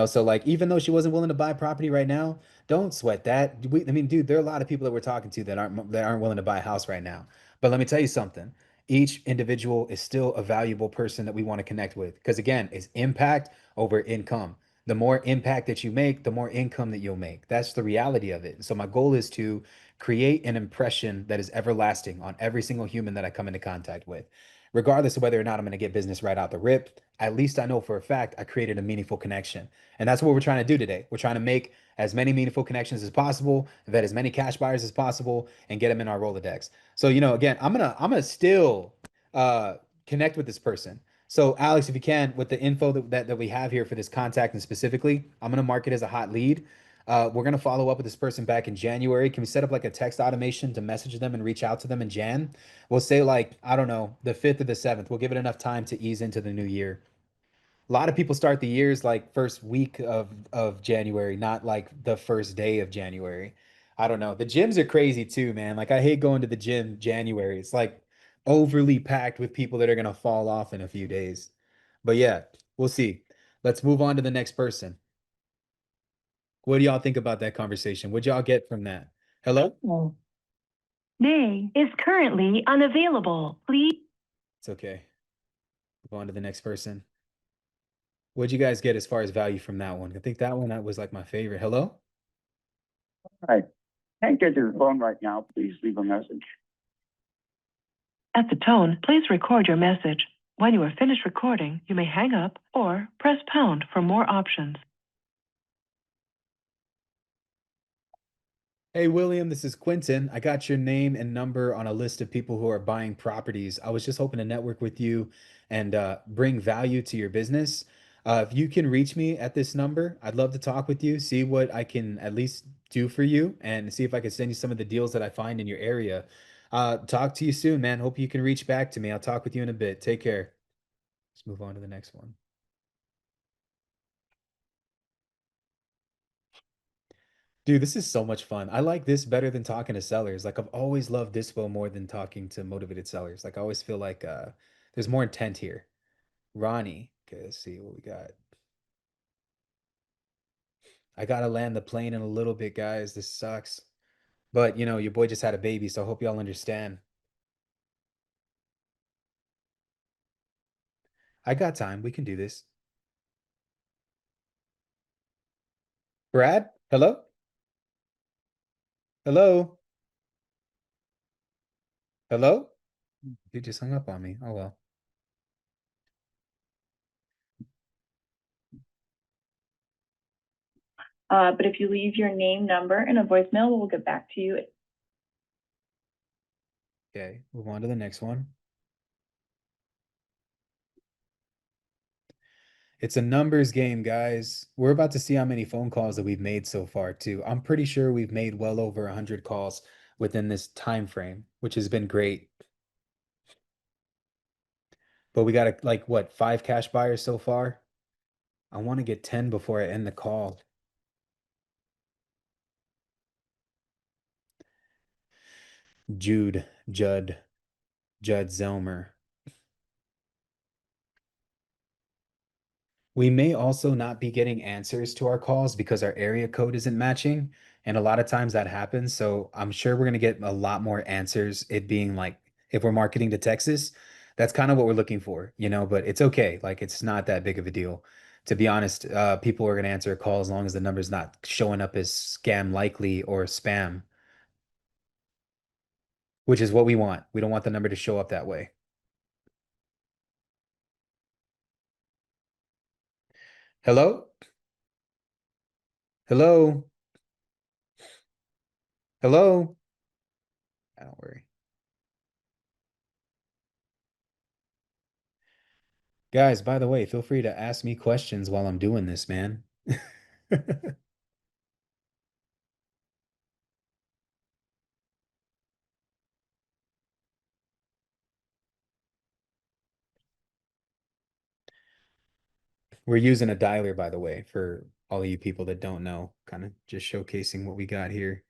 A: So like even though she wasn't willing to buy property right now, don't sweat that. I mean, dude, there are a lot of people that we're talking to that aren't willing to buy a house right now. But let me tell you something. Each individual is still a valuable person that we want to connect with. Because again, it's impact over income. The more impact that you make, the more income that you'll make. That's the reality of it. So my goal is to create an impression that is everlasting on every single human that I come into contact with regardless of whether or not I'm going to get business right out the rip. At least I know for a fact I created a meaningful connection. And that's what we're trying to do today. We're trying to make as many meaningful connections as possible, vet as many cash buyers as possible, and get them in our Rolodex. So, again, I'm gonna still connect with this person. So, Alex, if you can, with the info that we have here for this contact and specifically, I'm gonna mark it as a hot lead. We're gonna follow up with this person back in January. Can we set up like a text automation to message them and reach out to them in Jan? We'll say like, I don't know, the 5th or the 7th. We'll give it enough time to ease into the new year. A lot of people start the years like first week of January, not like the first day of January. I don't know. The gyms are crazy too, man. Like I hate going to the gym January. It's like overly packed with people that are gonna fall off in a few days. But yeah, we'll see. Let's move on to the next person. What do y'all think about that conversation? What'd y'all get from that? Hello?
I: Nay is currently unavailable. Please.
A: It's okay. Move on to the next person. What'd you guys get as far as value from that one? I think that was like my favorite. Hello?
O: Hi. Can't get to the phone right now. Please leave a message.
I: At the tone, please record your message. When you are finished recording, you may hang up or press pound for more options.
A: Hey, William, this is Quentin. I got your name and number on a list of people who are buying properties. I was just hoping to network with you and bring value to your business. If you can reach me at this number, I'd love to talk with you, see what I can at least do for you, and see if I can send you some of the deals that I find in your area. Talk to you soon, man. Hope you can reach back to me. I'll talk with you in a bit. Take care. Let's move on to the next one. Dude, this is so much fun. I like this better than talking to sellers. Like I've always loved Dispo more than talking to motivated sellers. Like I always feel like there's more intent here. Ronnie, okay, let's see what we got. I gotta land the plane in a little bit, guys. This sucks. But your boy just had a baby, so I hope y'all understand. I got time. We can do this. Brad, hello? Hello? Hello? You just hung up on me. Oh well.
P: But if you leave your name, number, and a voicemail, we'll get back to you.
A: Okay, move on to the next one. It's a numbers game, guys. We're about to see how many phone calls that we've made so far, too. I'm pretty sure we've made well over 100 calls within this time frame, which has been great. But we got like what, 5 cash buyers so far? I want to get 10 before I end the call. Judd Zelmer. We may also not be getting answers to our calls because our area code isn't matching. And a lot of times that happens. So I'm sure we're going to get a lot more answers. It being like, if we're marketing to Texas, that's kind of what we're looking for, but it's okay. Like, it's not that big of a deal. To be honest, people are going to answer a call as long as the number's not showing up as scam likely or spam, which is what we want. We don't want the number to show up that way. Hello? Hello? Hello? Don't worry. Guys, by the way, feel free to ask me questions while I'm doing this, man. We're using a dialer, by the way, for all of you people that don't know, kind of just showcasing what we got here.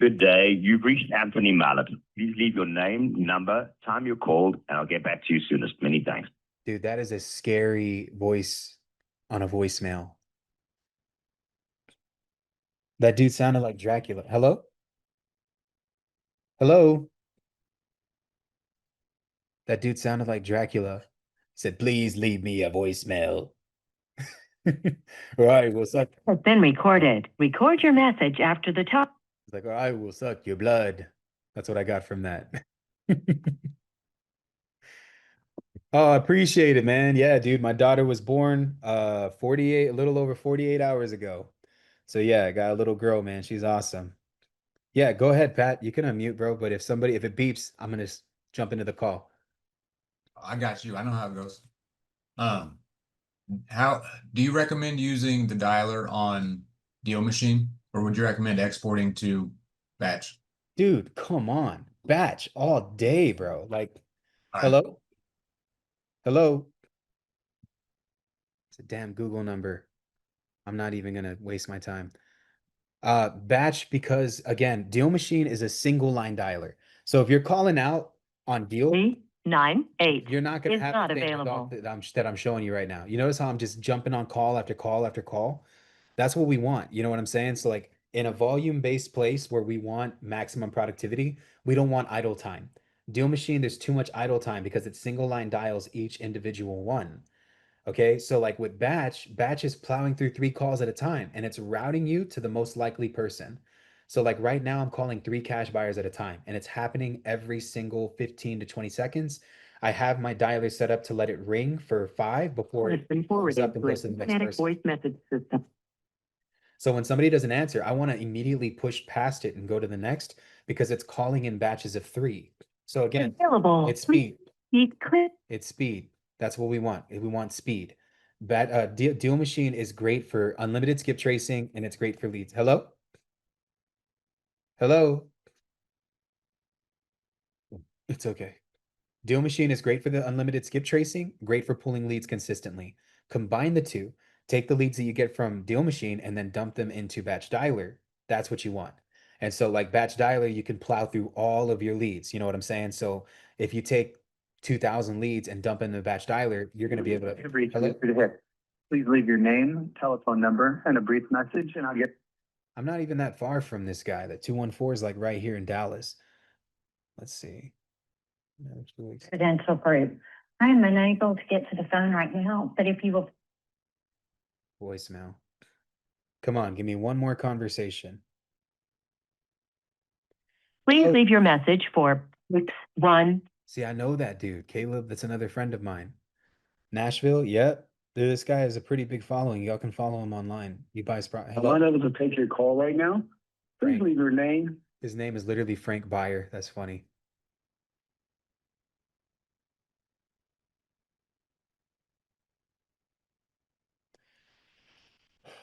R: Good day. You've reached Anthony Mallet. Please leave your name, number, time you called, and I'll get back to you soonest. Many thanks.
A: Dude, that is a scary voice on a voicemail. That dude sounded like Dracula. Hello? Hello? That dude sounded like Dracula. He said, please leave me a voicemail. Right, will suck.
I: Has been recorded. Record your message after the tone.
A: It's like, I will suck your blood. That's what I got from that. Oh, I appreciate it, man. Yeah, dude, my daughter was born 48, a little over 48 hours ago. So yeah, I got a little girl, man. She's awesome. Yeah, go ahead, Pat. You can unmute, bro, but if it beeps, I'm gonna jump into the call.
J: I got you. I know how it goes. Um, how do you recommend using the dialer on Deal Machine, or would you recommend exporting to Batch?
A: Dude, come on. Batch all day, bro. Like,
J: All right.
A: hello? Hello? It's a damn Google number. I'm not even gonna waste my time. Batch, because again, Deal Machine is a single line dialer. So if you're calling out on Deal,
I: 398
A: you're not gonna
I: is
A: have
I: not
A: the same
I: available.
A: result that I'm showing you right now. You notice how I'm just jumping on call after call after call? That's what we want. You know what I'm saying? So like in a volume-based place where we want maximum productivity, we don't want idle time. Deal Machine, there's too much idle time because it's single line dials each individual one. Okay, so like with batch is plowing through 3 calls at a time and it's routing you to the most likely person. So like right now I'm calling 3 cash buyers at a time and it's happening every single 15 to 20 seconds. I have my dialer set up to let it ring for 5 before
I: Has
A: it
I: been
A: hangs
I: forwarded
A: up and
I: to
A: goes
I: an
A: to the next
I: automatic
A: person.
I: voice message system.
A: So when somebody doesn't answer, I want to immediately push past it and go to the next because it's calling in batches of 3. So again,
I: Available.
A: it's speed.
I: Please click.
A: It's speed. That's what we want. We want speed. Deal Machine is great for unlimited skip tracing and it's great for leads. Hello? Hello? It's okay. Deal Machine is great for the unlimited skip tracing, great for pulling leads consistently. Combine the two, take the leads that you get from Deal Machine and then dump them into Batch Dialer. That's what you want. And so like Batch Dialer, you can plow through all of your leads. You know what I'm saying? So if you take 2,000 leads and dump in the Batch Dialer, you're going to be able to. Hello?
O: Please leave your name, telephone number, and a brief message, and I'll get.
A: I'm not even that far from this guy. The 214 is like right here in Dallas. Let's see. No, 2 weeks.
I: Residential group.
S: I am unable to get to the phone right now, but if you will.
A: Voicemail. Come on, give me one more conversation.
I: Please
A: Oh.
I: leave your message for 61.
A: See, I know that dude, Caleb. That's another friend of mine. Nashville, yep. Dude, this guy has a pretty big following. Y'all can follow him online. He buys
O: I'm unable to take your call right now. Please
A: Frank.
O: leave your name.
A: His name is literally Frank Buyer. That's funny.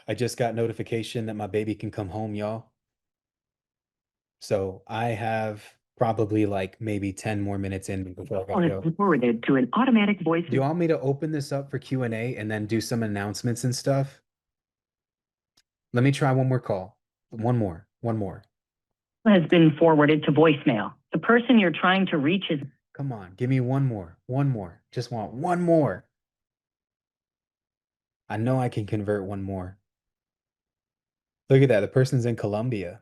A: I just got notification that my baby can come home, y'all. So I have probably like maybe 10 more minutes in before I
I: Call
A: gotta
I: has
A: go.
I: been forwarded to an automatic voice.
A: Do you want me to open this up for Q&A and then do some announcements and stuff? Let me try one more call. One more.
I: Has been forwarded to voicemail. The person you're trying to reach is.
A: Come on, give me one more. Just want one more. I know I can convert one more. Look at that. The person's in Colombia.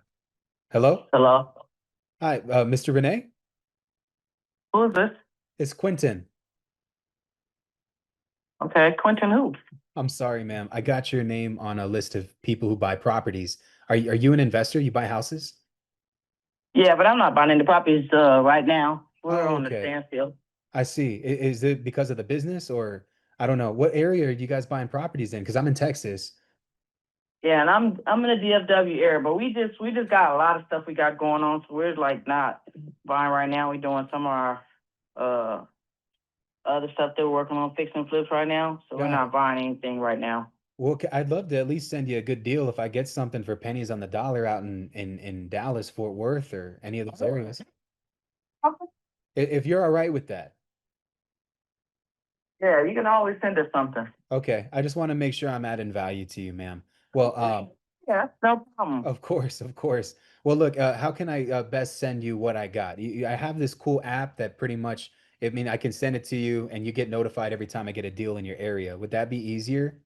A: Hello?
T: Hello.
A: Hi, Mr. Renee?
T: Who is this?
A: It's Quentin.
T: Okay, Quentin who?
A: I'm sorry, ma'am. I got your name on a list of people who buy properties. Are you an investor? You buy houses?
T: Yeah, but I'm not buying any properties right now. We're
A: Oh,
T: on the
A: okay.
T: standstill.
A: I see. Is it because of the business or I don't know. What area are you guys buying properties in? Because I'm in Texas.
T: Yeah, and I'm in the DFW area, but we just got a lot of stuff we got going on, so we're like not buying right now. We're doing some of our other stuff that we're working on, fixing flips right now. So we're
A: Got
T: not
A: it.
T: buying anything right now.
A: Well, I'd love to at least send you a good deal if I get something for pennies on the dollar out in Dallas, Fort Worth, or any of those areas. If you're all right with that.
T: Yeah, you can always send us something.
A: Okay. I just want to make sure I'm adding value to you, ma'am. Well,
T: Yeah, no problem.
A: of course, of course. Well, look, how can I best send you what I got? I have this cool app that pretty much, I mean, I can send it to you and you get notified every time I get a deal in your area. Would that be easier?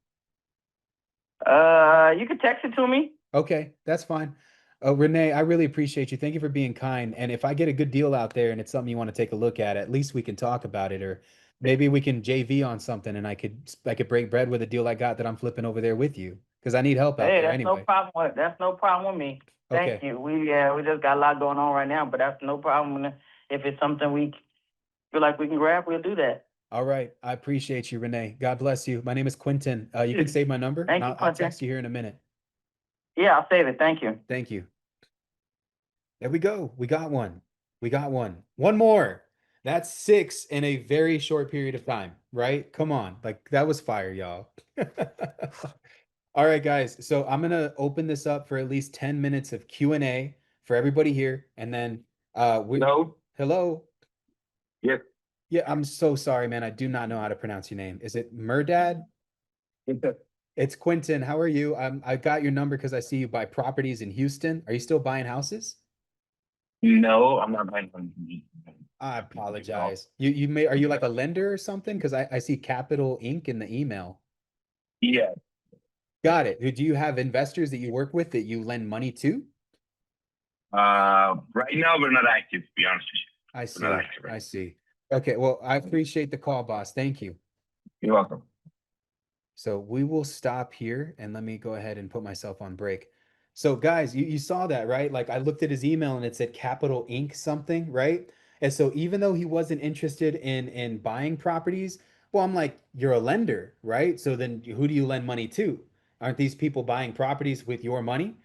T: You can text it to me.
A: Okay, that's fine. Renee, I really appreciate you. Thank you for being kind. And if I get a good deal out there and it's something you want to take a look at least we can talk about it, or maybe we can JV on something and I could break bread with a deal I got that I'm flipping over there with you because I need help out
T: Hey,
A: there
T: that's no
A: anyway.
T: problem. That's no problem with me. Thank
A: Okay.
T: you. We just got a lot going on right now, but that's no problem. If it's something we feel like we can grab, we'll do that.
A: All right. I appreciate you, Renee. God bless you. My name is Quentin. You can save my number.
T: Thank
A: And
T: you,
A: I'll
T: Quentin.
A: text you here in a minute.
T: Yeah, I'll save it. Thank you.
A: Thank you. There we go. We got one. We got one. One more. That's 6 in a very short period of time, right? Come on. Like that was fire, y'all. All right, guys. So I'm gonna open this up for at least 10 minutes of Q&A for everybody here. And then
R: Hello?
A: Hello.
R: Yes.
A: Yeah, I'm so sorry, man. I do not know how to pronounce your name. Is it Murdad? It's Quentin. How are you? I got your number because I see you buy properties in Houston. Are you still buying houses?
R: No, I'm not buying one.
A: I apologize. You may are you like a lender or something? Because I see Capital Inc. in the email.
R: Yeah.
A: Got it. Do you have investors that you work with that you lend money to?
R: Right now we're not active, to be honest with you.
A: I see.
R: We're not active right
A: I see. Okay, well, I appreciate the call, boss. Thank you.
R: You're welcome.
A: So we will stop here and let me go ahead and put myself on break. So guys, you saw that, right? Like I looked at his email and it said Capital Inc. something, right? And so even though he wasn't interested in buying properties, well, I'm like, you're a lender, right? So then who do you lend money to? Aren't these people buying properties with your money?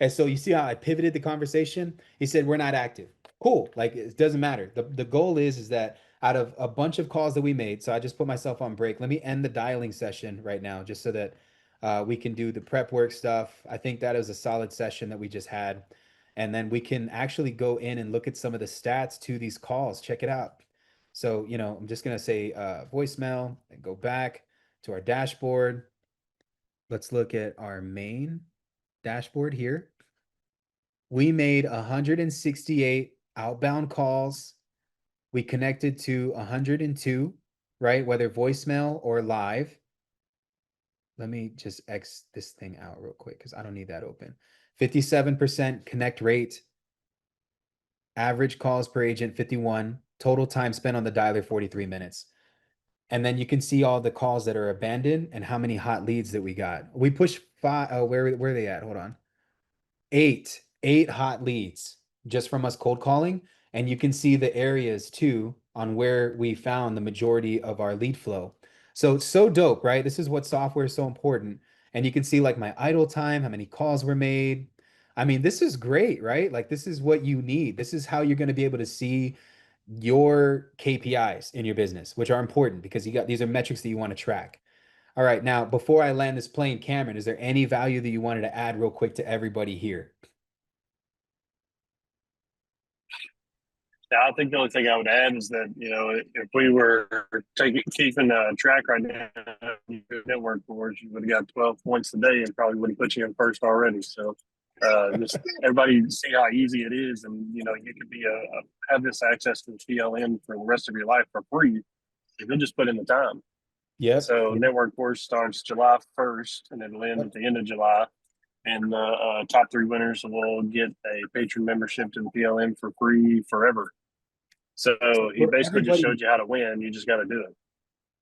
A: And so you see how I pivoted the conversation? He said, we're not active. Cool. Like it doesn't matter. The goal is that out of a bunch of calls that we made, so I just put myself on break. Let me end the dialing session right now, just so that we can do the prep work stuff. I think that is a solid session that we just had. And then we can actually go in and look at some of the stats to these calls. Check it out. So, I'm just going to say voicemail and go back to our dashboard. Let's look at our main dashboard here. We made 168 outbound calls. We connected to 102, right? Whether voicemail or live. Let me just X this thing out real quick because I don't need that open. 57% connect rate. Average calls per agent, 51. Total time spent on the dialer, 43 minutes. And then you can see all the calls that are abandoned and how many hot leads that we got. We pushed five. Where are they at? Hold on. Eight hot leads just from us cold calling. And you can see the areas too on where we found the majority of our lead flow. So it's so dope, right? This is what software is so important. And you can see like my idle time, how many calls were made. I mean, this is great, right? Like this is what you need. This is how you're going to be able to see your KPIs in your business, which are important because you got these are metrics that you want to track. All right, now before I land this plane, Cameron, is there any value that you wanted to add real quick to everybody here?
C: Yeah, I think the only thing I would add is that, if we were keeping track right now, network boards, you would have got 12 points a day and probably would have put you in first already. So just everybody see how easy it is. And, you could be have this access to the PLM for the rest of your life for free if you just put in the time.
A: Yep.
C: So network board starts July 1st and it'll end at the end of July. And the top 3 winners will get a patron membership to the PLM for free forever. So he basically just showed you how to win. You just got to do it.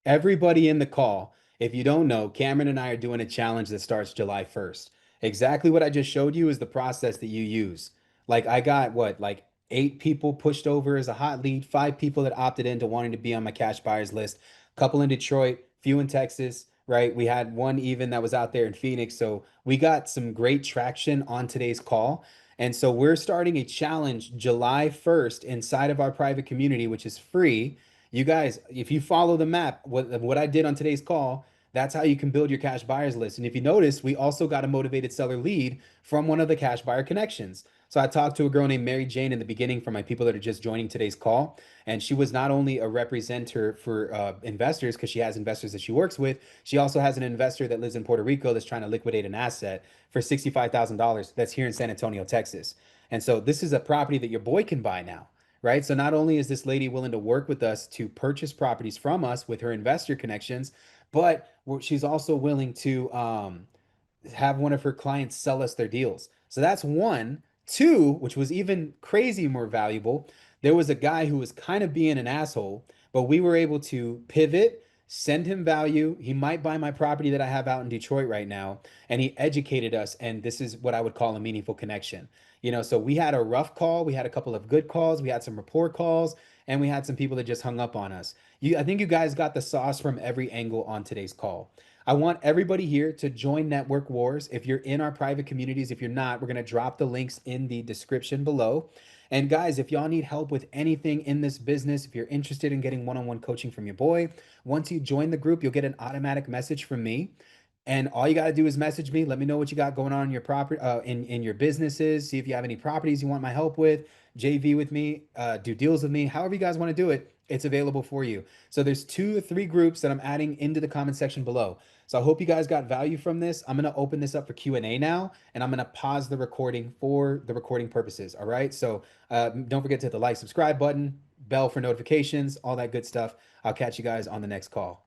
A: Everybody in the call, if you don't know, Cameron and I are doing a challenge that starts July 1st. Exactly what I just showed you is the process that you use. Like I got what, like 8 people pushed over as a hot lead, 5 people that opted into wanting to be on my cash buyers list, a couple in Detroit, few in Texas, right? We had one even that was out there in Phoenix. So we got some great traction on today's call. And so we're starting a challenge July 1st inside of our private community, which is free. You guys, if you follow the map, what I did on today's call, that's how you can build your cash buyers list. And if you notice, we also got a motivated seller lead from one of the cash buyer connections. So I talked to a girl named Mary Jane in the beginning for my people that are just joining today's call. And she was not only a representative for investors because she has investors that she works with, she also has an investor that lives in Puerto Rico that's trying to liquidate an asset for $65,000 that's here in San Antonio, Texas. And so this is a property that your boy can buy now, right? So not only is this lady willing to work with us to purchase properties from us with her investor connections, but she's also willing to have one of her clients sell us their deals. So that's one. Two, which was even crazy more valuable, there was a guy who was kind of being an asshole, but we were able to pivot, send him value. He might buy my property that I have out in Detroit right now, and he educated us. And this is what I would call a meaningful connection. So we had a rough call, we had a couple of good calls, we had some rapport calls, and we had some people that just hung up on us. I think you guys got the sauce from every angle on today's call. I want everybody here to join Network Wars. If you're in our private communities, if you're not, we're going to drop the links in the description below. And guys, if y'all need help with anything in this business, if you're interested in getting one-on-one coaching from your boy, once you join the group, you'll get an automatic message from me. And all you got to do is message me. Let me know what you got going on in your property, in your businesses. See if you have any properties you want my help with. JV with me, do deals with me. However you guys want to do it, it's available for you. So there's 2 or 3 groups that I'm adding into the comment section below. So I hope you guys got value from this. I'm going to open this up for Q&A now, and I'm going to pause the recording for the recording purposes. All right. So don't forget to hit the like, subscribe button, bell for notifications, all that good stuff. I'll catch you guys on the next call.